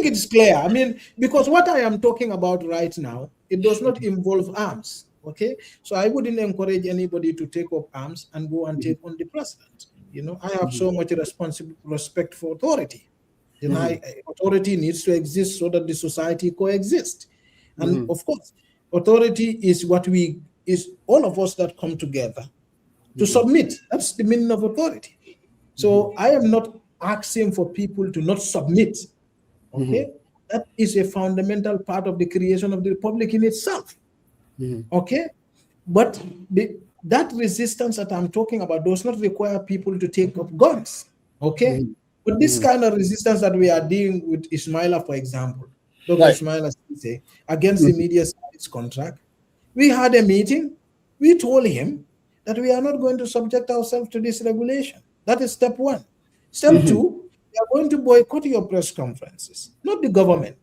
it's clear. Because what I am talking about right now, it does not involve arms. Okay, so I wouldn't encourage anybody to take up arms and go and take on the president. I have so much respect for authority. Authority needs to exist so that the society coexists. And of course, authority is all of us that come together to submit. That's the meaning of authority. So I am not asking for people to not submit. Okay, that is a fundamental part of the creation of the republic in itself. Okay, but that resistance that I'm talking about does not require people to take up guns. Okay, but this kind of resistance that we are dealing with Ismaila, for example, Dr. Ismaila say, against the media service contract, we had a meeting. We told him that we are not going to subject ourselves to this regulation. That is step one. Step two, we are going to boycott your press conferences, not the government,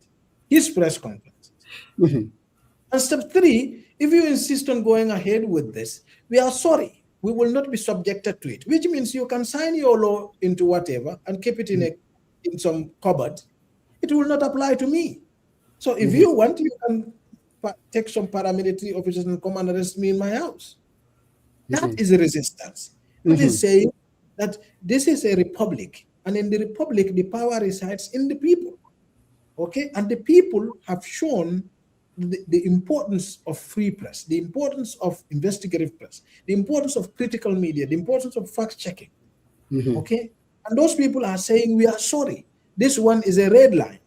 his press conferences. And step 3, if you insist on going ahead with this, we are sorry. We will not be subjected to it, which means you can sign your law into whatever and keep it in some cupboard. It will not apply to me. So if you want, you can take some paramilitary officers and come and arrest me in my house. That is a resistance. That is saying that this is a republic, and in the republic, the power resides in the people. Okay, and the people have shown the importance of free press, the importance of investigative press, the importance of critical media, the importance of fact checking. Okay, and those people are saying, we are sorry. This one is a red line.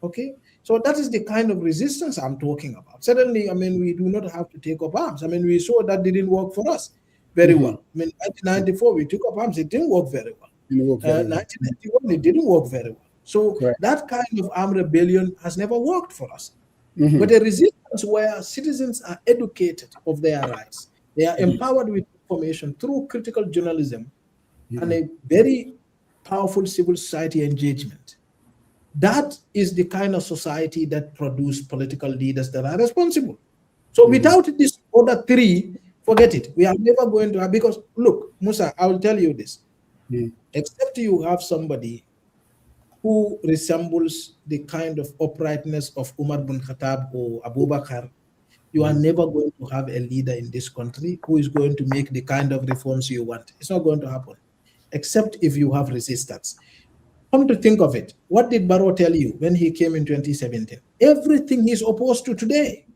Okay, so that is the kind of resistance I'm talking about. Certainly, I mean, we do not have to take up arms. I mean, we saw that didn't work for us very well. I mean, 1994, we took up arms, it didn't work very well. 1991, it didn't work very well. So that kind of armed rebellion has never worked for us. But a resistance where citizens are educated of their rights, they are empowered with information through critical journalism and a very powerful civil society engagement. That is the kind of society that produces political leaders that are responsible. So without this other 3, forget it. We are never going to have, because look, Musa, I will tell you this. Except you have somebody who resembles the kind of uprightness of Umar bin Khattab or Abu Bakr, you are never going to have a leader in this country who is going to make the kind of reforms you want. It's not going to happen, except if you have resistance. Come to think of it, what did Barrow tell you when he came in 2017? Everything he's opposed to today.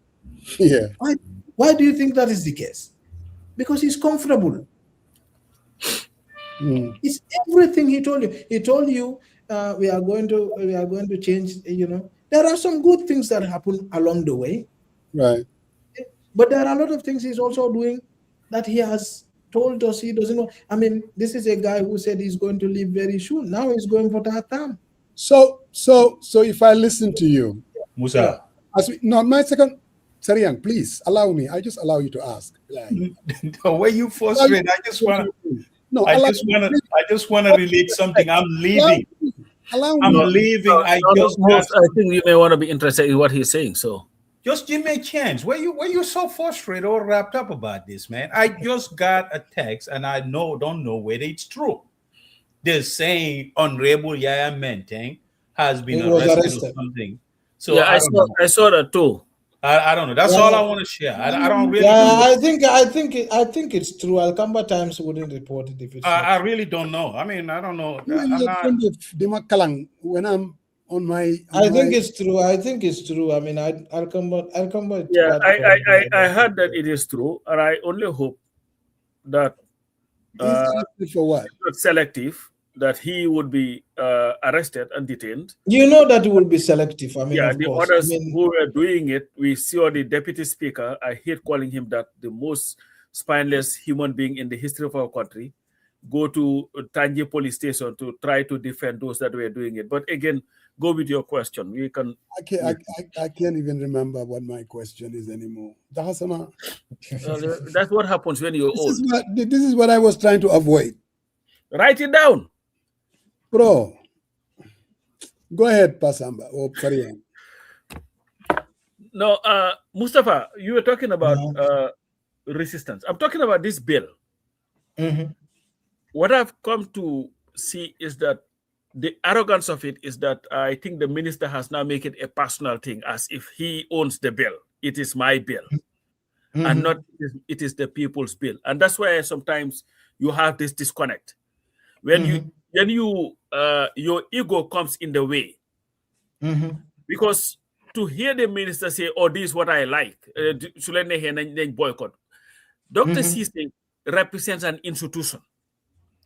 Why do you think that is the case? Because he's comfortable. It's everything he told you. He told you we are going to change. You know, there are some good things that happen along the way,
right?
But there are a lot of things he's also doing that he has told us he doesn't know. I mean, this is a guy who said he's going to leave very soon. Now he's going for that term.
So if I listen to you,
Musa,
my second. Sariang, please allow me. I just allow you to ask. Like,
the way you frustrate, I just want to relate something. I'm leaving. I'm leaving. I
think you may want to be interested in what he's saying. So
just give me a chance. Why you so frustrated or wrapped up about this, man? I just got a text and I don't know whether it's true. They're saying Honorable Yaya Menteng has been arrested or something. So
yeah, I saw that too.
I don't know. That's all I want to share. I don't really.
Yeah, I think it's true. Alcamba Times wouldn't report it if it's.
I really don't know. I mean, I don't know.
When I'm on my.
I think it's true. I mean, Alcamba.
Yeah, I heard that it is true, and I only hope that.
For what?
Not selective. That he would be arrested and detained.
You know that it will be selective. I mean,
yeah,
of
the
course.
others who were doing it, we saw the deputy speaker. I hate calling him that, the most spineless human being in the history of our country, go to Tangier police station to try to defend those that were doing it. But again, go with your question. We can.
I can't even remember what my question is anymore.
That's what happens when you're old.
This is what I was trying to avoid.
Write it down.
Bro, go ahead, Pasamba or Karian.
No, Mustapha, you were talking about resistance. I'm talking about this bill. What I've come to see is that the arrogance of it is that I think the minister has now made it a personal thing, as if he owns the bill. It is my bill, and not it is the people's bill. And that's why sometimes you have this disconnect. When your ego comes in the way, because to hear the minister say, "Oh, this is what I like," boycott. Dr. Cisse represents an institution,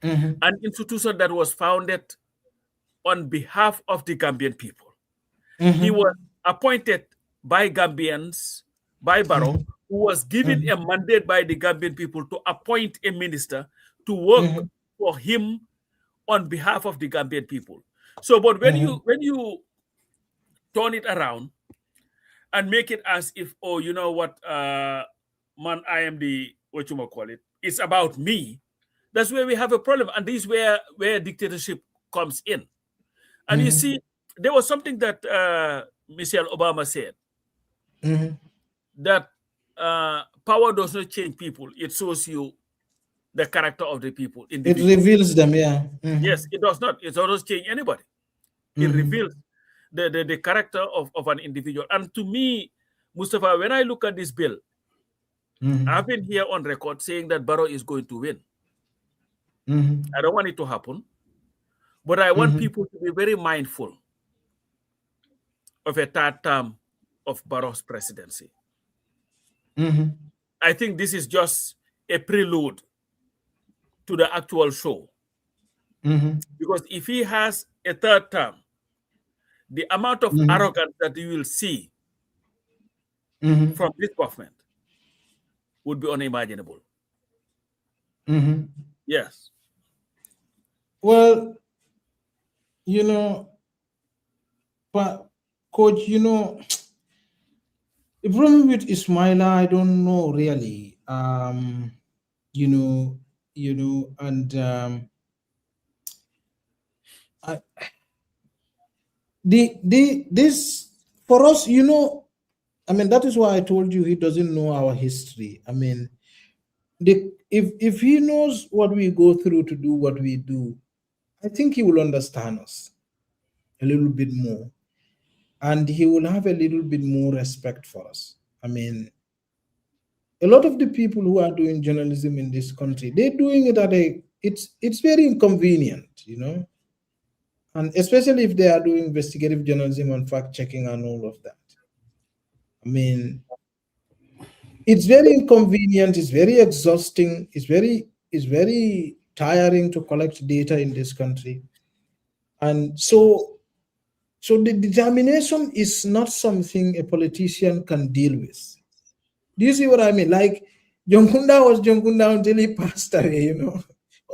an institution that was founded on behalf of the Gambian people. He was appointed by Gambians, by Barrow, who was given a mandate by the Gambian people to appoint a minister to work for him on behalf of the Gambian people. So, but when you turn it around and make it as if, oh, you know what, man, I am the, what you might call it, it's about me, that's where we have a problem. And this is where dictatorship comes in. And you see, there was something that Michelle Obama said. that power does not change people. It shows you the character of the people,
It
individual.
reveals them, yeah.
Yes, it does not. It doesn't change anybody. It reveals the character of an individual. And to me, Mustapha, when I look at this bill, I've been here on record saying that Barrow is going to win. I don't want it to happen, but I want people to be very mindful of a third term of Barrow's presidency. I think this is just a prelude to the actual show. Because if he has a third term, the amount of arrogance that you will see from this government would be unimaginable. Yes.
Well, you know, but coach, you know, the problem with Ismaila, I don't know really. You know, and this for us, you know, I mean, that is why I told you he doesn't know our history. I mean, if he knows what we go through to do what we do, I think he will understand us a little bit more, and he will have a little bit more respect for us. I mean, a lot of the people who are doing journalism in this country, they're doing it it's very inconvenient, you know, and especially if they are doing investigative journalism and fact checking and all of that. I mean, it's very inconvenient, it's very exhausting, it's very tiring to collect data in this country. And so the determination is not something a politician can deal with. Do you see what I mean? Like, Jonkunda was Jonkunda until he passed away, you know.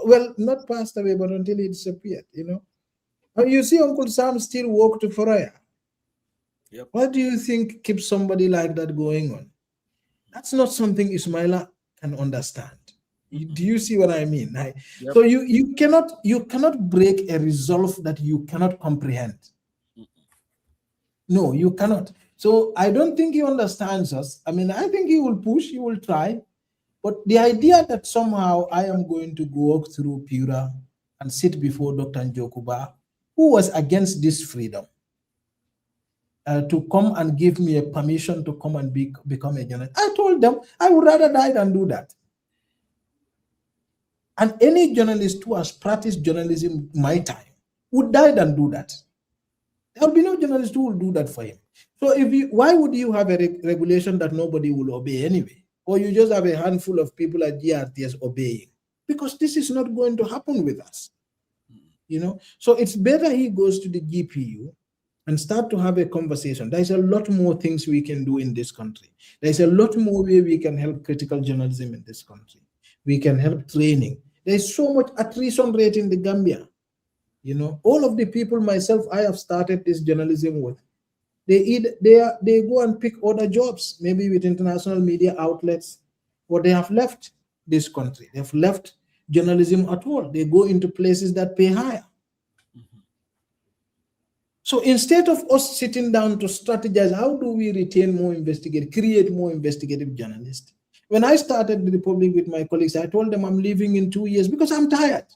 Well, not passed away, but until he disappeared, you know. And you see Uncle Sam still walk to Foraya.
Yep.
What do you think keeps somebody like that going on? That's not something Ismaila can understand. Do you see what I mean?
Yep.
So you cannot break a resolve that you cannot comprehend. No, you cannot. So I don't think he understands us. I mean, I think he will push, he will try. But the idea that somehow I am going to walk through Pura and sit before Dr. Njokuba, who was against this freedom, to come and give me a permission to come and become a journalist. I told them I would rather die than do that. And any journalist who has practiced journalism my time would die than do that. There will be no journalist who will do that for him. So why would you have a regulation that nobody will obey anyway? Or you just have a handful of people at GRTS obeying? Because this is not going to happen with us. You know, so it's better he goes to the GPU and start to have a conversation. There's a lot more things we can do in this country. There's a lot more way we can help critical journalism in this country. We can help training. There's so much attrition rate in the Gambia. You know, all of the people, myself, I have started this journalism with. They go and pick other jobs, maybe with international media outlets, or they have left this country. They have left journalism at all. They go into places that pay higher. So instead of us sitting down to strategize, how do we retain more create more investigative journalists? When I started the Republic with my colleagues, I told them I'm leaving in 2 years because I'm tired.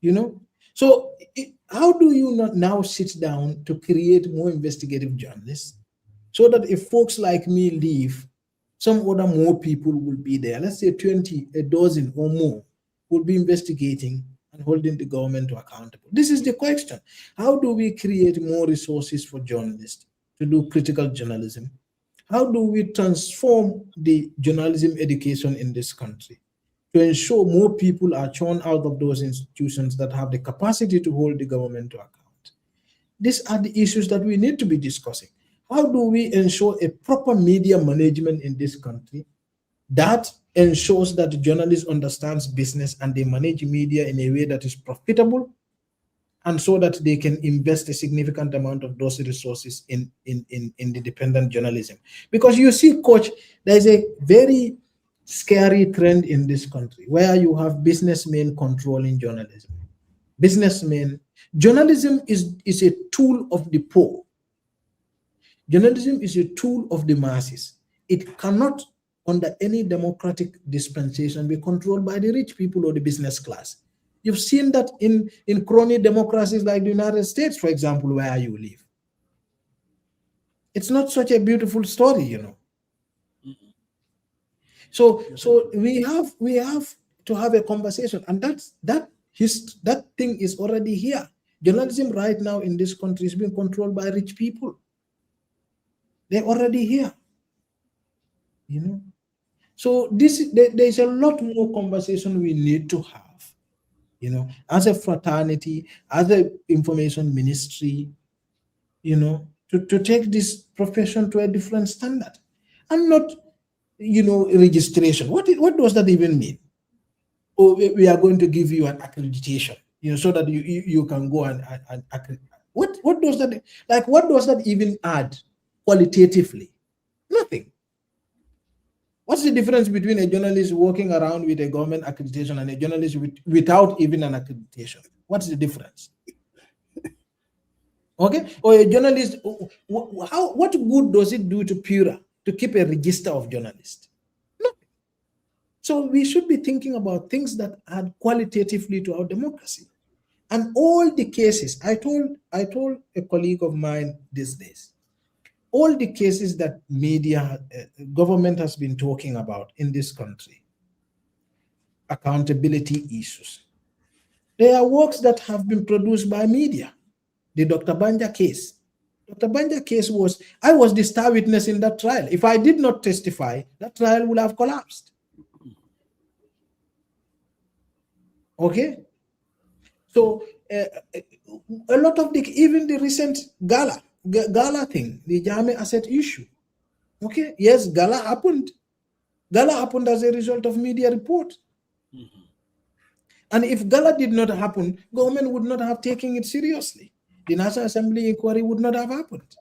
You know? So how do you not now sit down to create more investigative journalists so that if folks like me leave, some other more people will be there? Let's say 20, a dozen or more will be investigating and holding the government accountable. This is the question. How do we create more resources for journalists to do critical journalism? How do we transform the journalism education in this country to ensure more people are churned out of those institutions that have the capacity to hold the government to account? These are the issues that we need to be discussing. How do we ensure a proper media management in this country that ensures that journalists understands business and they manage media in a way that is profitable, and so that they can invest a significant amount of those resources in independent journalism? Because you see, Coach, there's a very scary trend in this country where you have businessmen controlling journalism. Journalism is a tool of the poor. Journalism is a tool of the masses. It cannot, under any democratic dispensation, be controlled by the rich people or the business class. You've seen that in crony democracies like the United States, for example, where you live. It's not such a beautiful story, you know. So we have to have a conversation, and that thing is already here. Journalism right now in this country is being controlled by rich people. They're already here, you know. So there's a lot more conversation we need to have, you know, as a fraternity, as an information ministry, you know, to take this profession to a different standard, and not, you know, registration. What does that even mean? Oh, we are going to give you an accreditation, you know, so that you can go and what does that, like, what does that even add qualitatively? Nothing. What's the difference between a journalist walking around with a government accreditation and a journalist without even an accreditation? What's the difference? Okay, or a journalist, what good does it do to Pura to keep a register of journalists? Nothing. So we should be thinking about things that add qualitatively to our democracy. And all the cases, I told a colleague of mine these days, all the cases that media, government has been talking about in this country, accountability issues, they are works that have been produced by media. The Dr. Banja case. Dr. Banja case I was the star witness in that trial. If I did not testify, that trial would have collapsed. Okay? So a lot of even the recent Gala thing, the Jame asset issue. Okay, yes, Gala happened. Gala happened as a result of media report. And if Gala did not happen, government would not have taken it seriously. The National Assembly inquiry would not have happened.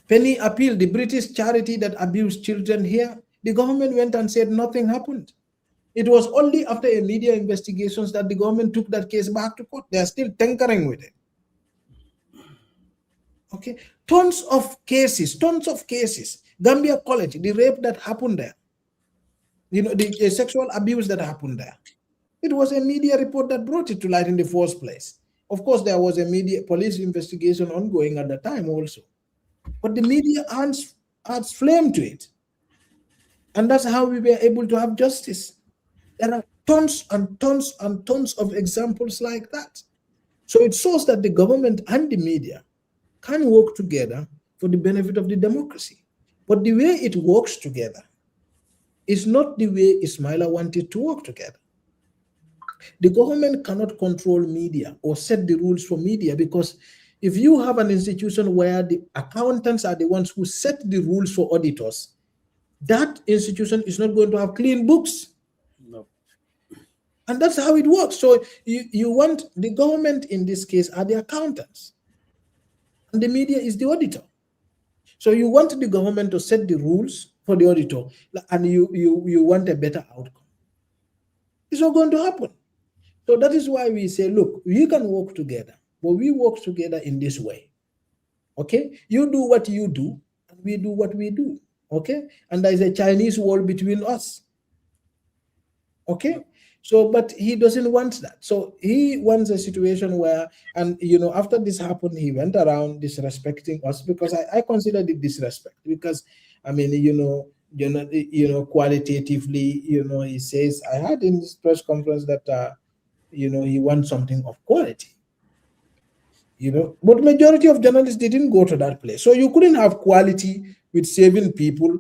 Penny Appeal, the British charity that abused children here, the government went and said nothing happened. It was only after a media investigations that the government took that case back to court. They are still tinkering with it. Okay, tons of cases. Gambia College, the rape that happened there, you know, the sexual abuse that happened there. It was a media report that brought it to light in the first place. Of course, there was a police investigation ongoing at the time also. But the media adds flame to it. And that's how we were able to have justice. There are tons and tons and tons of examples like that. So it shows that the government and the media can work together for the benefit of the democracy. But the way it works together is not the way Ismaila wanted to work together. The government cannot control media or set the rules for media, because if you have an institution where the accountants are the ones who set the rules for auditors, that institution is not going to have clean books.
No.
And that's how it works. So you want the government in this case are the accountants, and the media is the auditor. So you want the government to set the rules for the auditor, and you want a better outcome. It's not going to happen. So that is why we say, look, we can work together, but we work together in this way. Okay? You do what you do, and we do what we do. Okay? And there is a Chinese wall between us. Okay? So, but he doesn't want that. So he wants a situation where, and you know, after this happened, he went around disrespecting us, because I considered it disrespect, because I mean, qualitatively, he says, I heard in this press conference that he wants something of quality. But majority of journalists didn't go to that place. So you couldn't have quality with 7 people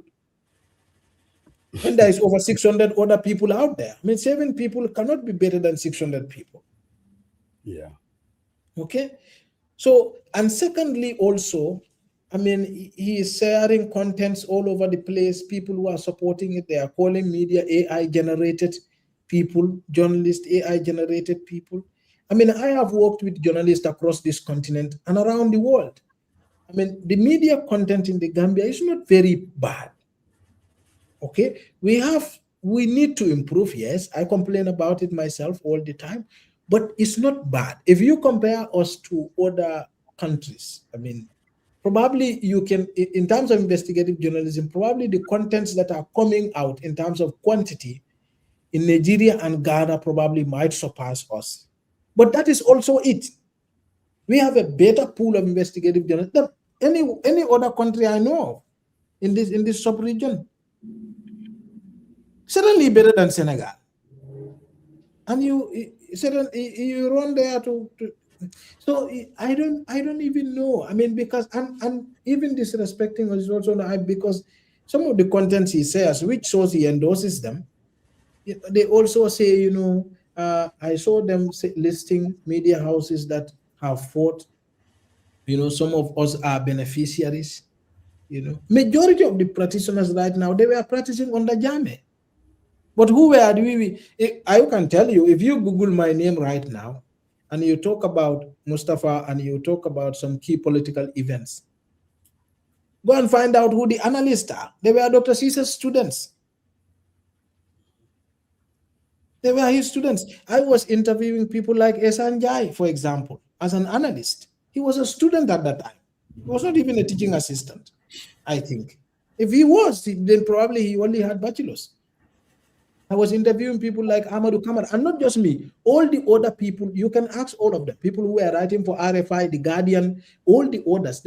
when there is over 600 other people out there. I mean, 7 people cannot be better than 600 people.
Yeah.
Okay. So, and secondly, also, I mean, he is sharing contents all over the place. People who are supporting it, they are calling media AI-generated people, journalists AI-generated people. I mean, I have worked with journalists across this continent and around the world. I mean, the media content in the Gambia is not very bad. Okay, we need to improve. Yes, I complain about it myself all the time, but it's not bad. If you compare us to other countries, I mean, probably you can, in terms of investigative journalism, probably the contents that are coming out in terms of quantity in Nigeria and Ghana probably might surpass us. But that is also it. We have a better pool of investigative journalists than any other country I know of in this sub-region. Certainly better than Senegal. And you run there to so I don't even know. I mean, because and even disrespecting us is also not, because some of the contents he says, which source he endorses them, they also say, you know, I saw them listing media houses that have fought. You know, some of us are beneficiaries. You know, majority of the practitioners right now, they were practicing under Jame. But who were we? I can tell you, if you Google my name right now, and you talk about Mustapha and you talk about some key political events, go and find out who the analysts are. They were Dr. Caesar's students. They were his students. I was interviewing people like Esanjai, for example, as an analyst. He was a student at that time. He was not even a teaching assistant, I think. If he was, then probably he only had bachelor's. I was interviewing people like Amadou Kamara, and not just me, all the other people. You can ask all of them, people who were writing for RFI, The Guardian, all the others.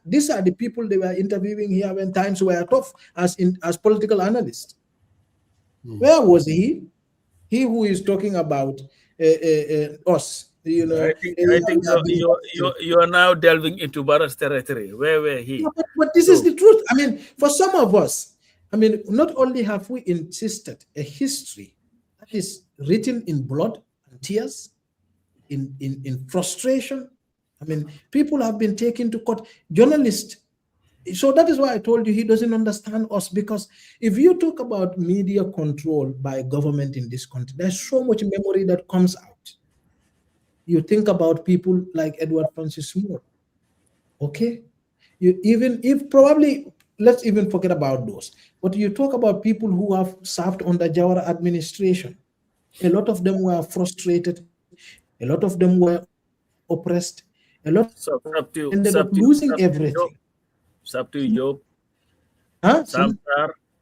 These are the people they were interviewing here when times were tough as political analysts. Where was he? He who is talking about us, you know.
I think you are now delving into Barra's territory. Where were he?
Yeah, but this is the truth. I mean, for some of us, I mean, not only have we insisted a history that is written in blood and tears, in frustration. I mean, people have been taken to court. Journalists. So that is why I told you he doesn't understand us, because if you talk about media control by government in this country, there's so much memory that comes out. You think about people like Edward Francis Moore, okay? Even if probably, let's even forget about those. But you talk about people who have served under Jawara administration. A lot of them were frustrated. A lot of them were oppressed. A lot ended up losing everything.
Job.
Huh?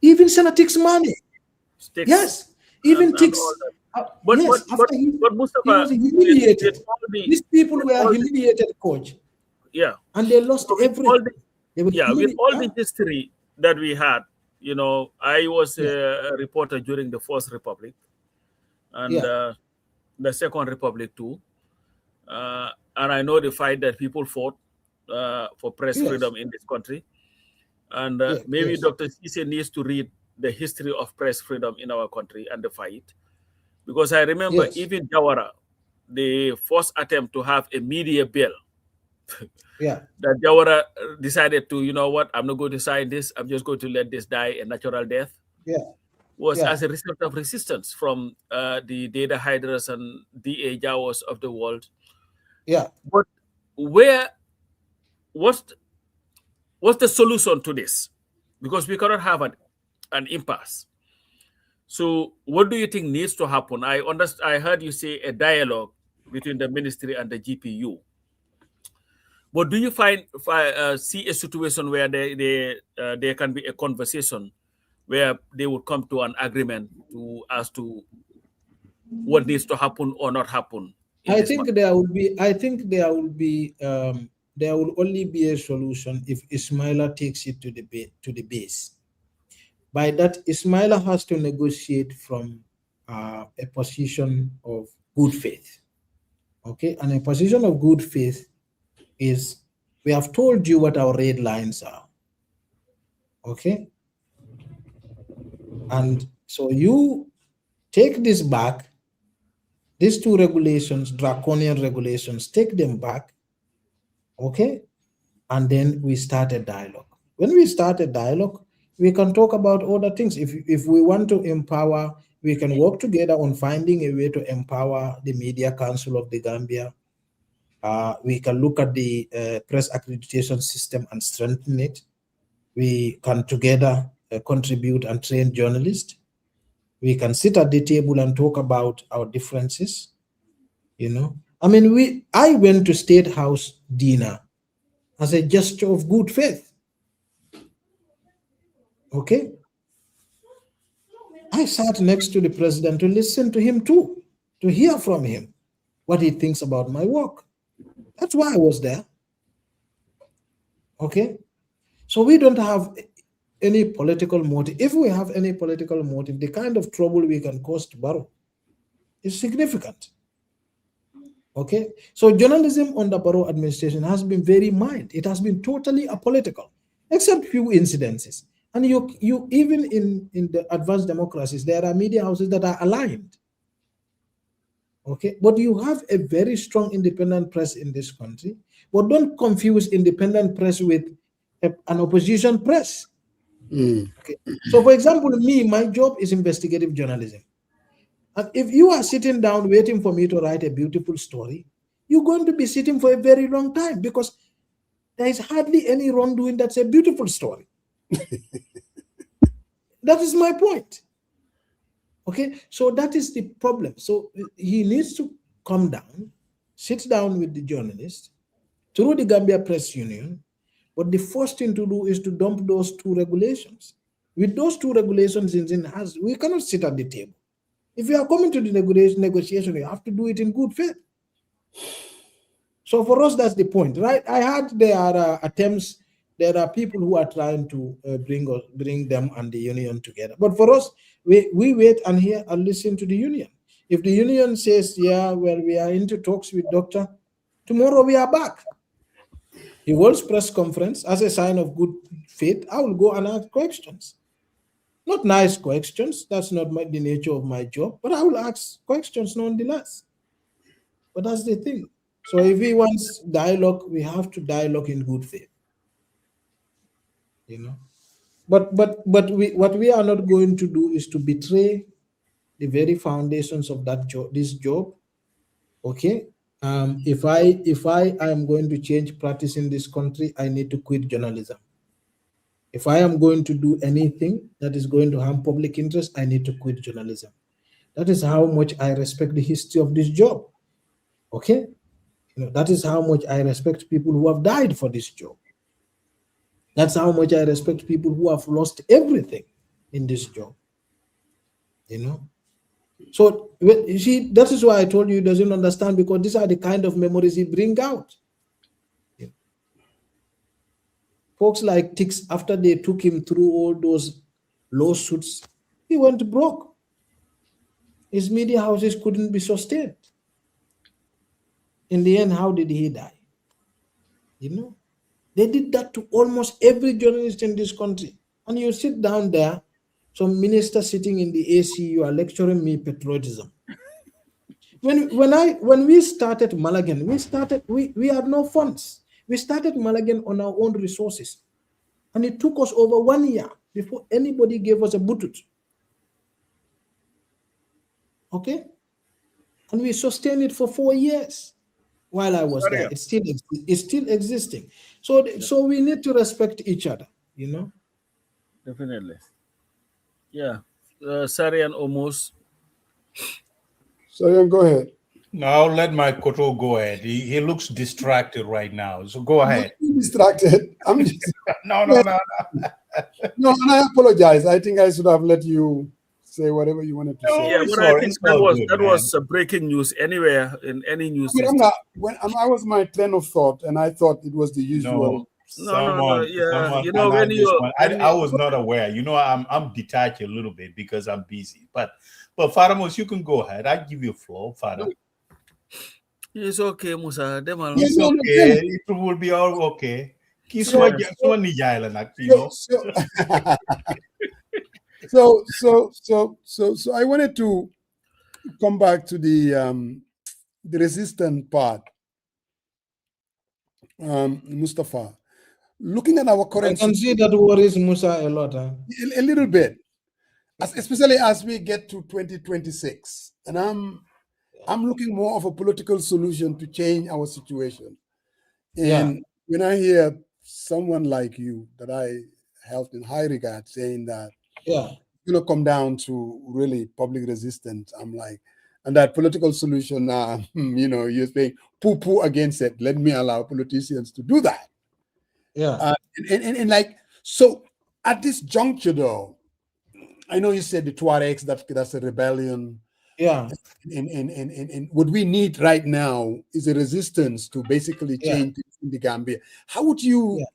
Even Senator money. Yes, even Tix.
But
Mustapha, he was humiliated. These people were humiliated, coach.
Yeah.
And they lost everything.
With all the history that we had, you know, I was a reporter during the First Republic and the Second Republic too. And I know the fight that people fought for press freedom in this country. And maybe Dr. Cisse needs to read the history of press freedom in our country and the fight. Because I remember even Jawara, the first attempt to have a media bill, that Jawara decided to, you know what, I'm not going to sign this, I'm just going to let this die a natural death. Was as a result of resistance from the data hiders and DA Jawas of the world. But what's the solution to this? Because we cannot have an impasse. So what do you think needs to happen? I heard you say a dialogue between the ministry and the GPU. But do you see a situation where there can be a conversation where they would come to an agreement as to what needs to happen or not happen?
I think there will only be a solution if Ismaila takes it to the base. By that, Ismaila has to negotiate from a position of good faith. Okay, and a position of good faith is, we have told you what our red lines are. Okay, and so you take this back. These two regulations, draconian regulations, take them back, okay? And then we start a dialogue. When we start a dialogue, we can talk about other things. If we want to empower, we can work together on finding a way to empower the Media Council of the Gambia. We can look at the press accreditation system and strengthen it. We can together contribute and train journalists. We can sit at the table and talk about our differences. You know, I mean, I went to State House dinner as a gesture of good faith. Okay? I sat next to the president to listen to him too, to hear from him what he thinks about my work. That's why I was there. Okay? So we don't have any political motive. If we have any political motive, the kind of trouble we can cause to Barrow is significant. Okay? So journalism under Barrow administration has been very mild. It has been totally apolitical, except few incidences. And you even in the advanced democracies, there are media houses that are aligned. Okay, but you have a very strong independent press in this country. But don't confuse independent press with an opposition press. Okay. So, for example, my job is investigative journalism. And if you are sitting down waiting for me to write a beautiful story, you're going to be sitting for a very long time because there is hardly any wrongdoing that's a beautiful story. That is my point. Okay, so that is the problem. So he needs to come down, sit down with the journalists through the Gambia Press Union. But the first thing to do is to dump those two regulations. With those two regulations in hands, we cannot sit at the table. If you are coming to the negotiation, you have to do it in good faith. So for us, that's the point, right? I heard there are attempts. There are people who are trying to bring them and the union together. But for us, we wait and hear and listen to the union. If the union says, yeah, well, we are into talks with doctor, tomorrow we are back. He holds press conference as a sign of good faith. I will go and ask questions. Not nice questions. That's not the nature of my job. But I will ask questions nonetheless. But that's the thing. So if he wants dialogue, we have to dialogue in good faith. You know. But what we are not going to do is to betray the very foundations of this job. Okay. If I am going to change practice in this country, I need to quit journalism. If I am going to do anything that is going to harm public interest, I need to quit journalism. That is how much I respect the history of this job. Okay? You know, that is how much I respect people who have died for this job. That's how much I respect people who have lost everything in this job. You know? So you see, that is why I told you he doesn't understand, because these are the kind of memories he brings out. Yeah. Folks like Tix, after they took him through all those lawsuits, he went broke. His media houses couldn't be sustained. In the end, how did he die? You know, they did that to almost every journalist in this country. And you sit down there, some minister sitting in the AC, you are lecturing me patriotism. When we started Malagan, we had no funds. We started Malagan on our own resources. And it took us over 1 year before anybody gave us a butut. Okay? And we sustained it for 4 years while I was there. It's still existing. So we need to respect each other, you know?
Definitely. Yeah. Sarian almost.
Sarian, go ahead.
No, I'll let my Koto go ahead. He looks distracted right now. So go ahead.
I'm distracted. I'm just...
No.
No, and I apologize. I think I should have let you say whatever you wanted to say.
Yeah, but I think that was breaking news anywhere in any news.
I was my train of thought, and I thought it was the usual.
No. Yeah, you know,
I was not aware. You know, I'm detached a little bit because I'm busy. But Faramos, you can go ahead. I give you a floor, Farah.
It's okay, Musa.
It's okay. It will be all okay. So
I wanted to come back to the resistant part, Mustapha. Looking at our current,
I can see that worries Musa a lot. Huh?
A little bit, especially as we get to 2026, and I'm looking more of a political solution to change our situation. And when I hear someone like you that I held in high regard saying that it's going to come down to really public resistance, I'm like, and that political solution, you know, you're saying poo-poo against it. Let me allow politicians to do that.
Yeah.
And like, so at this juncture, though, I know you said the Tuaregs, that's a rebellion.
Yeah.
And what we need right now is a resistance to basically
Yeah.
change things in the Gambia. How would you,
Yeah.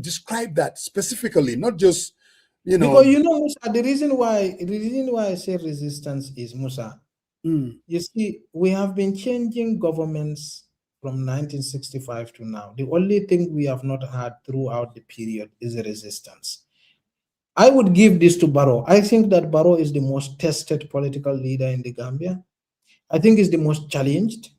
describe that specifically, not just,
Because Musa, the reason why I say resistance is Musa. You see, we have been changing governments from 1965 to now. The only thing we have not had throughout the period is a resistance. I would give this to Barrow. I think that Barrow is the most tested political leader in the Gambia. I think he's the most challenged.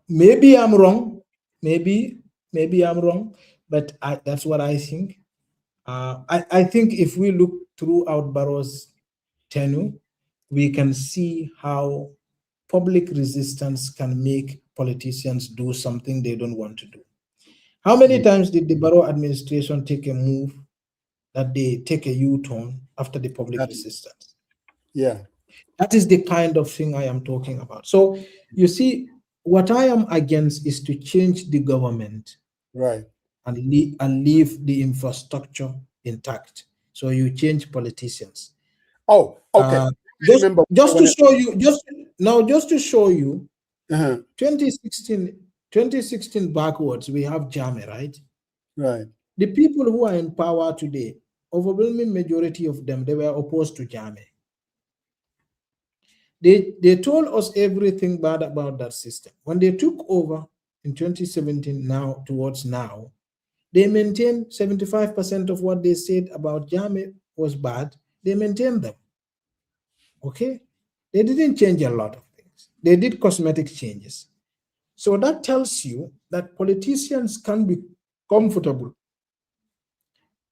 Maybe I'm wrong. Maybe I'm wrong, but that's what I think. I think if we look throughout Barrow's tenure, we can see how public resistance can make politicians do something they don't want to do. How many times did the Barrow administration take a move that they take a U-turn after the public resistance?
Yeah.
That is the kind of thing I am talking about. So you see, what I am against is to change the government,
right,
and leave the infrastructure intact. So you change politicians.
Oh, okay.
Just to show you, just to show you, 2016 backwards, we have Jame, right?
Right.
The people who are in power today, overwhelming majority of them, they were opposed to Jame. They told us everything bad about that system. When they took over in 2017, towards now, they maintained 75% of what they said about Jame was bad. They maintained them. Okay? They didn't change a lot of things. They did cosmetic changes. So that tells you that politicians can be comfortable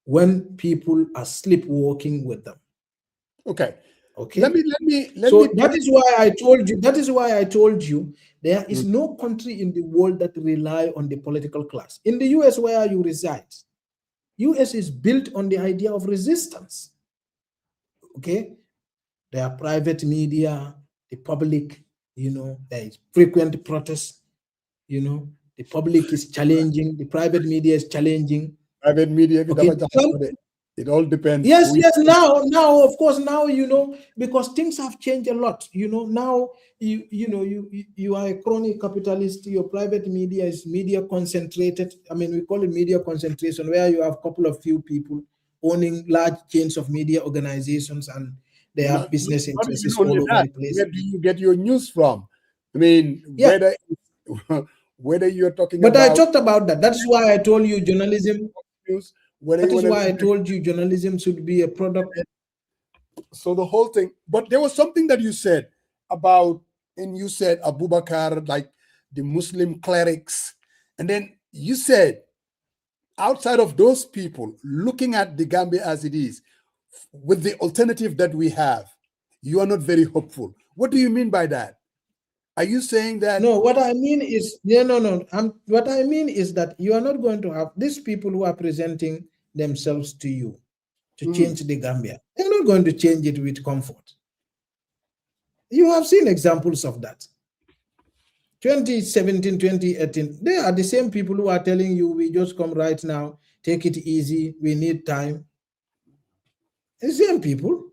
when people are sleepwalking with them.
Okay.
Okay.
Let me.
That is why I told you. That is why I told you there is no country in the world that rely on the political class. In the US, where you reside, US is built on the idea of resistance. Okay, there are private media, the public. There is frequent protests. The public is challenging. The private media is challenging.
Private media.
Okay.
It all depends.
Yes. Now, of course, now because things have changed a lot. Now you are a crony capitalist. Your private media is media concentrated. I mean, we call it media concentration, where you have a couple of few people owning large chains of media organizations, and they have business interests all over the place.
Where do you get your news from? I mean, whether you're talking
about. But
I
talked about that. That's why I told you journalism. That is why I told you journalism should be a product.
So the whole thing, but there was something that you said about, and you said Abubakar, like the Muslim clerics, and then you said, outside of those people, looking at the Gambia as it is, with the alternative that we have, you are not very hopeful. What do you mean by that? Are you saying that?
No, what I mean is, what I mean is that you are not going to have these people who are presenting themselves to you to change the Gambia. They're not going to change it with comfort. You have seen examples of that. 2017, 2018, they are the same people who are telling you, we just come right now, take it easy, we need time. The same people.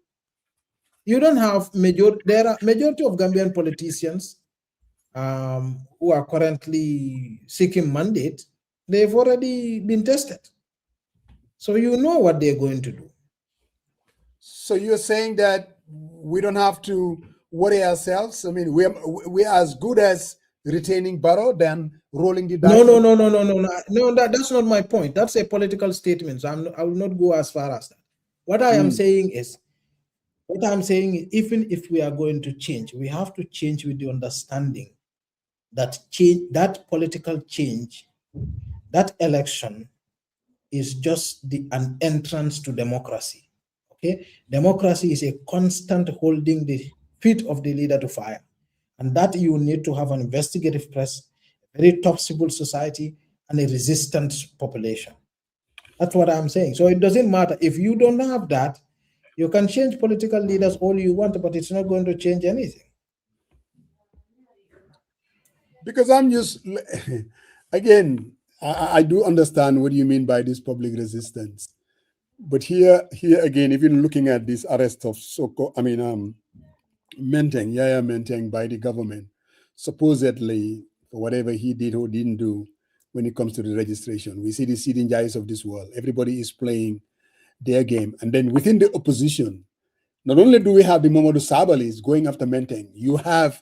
You don't have there are majority of Gambian politicians who are currently seeking mandate. They've already been tested. So you know what they're going to do.
So you're saying that we don't have to worry ourselves? I mean, we're as good as retaining Barrow than rolling the dice?
No, that's not my point. That's a political statement. So I will not go as far as that. What I am saying is, even if we are going to change, we have to change with the understanding that that political change, that election is just an entrance to democracy. Okay, democracy is a constant holding the feet of the leader to fire, and that you need to have an investigative press, a very tough civil society, and a resistant population. That's what I'm saying. So it doesn't matter if you don't have that. You can change political leaders all you want, but it's not going to change anything.
Because I'm just, again, I do understand what you mean by this public resistance. But here again, if you're looking at this arrest of Menteng, Yaya Menteng by the government, supposedly for whatever he did or didn't do when it comes to the registration. We see the Sidin Jais of this world. Everybody is playing their game. And then within the opposition, not only do we have the Mamadou Sabalis going after Menteng, you have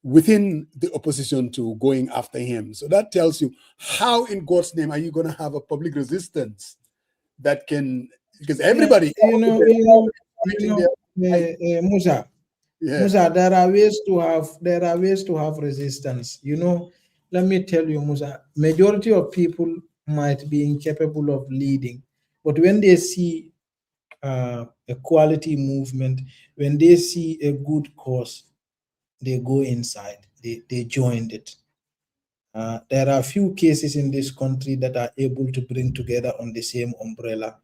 within the opposition to going after him. So that tells you how in God's name are you going to have a public resistance that can, because everybody,
Musa, Musa, there are ways to have resistance. Let me tell you, Musa, majority of people might be incapable of leading, but when they see a quality movement, when they see a good cause, they go inside, they joined it. There are a few cases in this country that are able to bring together on the same umbrella,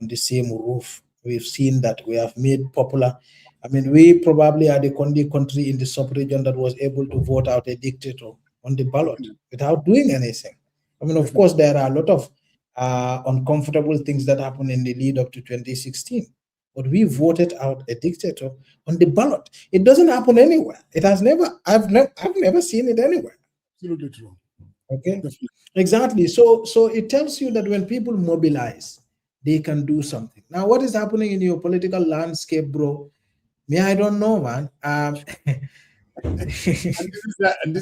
on the same roof. We've seen that. We have made popular. I mean, we probably are the only country in the sub-region that was able to vote out a dictator on the ballot without doing anything. I mean, of course, there are a lot of uncomfortable things that happened in the lead up to 2016. But we voted out a dictator on the ballot. It doesn't happen anywhere. It has never. I've never seen it anywhere.
Absolutely true.
Okay. Definitely. Exactly. So it tells you that when people mobilize, they can do something. Now, what is happening in your political landscape, bro? Me, I don't know, man.
And this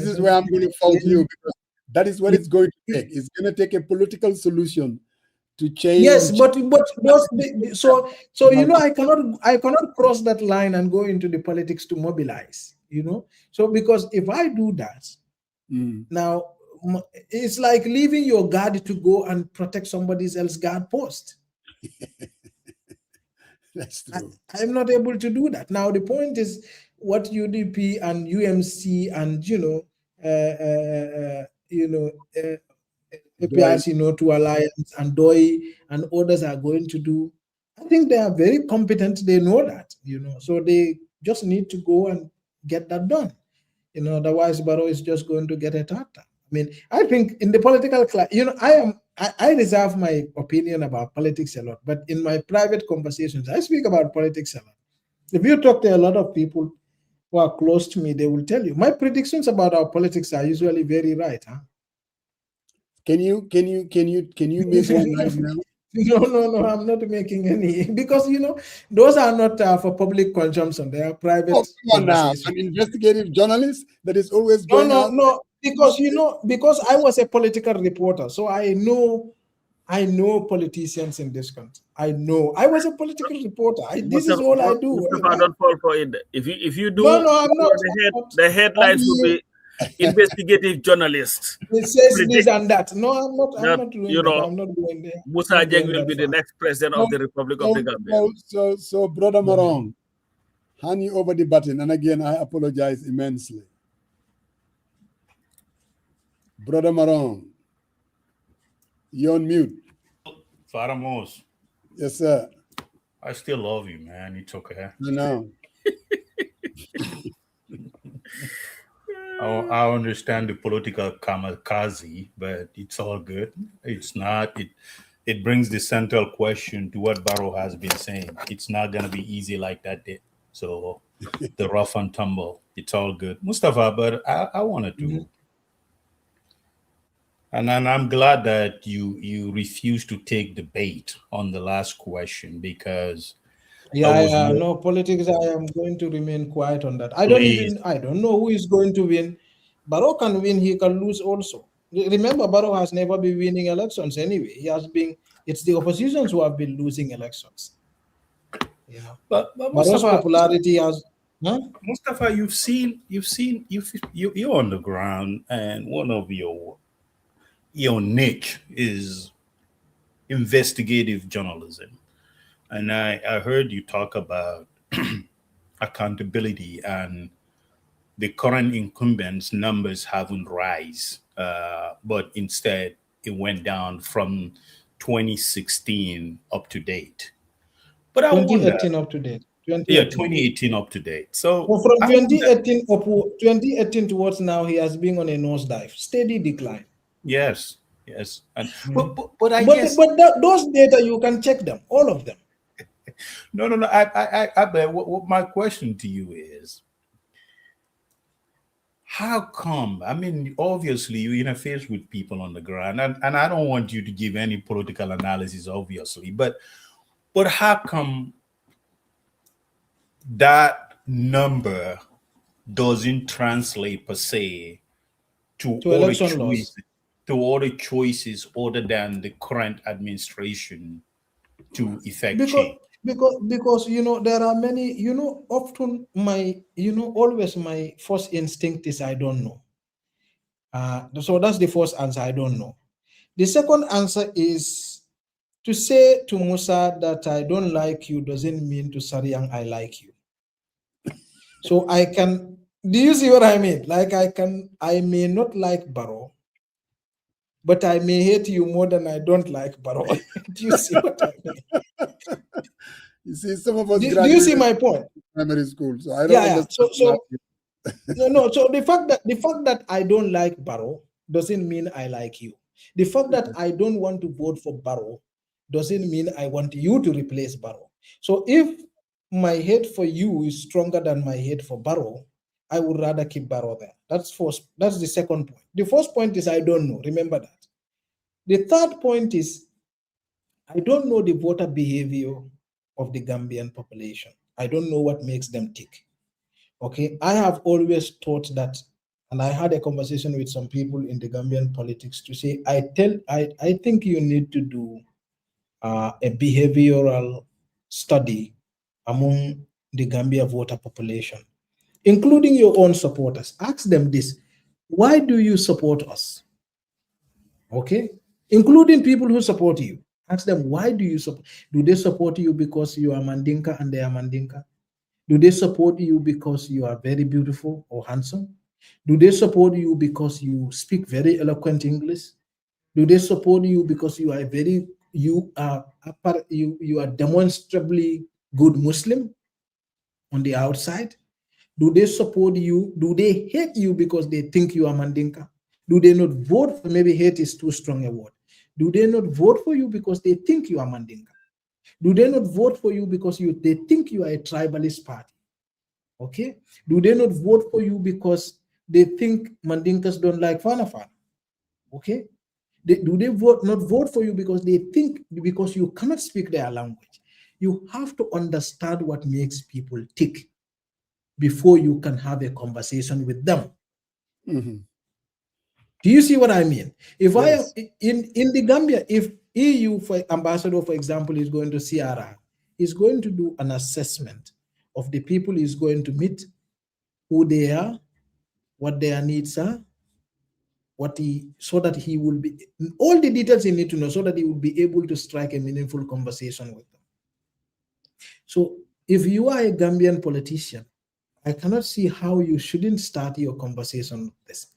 is where I'm going to fault you, because that is what it's going to take. It's going to take a political solution to change.
Yes, but so I cannot cross that line and go into the politics to mobilize. So because if I do that, now it's like leaving your guard to go and protect somebody else's guard post.
That's true.
I'm not able to do that. Now the point is what UDP and UMC and APRC to Alliance and DOI and others are going to do. I think they are very competent. They know that, so they just need to go and get that done. Otherwise Barrow is just going to get a tartar. I mean, I think in the political class, I reserve my opinion about politics a lot, but in my private conversations, I speak about politics a lot. If you talk to a lot of people who are close to me, they will tell you my predictions about our politics are usually very right. Huh?
Can you make one right now?
No, I'm not making any, because those are not for public consumption. They are private.
Oh, come on now, an investigative journalist that is always going
No, because I was a political reporter, so I know politicians in this country. I was a political reporter. This is all I do.
Mustapha, don't fall for it. If you do,
no, I'm not.
The headlines will be investigative journalist.
It says this and that. No, I'm not doing that. I'm not doing that.
Musa Jeng will be the next president of the Republic of the Gambia.
So Brother Marong, hand you over the button. And again, I apologize immensely. Brother Marong, you're on mute.
Faramos.
Yes, sir.
I still love you, man. It's okay.
I know.
I understand the political kamikaze, but it's all good. It's not. It brings the central question to what Barrow has been saying. It's not going to be easy like that day. So the rough and tumble, it's all good. Mustapha, but I wanted to. And I'm glad that you refused to take the bait on the last question, because
no politics. I am going to remain quiet on that. I don't know who is going to win. Barrow can win, he can lose also. Remember, Barrow has never been winning elections anyway. It's the oppositions who have been losing elections.
But
Barrow's popularity has. Huh?
Mustapha, you're on the ground, and one of your niche is investigative journalism. And I heard you talk about accountability, and the current incumbents' numbers haven't rise, but instead it went down from 2016 up to date. But
2018 up to date.
Yeah, 2018 up to date. So
from 2018 towards now, he has been on a nosedive, steady decline.
Yes, yes, and but I guess
those data you can check them, all of them.
No. I bet. What my question to you is, how come? I mean, obviously you interface with people on the ground, and I don't want you to give any political analysis, obviously, but how come that number doesn't translate per se to
election laws,
to other choices other than the current administration to effect change?
Because there are many, often always my first instinct is I don't know. So that's the first answer, I don't know. The second answer is to say to Musa that I don't like you doesn't mean to Sariang I like you. So I can, do you see what I mean? Like I may not like Barrow, but I may hate you more than I don't like Barrow. Do you see what I mean?
You see, some of us
do you see my point?
Primary school, so I don't understand.
So the fact that I don't like Barrow doesn't mean I like you. The fact that I don't want to vote for Barrow doesn't mean I want you to replace Barrow. So if my hate for you is stronger than my hate for Barrow, I would rather keep Barrow there. That's the second point. The first point is I don't know. Remember that. The third point is I don't know the voter behavior of the Gambian population. I don't know what makes them tick. Okay, I have always thought that, and I had a conversation with some people in the Gambian politics to say, I think you need to do a behavioral study among the Gambia voter population, including your own supporters. Ask them this: why do you support us? Okay, including people who support you. Ask them, why do you support? Do they support you because you are Mandinka and they are Mandinka? Do they support you because you are very beautiful or handsome? Do they support you because you speak very eloquent English? Do they support you because you are demonstrably good Muslim on the outside? Do they support you? Do they hate you because they think you are Mandinka? Do they not vote for, maybe hate is too strong a word. Do they not vote for you because they think you are Mandinka? Do they not vote for you because they think you are a tribalist party? Okay. Do they not vote for you because they think Mandinkas don't like Fana Fana? Okay. Do they not vote for you because they think because you cannot speak their language? You have to understand what makes people tick before you can have a conversation with them.
Mm-hmm.
Do you see what I mean? If yes. in the Gambia, if EU ambassador, for example, is going to CePRASS, is going to do an assessment of the people he's going to meet, who they are, what their needs are, so that he will be, all the details he needs to know so that he will be able to strike a meaningful conversation with them. So if you are a Gambian politician, I cannot see how you shouldn't start your conversation with this.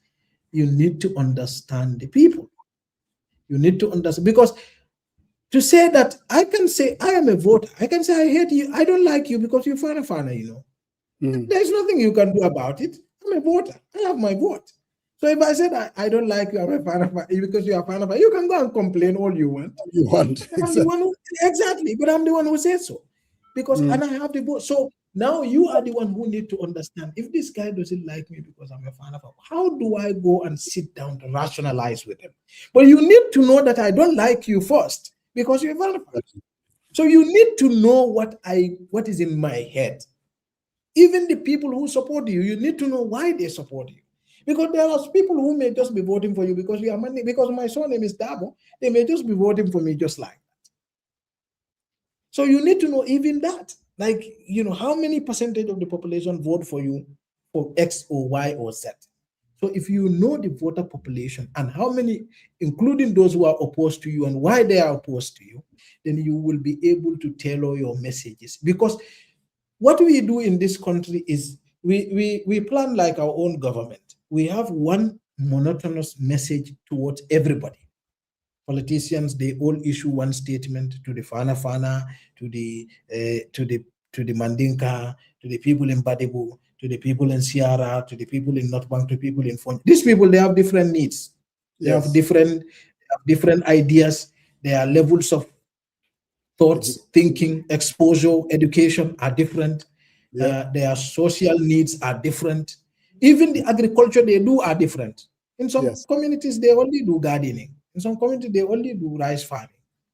You need to understand the people. You need to understand, because to say that, I can say I am a voter, I can say I hate you, I don't like you because you're Fana, you know. Mm-hmm. There's nothing you can do about it. I'm a voter, I have my vote. So if I said I don't like you, I'm a Fana because you are Fana, you can go and complain all you want. I'm the one who, exactly, but I'm the one who said so. Because and I have the vote. So now you are the one who need to understand, if this guy doesn't like me because I'm a fan of him, how do I go and sit down to rationalize with him? But you need to know that I don't like you first because you're a fan of him. So you need to know what is in my head. Even the people who support you, you need to know why they support you. Because there are people who may just be voting for you because you are money, because my surname is Darboe, they may just be voting for me just like that. So you need to know even that. Like, you know, how many percentage of the population vote for you for X or Y or Z? So if you know the voter population and how many, including those who are opposed to you and why they are opposed to you, then you will be able to tailor your messages. Because what we do in this country is we plan like our own government. We have one monotonous message towards everybody. Politicians, they all issue one statement to the Fana, to to the Mandinka, to the people in Badibu, to the people in Sierra, to the people in North Bank, to people in Fon. These people, they have different needs. They have different ideas. Their levels of thoughts, thinking, exposure, education are different. Their social needs are different. Even the agriculture they do are different. In some communities, they only do gardening. In some communities, they only do rice farming.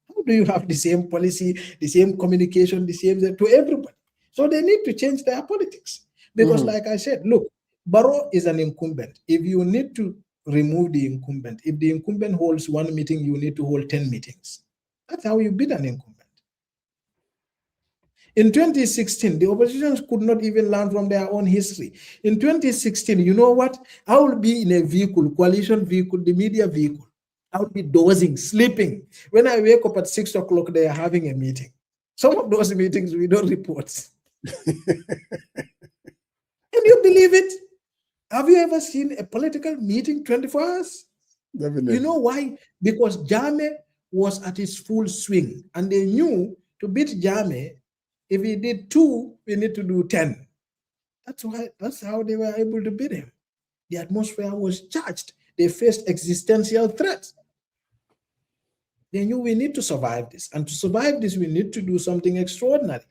How do you have the same policy, the same communication, the same to everybody? So they need to change their politics. Because like I said, look, Barrow is an incumbent. If you need to remove the incumbent, if the incumbent holds one meeting, you need to hold 10 meetings. That's how you beat an incumbent. In 2016, the opposition could not even learn from their own history. In 2016, you know what? I will be in a vehicle, coalition vehicle, the media vehicle. I will be dozing, sleeping. When I wake up at 6 o'clock, they are having a meeting. Some of those meetings we don't report. Can you believe it? Have you ever seen a political meeting 24 hours?
Definitely.
You know why? Because Jame was at his full swing, and they knew to beat Jame, if he did 2, we need to do 10. That's how they were able to beat him. The atmosphere was charged. They faced existential threats. They knew we need to survive this. And to survive this, we need to do something extraordinary.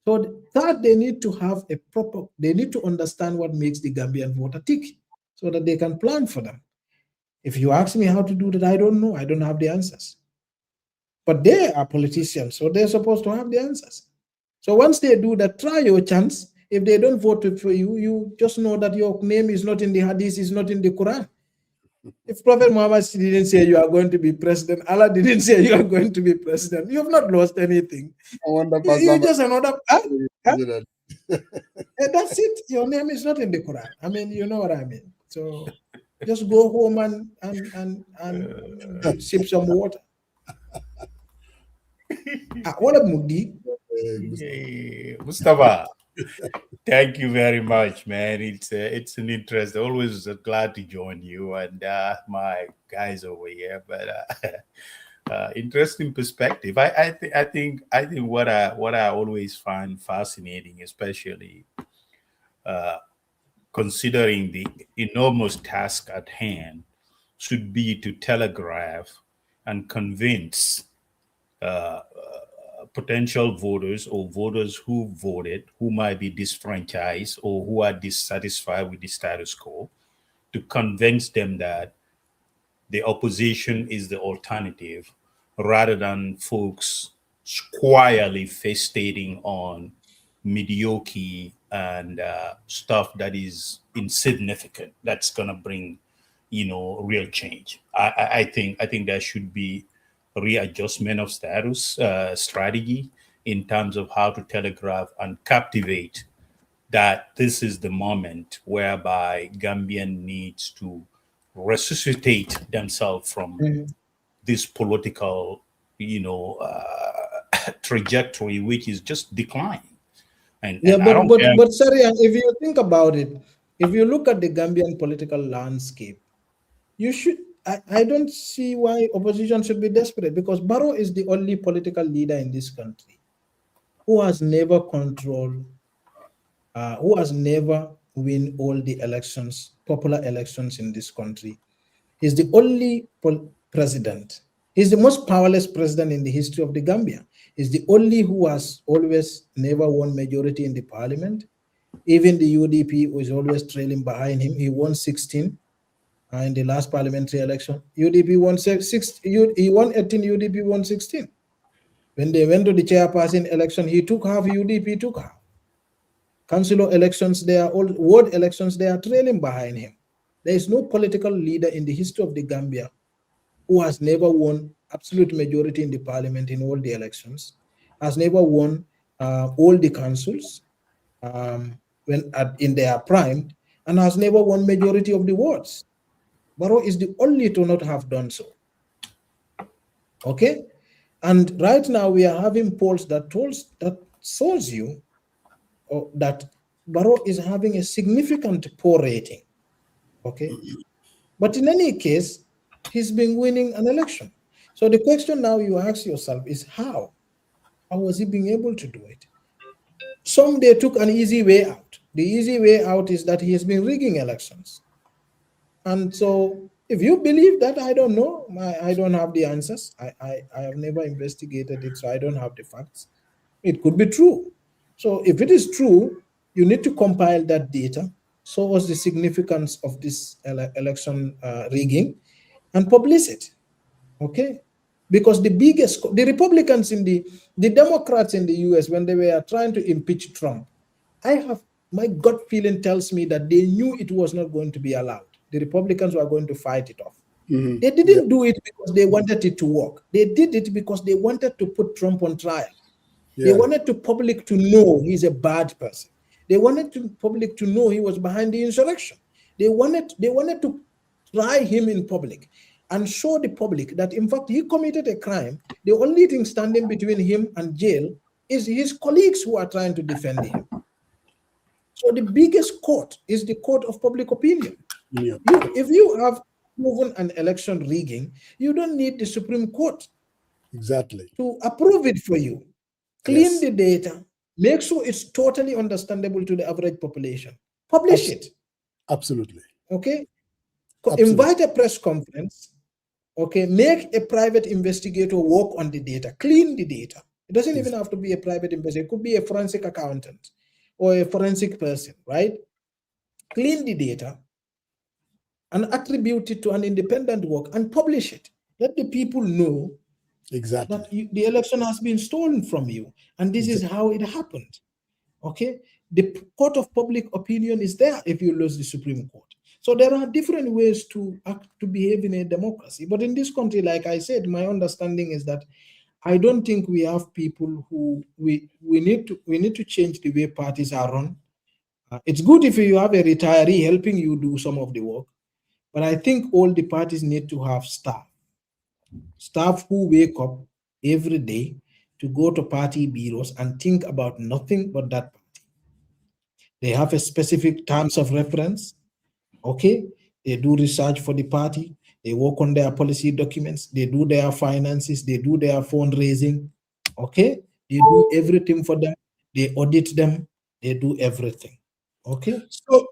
So that they need to have they need to understand what makes the Gambian voter tick so that they can plan for them. If you ask me how to do that, I don't know. I don't have the answers. But they are politicians, so they're supposed to have the answers. So once they do that, try your chance. If they don't vote for you, you just know that your name is not in the Hadith, is not in the Quran. If Prophet Muhammad didn't say you are going to be president, Allah didn't say you are going to be president, you have not lost anything.
I wonder
you're just another. That's it. Your name is not in the Quran. I mean, you know what I mean. So just go home and sip some water. What up, Mugdi?
Mustapha, thank you very much, man. It's an interest. Always glad to join you and my guys over here. But interesting perspective. I think what I always find fascinating, especially considering the enormous task at hand, should be to telegraph and convince potential voters or voters who voted, who might be disfranchised or who are dissatisfied with the status quo, to convince them that the opposition is the alternative, rather than folks quietly fixating on mediocre and stuff that is insignificant, that's going to bring, real change. I think there should be readjustment of status strategy in terms of how to telegraph and captivate that this is the moment whereby Gambian needs to resuscitate themselves from this political, trajectory, which is just declining.
But sorry, if you think about it, if you look at the Gambian political landscape, you should. I don't see why opposition should be desperate, because Barrow is the only political leader in this country who has never controlled, who has never win all the elections, popular elections in this country. He's the only president. He's the most powerless president in the history of the Gambia. He's the only who has always never won majority in the parliament. Even the UDP was always trailing behind him. He won 16. In the last parliamentary election, UDP won 6. He won 18. UDP won 16. When they went to the chairperson election, he took half. UDP took half. Councilor elections, they are all ward elections. They are trailing behind him. There is no political leader in the history of the Gambia who has never won absolute majority in the parliament in all the elections, has never won all the councils in their prime, and has never won majority of the wards. Barrow is the only to not have done so. Okay? And right now we are having polls that shows you that Barrow is having a significant poor rating. Okay? But in any case, he's been winning an election. So the question now you ask yourself is how? How was he being able to do it? Some, they took an easy way out. The easy way out is that he has been rigging elections. And so if you believe that, I don't know. I don't have the answers. I have never investigated it, so I don't have the facts. It could be true. So if it is true, you need to compile that data, show us the significance of this election rigging, and publish it. Okay? Because the Republicans the Democrats in the US, when they were trying to impeach Trump, my gut feeling tells me that they knew it was not going to be allowed. The Republicans were going to fight it off.
Mm-hmm.
They didn't do it because they wanted it to work. They did it because they wanted to put Trump on trial.
Yeah.
They wanted the public to know he's a bad person. They wanted the public to know he was behind the insurrection. They wanted to try him in public and show the public that, in fact, he committed a crime. The only thing standing between him and jail is his colleagues who are trying to defend him. So the biggest court is the court of public opinion.
Yeah.
If you have proven an election rigging, you don't need the Supreme Court to approve it for you. Clean the data, make sure it's totally understandable to the average population. Publish it.
Absolutely.
Okay? Invite a press conference. Okay? Make a private investigator work on the data. Clean the data. It doesn't even have to be a private investigator. It could be a forensic accountant or a forensic person, right? Clean the data and attribute it to an independent work and publish it. Let the people know that the election has been stolen from you, and this is how it happened. Okay? The court of public opinion is there if you lose the Supreme Court. So there are different ways to behave in a democracy. But in this country, like I said, my understanding is that I don't think we have people who we need to change the way parties are run. It's good if you have a retiree helping you do some of the work, but I think all the parties need to have staff who wake up every day to go to party bureaus and think about nothing but that party. They have a specific terms of reference. Okay, they do research for the party. They work on their policy documents. They do their finances. They do their fundraising. Okay, they do everything for them. They audit them. They do everything. Okay.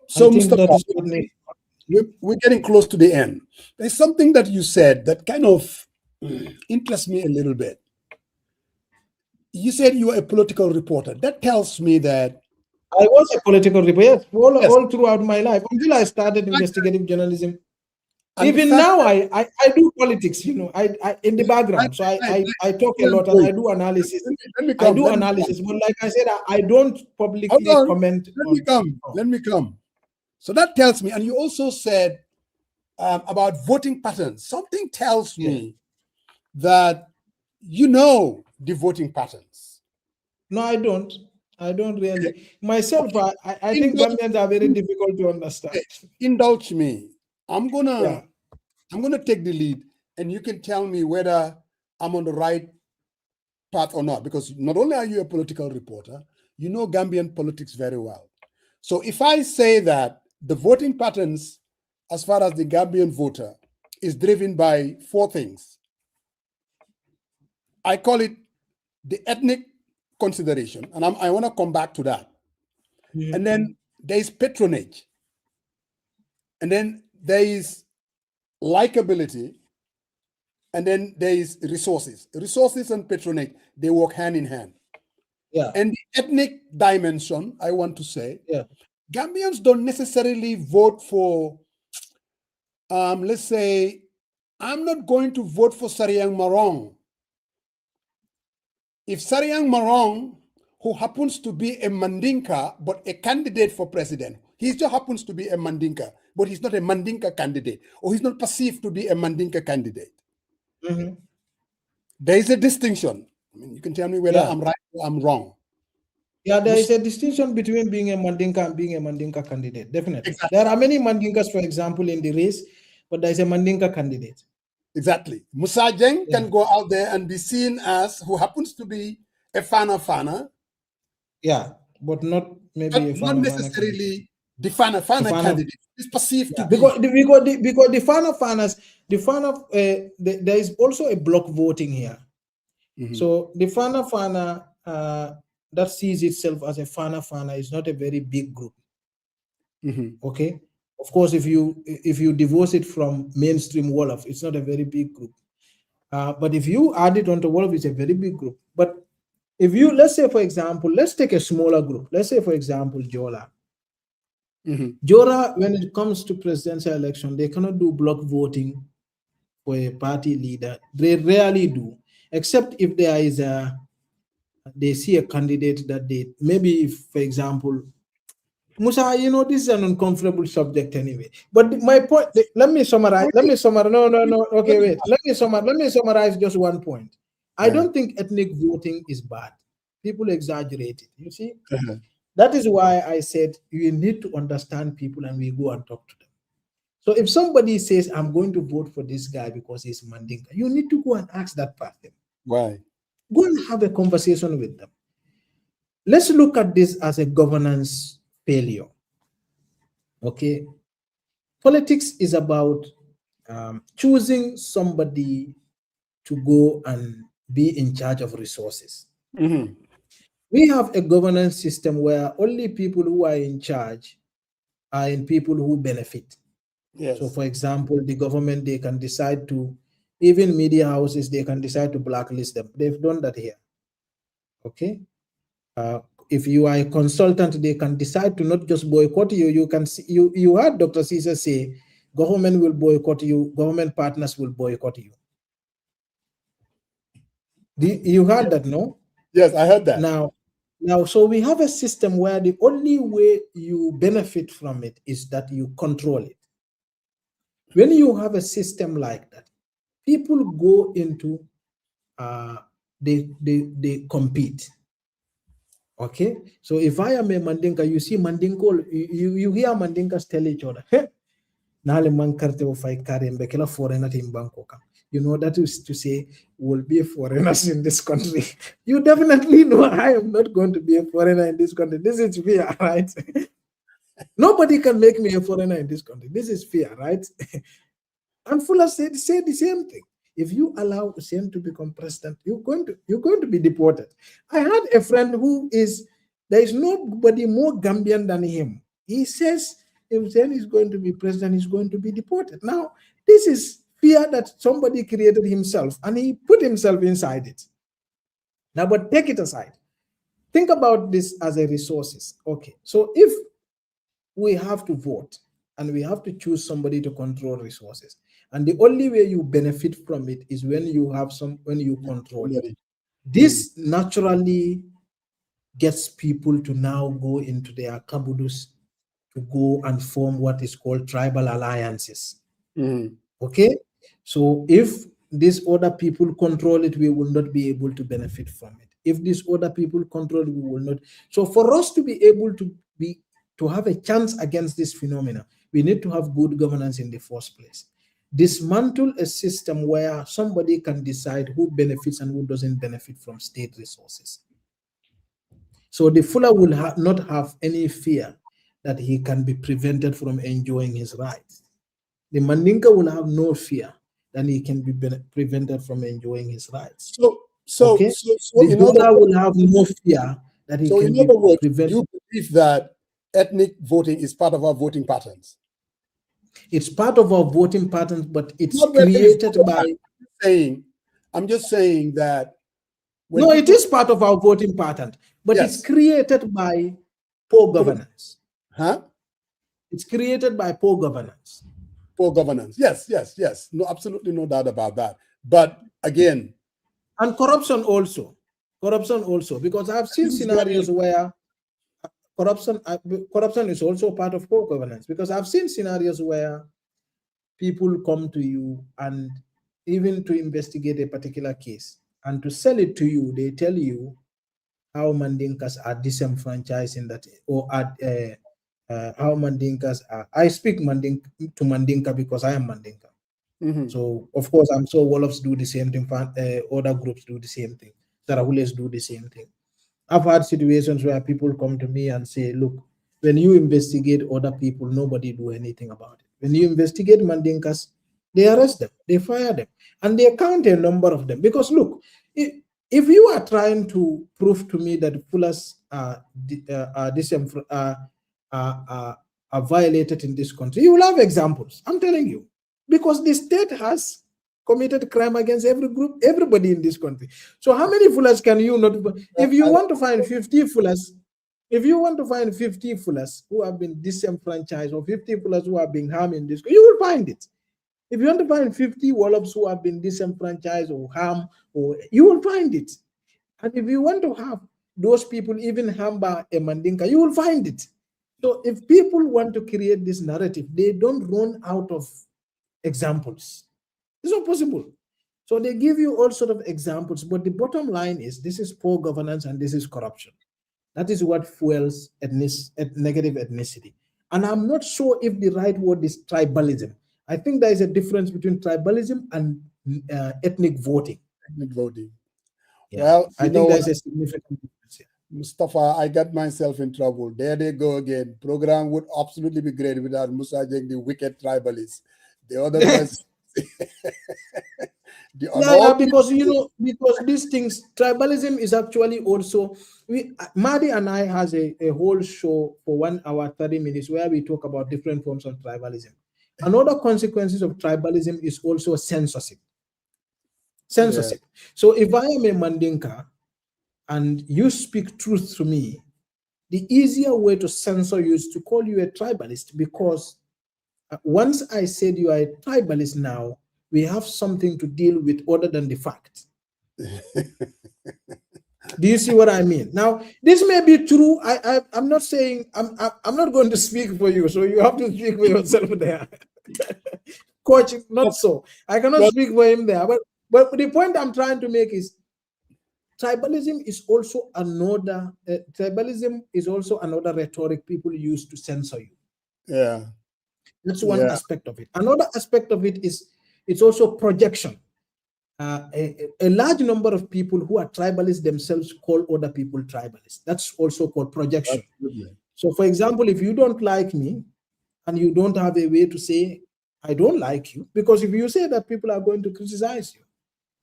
So Mustapha, we're getting close to the end. There's something that you said that kind of interests me a little bit. You said you were a political reporter. That tells me that
I was a political reporter all throughout my life until I started investigative journalism. Even now, I do politics, you know, I in the background. So I talk a lot and I do analysis. But like I said, I don't publicly comment.
Let me come. So that tells me, and you also said about voting patterns. Something tells me that you know the voting patterns.
No, I don't. I don't really. Myself, I think Gambians are very difficult to understand.
Indulge me. I'm gonna take the lead, and you can tell me whether I'm on the right path or not. Because not only are you a political reporter, you know Gambian politics very well. So if I say that the voting patterns, as far as the Gambian voter, is driven by four things, I call it the ethnic consideration, and I want to come back to that. And then there is patronage, and then there is likability, and then there is resources. Resources and patronage, they work hand in hand. And the ethnic dimension, I want to say, Gambians don't necessarily vote for, let's say, I'm not going to vote for Sariang Marong. If Sariang Marong, who happens to be a Mandinka, but a candidate for president, he just happens to be a Mandinka, but he's not a Mandinka candidate, or he's not perceived to be a Mandinka candidate. There is a distinction. I mean, you can tell me whether I'm right or I'm wrong.
Yeah, there is a distinction between being a Mandinka and being a Mandinka candidate, definitely. Exactly. There are many Mandinkas, for example, in the race, but there is a Mandinka candidate.
Exactly. Musa Jeng can go out there and be seen as who happens to be a Fana.
Yeah, but not maybe a Fana.
Not necessarily the Fana candidate. It's perceived to be.
Because the Fanas, there is also a block voting here. So the Fana, that sees itself as a Fana is not a very big group. Okay, of course, if you divorce it from mainstream Wolof, it's not a very big group. But if you add it onto Wolof, it's a very big group. But if you, let's say, for example, let's take a smaller group. Let's say, for example, Jola. Jora, when it comes to presidential election, they cannot do block voting for a party leader. They rarely do, except if there is they see a candidate that they, maybe if, for example, Musa, you know, this is an uncomfortable subject anyway. But my point, let me summarize. No. Okay, wait. Let me summarize just one point. I don't think ethnic voting is bad. People exaggerate it. You see? That is why I said you need to understand people and we go and talk to them. So if somebody says, I'm going to vote for this guy because he's Mandinka, you need to go and ask that person.
Why?
Go and have a conversation with them. Let's look at this as a governance failure. Okay. Politics is about choosing somebody to go and be in charge of resources. We have a governance system where only people who are in charge are in people who benefit.
Yes.
So, for example, the government, they can decide to, even media houses, they can decide to blacklist them. They've done that here. Okay. If you are a consultant, they can decide to not just boycott you. You can see, you heard Dr. Caesar say, government will boycott you, government partners will boycott you. You heard that, no?
Yes, I heard that.
Now, so we have a system where the only way you benefit from it is that you control it. When you have a system like that, people go into, they compete. Okay, so if I am a Mandinka, you see Mandinko, you hear Mandinkas tell each other, hey, you know, that is to say, we'll be foreigners in this country. You definitely know I am not going to be a foreigner in this country. This is fear, right? Nobody can make me a foreigner in this country. This is fear, right? And Fuller say the same thing. If you allow Hussein to become president, you're going to be deported. I had a friend who is, there is nobody more Gambian than him. He says if Hussein is going to be president, he's going to be deported. Now, this is fear that somebody created himself and he put himself inside it. Now, but take it aside. Think about this as a resources. Okay, so if we have to vote and we have to choose somebody to control resources, and the only way you benefit from it is when you control it. This naturally gets people to now go into their kabudus to go and form what is called tribal alliances. Okay, so if these other people control it, we will not be able to benefit from it. If these other people control it, we will not. So for us to be able to have a chance against this phenomena, we need to have good governance in the first place. Dismantle a system where somebody can decide who benefits and who doesn't benefit from state resources. So the Fuller will not have any fear that he can be prevented from enjoying his rights. The Mandinka will have no fear that he can be prevented from enjoying his rights.
So
the Jola will have no fear that he can be prevented.
You believe that ethnic voting is part of our voting patterns?
It's part of our voting patterns, but it's created by.
I'm just saying that.
No, it is part of our voting pattern, but it's created by poor governance.
Huh?
It's created by poor governance.
Poor governance. Yes. No, absolutely no doubt about that. But again.
And corruption also, because I've seen scenarios where corruption is also part of poor governance, because I've seen scenarios where people come to you and even to investigate a particular case and to sell it to you, they tell you how Mandinkas are disenfranchised in that, or how Mandinkas are. I speak to Mandinka because I am Mandinka. So of course I'm sure Wolofs do the same thing, other groups do the same thing, Tarahules do the same thing. I've had situations where people come to me and say, look, when you investigate other people, nobody do anything about it. When you investigate Mandinkas, they arrest them, they fire them, and they count a number of them. Because look, if you are trying to prove to me that Fullers are violated in this country, you will have examples. I'm telling you, because the state has committed crime against every group, everybody in this country. So how many Fullers can you not? If you want to find 50 Fullers, if you want to find 50 Fullers who have been disenfranchised or 50 Fullers who have been harmed in this, you will find it. If you want to find 50 Wolofs who have been disenfranchised or harmed, or you will find it. And if you want to have those people even harmed by a Mandinka, you will find it. So if people want to create this narrative, they don't run out of examples. It's not possible. So they give you all sort of examples, but the bottom line is this is poor governance and this is corruption. That is what fuels negative ethnicity. And I'm not sure if the right word is tribalism. I think there is a difference between tribalism and ethnic voting.
Ethnic voting.
Yeah.
Well,
I think there's a significant difference here.
Mustapha, I got myself in trouble. There they go again. Program would absolutely be great without Musajeng, the wicked tribalist. The other person.
Because because these things, tribalism is actually also, Madi and I has a whole show for 1 hour 30 minutes where we talk about different forms of tribalism. Another consequences of tribalism is also censorship. Censorship. Yeah. So if I am a Mandinka and you speak truth to me, the easier way to censor you is to call you a tribalist, because once I said you are a tribalist now, we have something to deal with other than the fact. Do you see what I mean? Now, this may be true. I'm not saying, I'm not going to speak for you, so you have to speak for yourself there. Coach, not so. I cannot speak for him there. But the point I'm trying to make is tribalism is also another rhetoric people use to censor you.
Yeah.
That's one aspect of it. Another aspect of it is it's also projection. A large number of people who are tribalists themselves call other people tribalists. That's also called projection.
Absolutely.
So, for example, if you don't like me and you don't have a way to say, I don't like you, because if you say that, people are going to criticize you.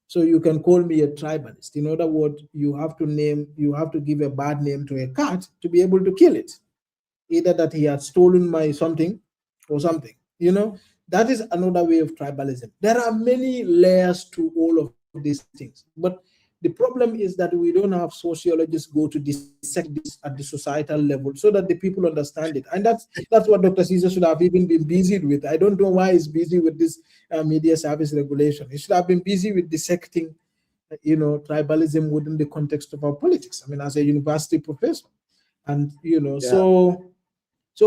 So you can call me a tribalist. In other words, you have to give a bad name to a cat to be able to kill it. Either that he had stolen my something or something, That is another way of tribalism. There are many layers to all of these things. But the problem is that we don't have sociologists go to dissect this at the societal level so that the people understand it. And that's what Dr. Caesar should have even been busy with. I don't know why he's busy with this media service regulation. He should have been busy with dissecting, tribalism within the context of our politics. I mean, as a university professor. And,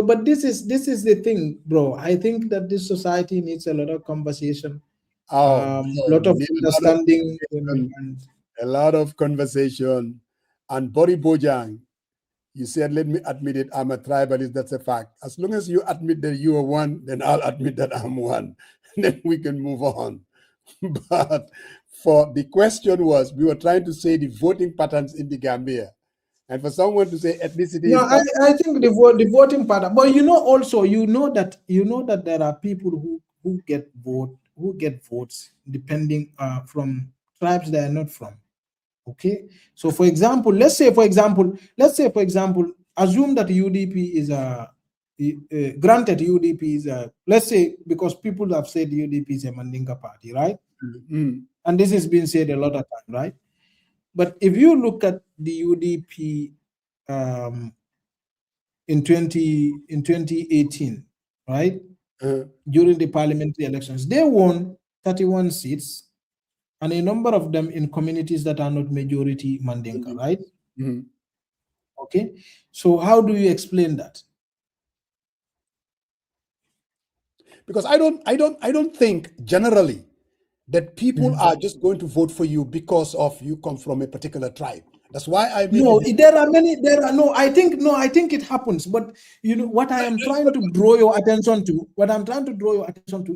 but this is the thing, bro. I think that this society needs a lot of conversation, a lot of understanding,
a lot of conversation. And Bori Bojang, you said, let me admit it, I'm a tribalist. That's a fact. As long as you admit that you are one, then I'll admit that I'm one. Then we can move on. But for the question was, we were trying to say the voting patterns in the Gambia. And for someone to say ethnicity,
no, I think the voting pattern. But also that there are people who get votes depending from tribes they are not from. Okay, so for example, let's say for example, assume that UDP is granted UDP is let's say, because people have said UDP is a Mandinka party, right?
Mm-hmm.
And this has been said a lot of time, right? But if you look at the UDP in 2018, right, during the parliamentary elections, they won 31 seats, and a number of them in communities that are not majority Mandinka, right?
Mm-hmm.
Okay, so how do you explain that?
Because I don't think generally that people are just going to vote for you because of you come from a particular tribe. That's why I mean.
No, I think it happens. But what I am trying to draw your attention to,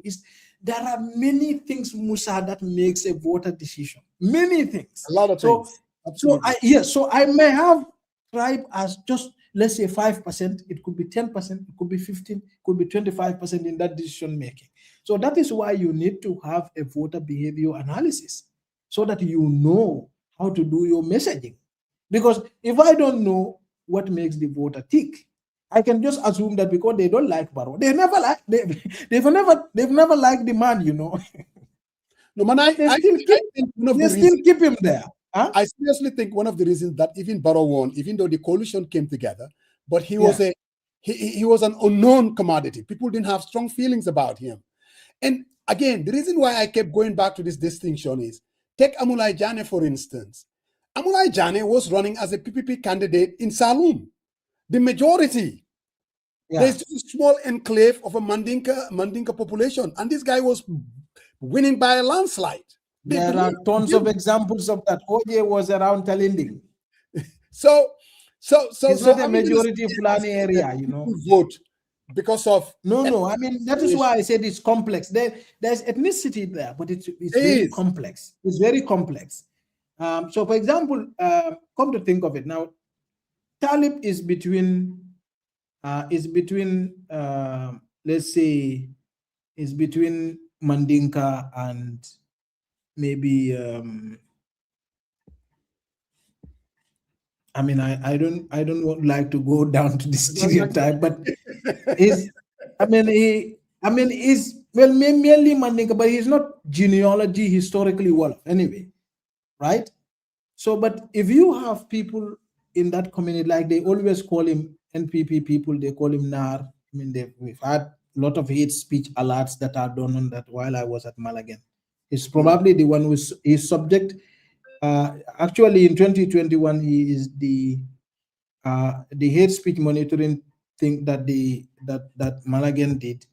is there are many things, Musa, that makes a voter decision. Many things.
A lot of things.
So I may have tribe as just, let's say, 5%. It could be 10%. It could be 15%. It could be 25% in that decision making. So that is why you need to have a voter behavior analysis, so that you know how to do your messaging. Because if I don't know what makes the voter tick, I can just assume that because they don't like Barrow, they've never liked the man, you know.
No, man, I
still keep him there. Huh?
I seriously think one of the reasons that even Barrow won, even though the coalition came together, but he was he was an unknown commodity. People didn't have strong feelings about him. And again, the reason why I kept going back to this distinction is, take Amulai Jane, for instance. Amulai Jane was running as a PPP candidate in Saloum. The majority, there's just a small enclave of a Mandinka population, and this guy was winning by a landslide.
There are tons of examples of that. OJ was around Talinding.
So
it's not a majority Fulani area, you know.
Vote because of
no. I mean, that is why I said it's complex. There's ethnicity there, but it's very complex. It's very complex. So, for example, come to think of it now, Talib is between let's say, is between Mandinka and maybe I mean, I don't like to go down to the stereotype, but he's mainly Mandinka, but he's not genealogy historically well anyway, right? So, but if you have people in that community, like they always call him NPP people, they call him NAR. I mean, we've had a lot of hate speech alerts that are done on that while I was at Malagan. He's probably the one who is subject. Actually, in 2021, he is the hate speech monitoring thing that that Malagan did.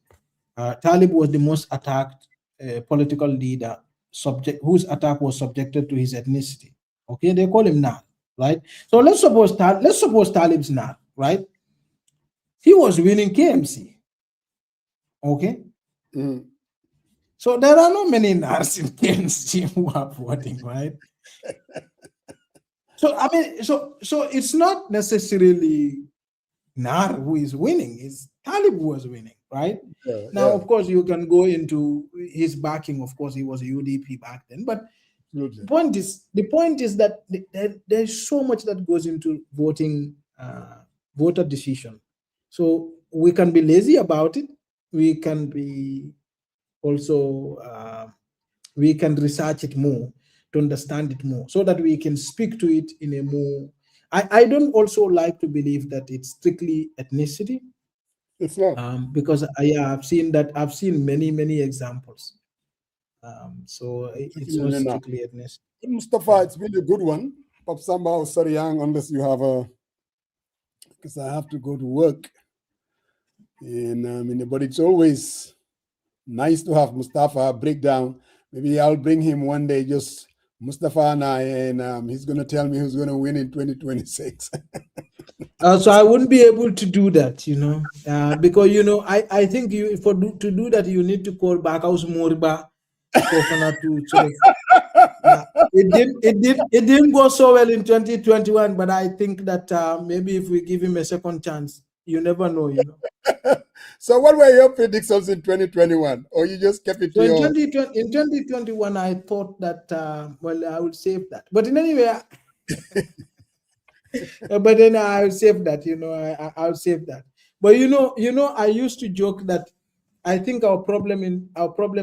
Talib was the most attacked political leader whose attack was subjected to his ethnicity. Okay, they call him Nar, right? So let's suppose Talib's Nar, right? He was winning KMC. Okay. So there are not many Nars in KMC who are voting, right? So I mean, so it's not necessarily Nar who is winning, it's Talib who was winning, right? Now, of course, you can go into his backing. Of course, he was a UDP back then, but the point is that there's so much that goes into voting, voter decision. So we can be lazy about it. We can be also we can research it more to understand it more, so that we can speak to it in a more. I don't also like to believe that it's strictly ethnicity.
It's not,
because I've seen many examples. So it's not strictly ethnicity.
Mustapha, it's been a good one. Pop Samba or Sariyang, unless you have because I have to go to work. And but it's always nice to have Mustapha break down. Maybe I'll bring him one day, just Mustapha and I, and he's going to tell me who's going to win in 2026.
So I wouldn't be able to do that, you know, because, you know, I think to do that, you need to call back House Moriba to sort of, it didn't go so well in 2021, but I think that maybe if we give him a second chance, you never know, you know.
So what were your predictions in 2021, or you just kept it to
in 2021, I thought that well, I would save that, but in any way, but then I'll save that, you know. I'll save that. But you know, I used to joke that I think our problem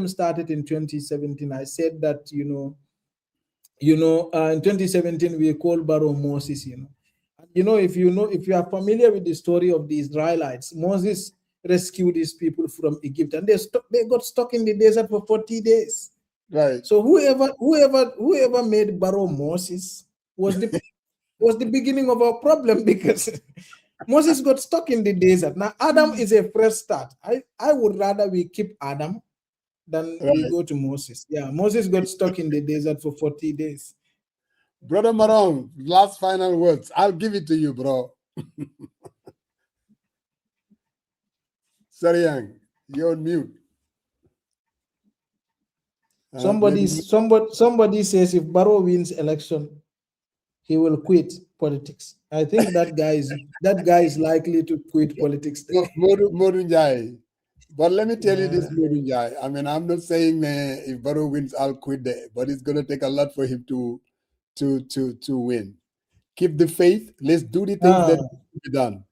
started in 2017. I said that in 2017 we called Barrow Moses. If you are familiar with the story of the Israelites, Moses rescued these people from Egypt, and they got stuck in the desert for 40 days.
Right.
So whoever made Barrow Moses was the beginning of our problem, because Moses got stuck in the desert. Now Adam is a fresh start. I would rather we keep Adam than we go to Moses. Yeah, Moses got stuck in the desert for 40 days.
Brother Marong, last final words. I'll give it to you, bro. Sariyang, you're on mute.
Somebody says if Barrow wins election, he will quit politics. I think that guy is likely to quit politics.
Modunjai. But let me tell you this, Modunjai. I mean, I'm not saying if Barrow wins, I'll quit there, but it's going to take a lot for him to to win. Keep the faith. Let's do the things that need to be done.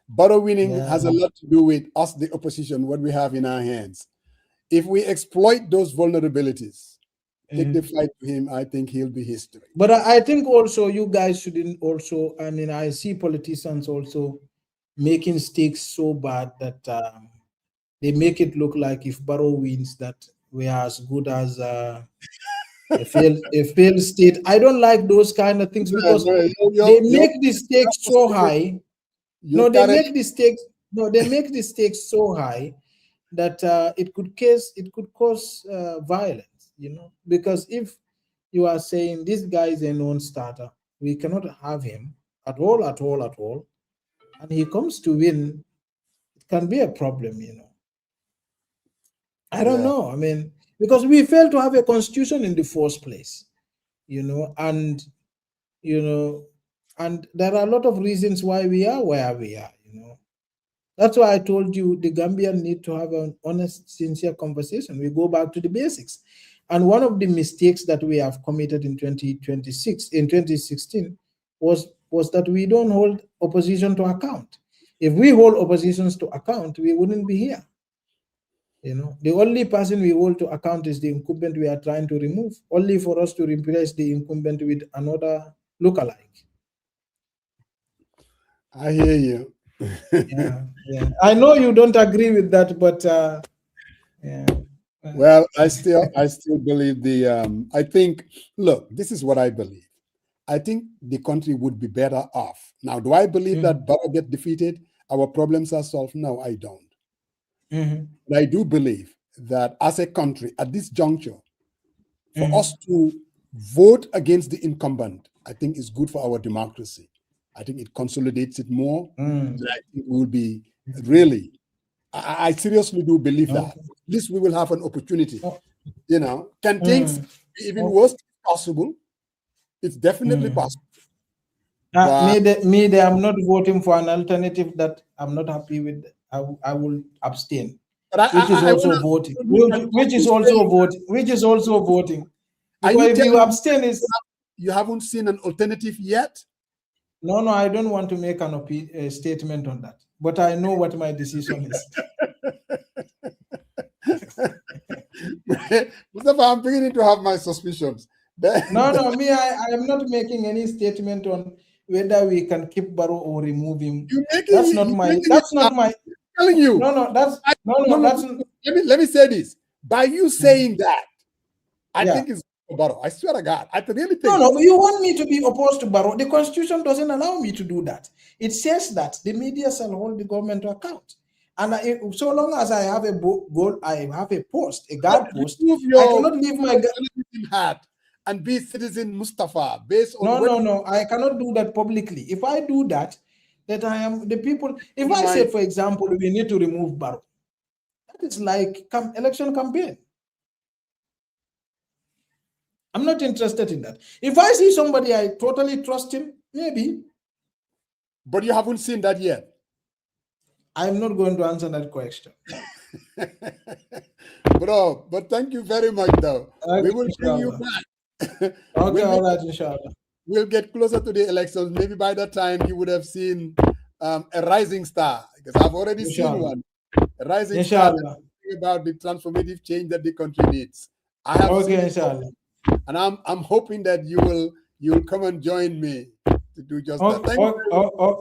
Barrow winning has a lot to do with us, the opposition, what we have in our hands. If we exploit those vulnerabilities, take the fight to him, I think he'll be history.
But I think also you guys shouldn't also, I mean, I see politicians also making stakes so bad that they make it look like if Barrow wins that we are as good as a failed state. I don't like those kind of things because they make the stakes so high. No, they make the stakes so high that it could cause violence, you know, because if you are saying this guy is a non-starter, we cannot have him at all, and he comes to win, it can be a problem, you know. I don't know. I mean, because we failed to have a constitution in the first place, you know, and there are a lot of reasons why we are where we are, you know. That's why I told you the Gambian need to have an honest, sincere conversation. We go back to the basics. And one of the mistakes that we have committed in 2016 was that we don't hold opposition to account. If we hold oppositions to account, we wouldn't be here. You know, the only person we hold to account is the incumbent we are trying to remove, only for us to replace the incumbent with another lookalike.
I hear you.
Yeah. I know you don't agree with that, but yeah.
Well, I still believe I think, look, this is what I believe. I think the country would be better off. Now, do I believe that Barrow get defeated, our problems are solved? No, I don't. But I do believe that as a country at this juncture, for us to vote against the incumbent, I think is good for our democracy. I think it consolidates it more. And I think we will be really, I seriously do believe that. At least we will have an opportunity. You know, can things be even worse if possible? It's definitely possible.
Me, I'm not voting for an alternative that I'm not happy with. I will abstain. Which is also voting. Because if you abstain,
you haven't seen an alternative yet?
No, I don't want to make a statement on that. But I know what my decision is.
Mustapha, I'm beginning to have my suspicions.
No, me, I am not making any statement on whether we can keep Barrow or remove him. That's not my.
Telling you. Let me say this. By you saying that, I think it's Barrow. I swear to God, I really think.
No, you want me to be opposed to Barrow. The Constitution doesn't allow me to do that. It says that the media shall hold the government to account. And so long as I have a goal, I have a post, a guard post, I cannot leave my
hat and be citizen Mustapha based on.
No, I cannot do that publicly. If I do that, that I am the people. If I say, for example, we need to remove Barrow, that is like election campaign. I'm not interested in that. If I see somebody I totally trust him, maybe.
But you haven't seen that yet.
I'm not going to answer that question.
Bro, but thank you very much, though. Okay, we will bring you back.
Okay, all right, inshallah.
We'll get closer to the elections. Maybe by that time you would have seen a rising star, because I've already seen one. A rising star about the transformative change that the country needs. I have seen
inshallah.
And I'm hoping that you'll come and join me to do just that.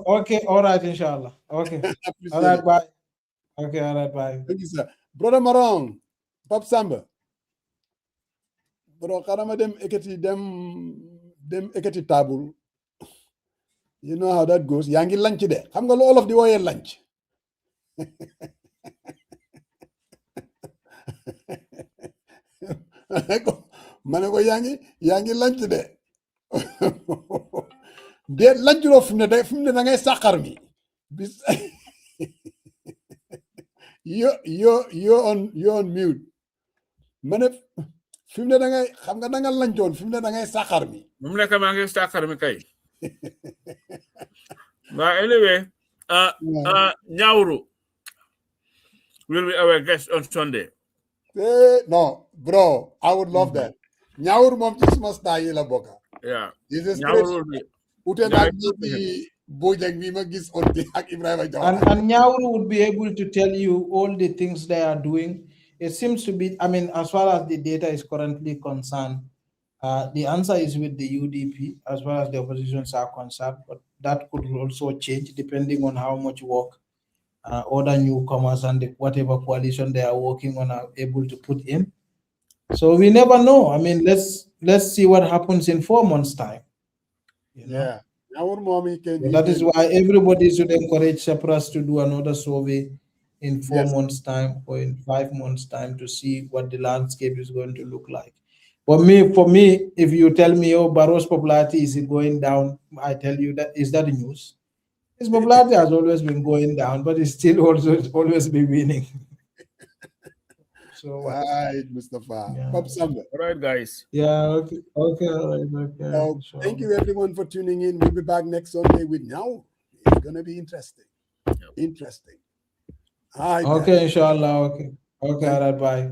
Okay, all right, inshallah. Okay. All right, bye. Okay, all right, bye.
Thank you, sir. Brother Marong, Pop Samba. Bro, karama dem ekati table. You know how that goes. Yangi lunch de. Xam nga all of the way lunch. Maneko yangi lunch de. De lunch lo fimne da ngay sakar mi. You're on mute. Mane fimne da ngay xam nga da nga lunchoon fimne da ngay sakar mi.
Mum nekk ma ngay sakar mi kay. But anyway, Nyauru will be our guest on Sunday.
No, bro, I would love that. Nyauru mom ci suma style la boka.
Yeah.
This is
Nyawur
great.
will be.
Ute
Yeah,
nag di Bojang Vima gis onti ak Ibrahima Jawara.
And Nyauru would be able to tell you all the things they are doing. It seems to be, I mean, as far as the data is currently concerned, the answer is with the UDP as far as the oppositions are concerned, but that could also change depending on how much work other newcomers and whatever coalition they are working on are able to put in. So we never know. I mean, let's see what happens in 4 months' time. You know?
Yeah. Our mommy can.
So that is why everybody should encourage CePRASS to do another survey in 4 months' time or in 5 months' time to see what the landscape is going to look like. For me, if you tell me, oh, Barrow's popularity is going down, I tell you that is that the news? His popularity has always been going down, but it's still also always been winning. So what?
All right, Mustapha.
Yeah.
Pop Samba.
All right, guys.
Yeah, okay, all right, okay.
So thank you everyone for tuning in. We'll be back next Sunday with Now. It's gonna be interesting. Interesting. All right.
Okay, inshallah. Okay. Okay, all right, bye.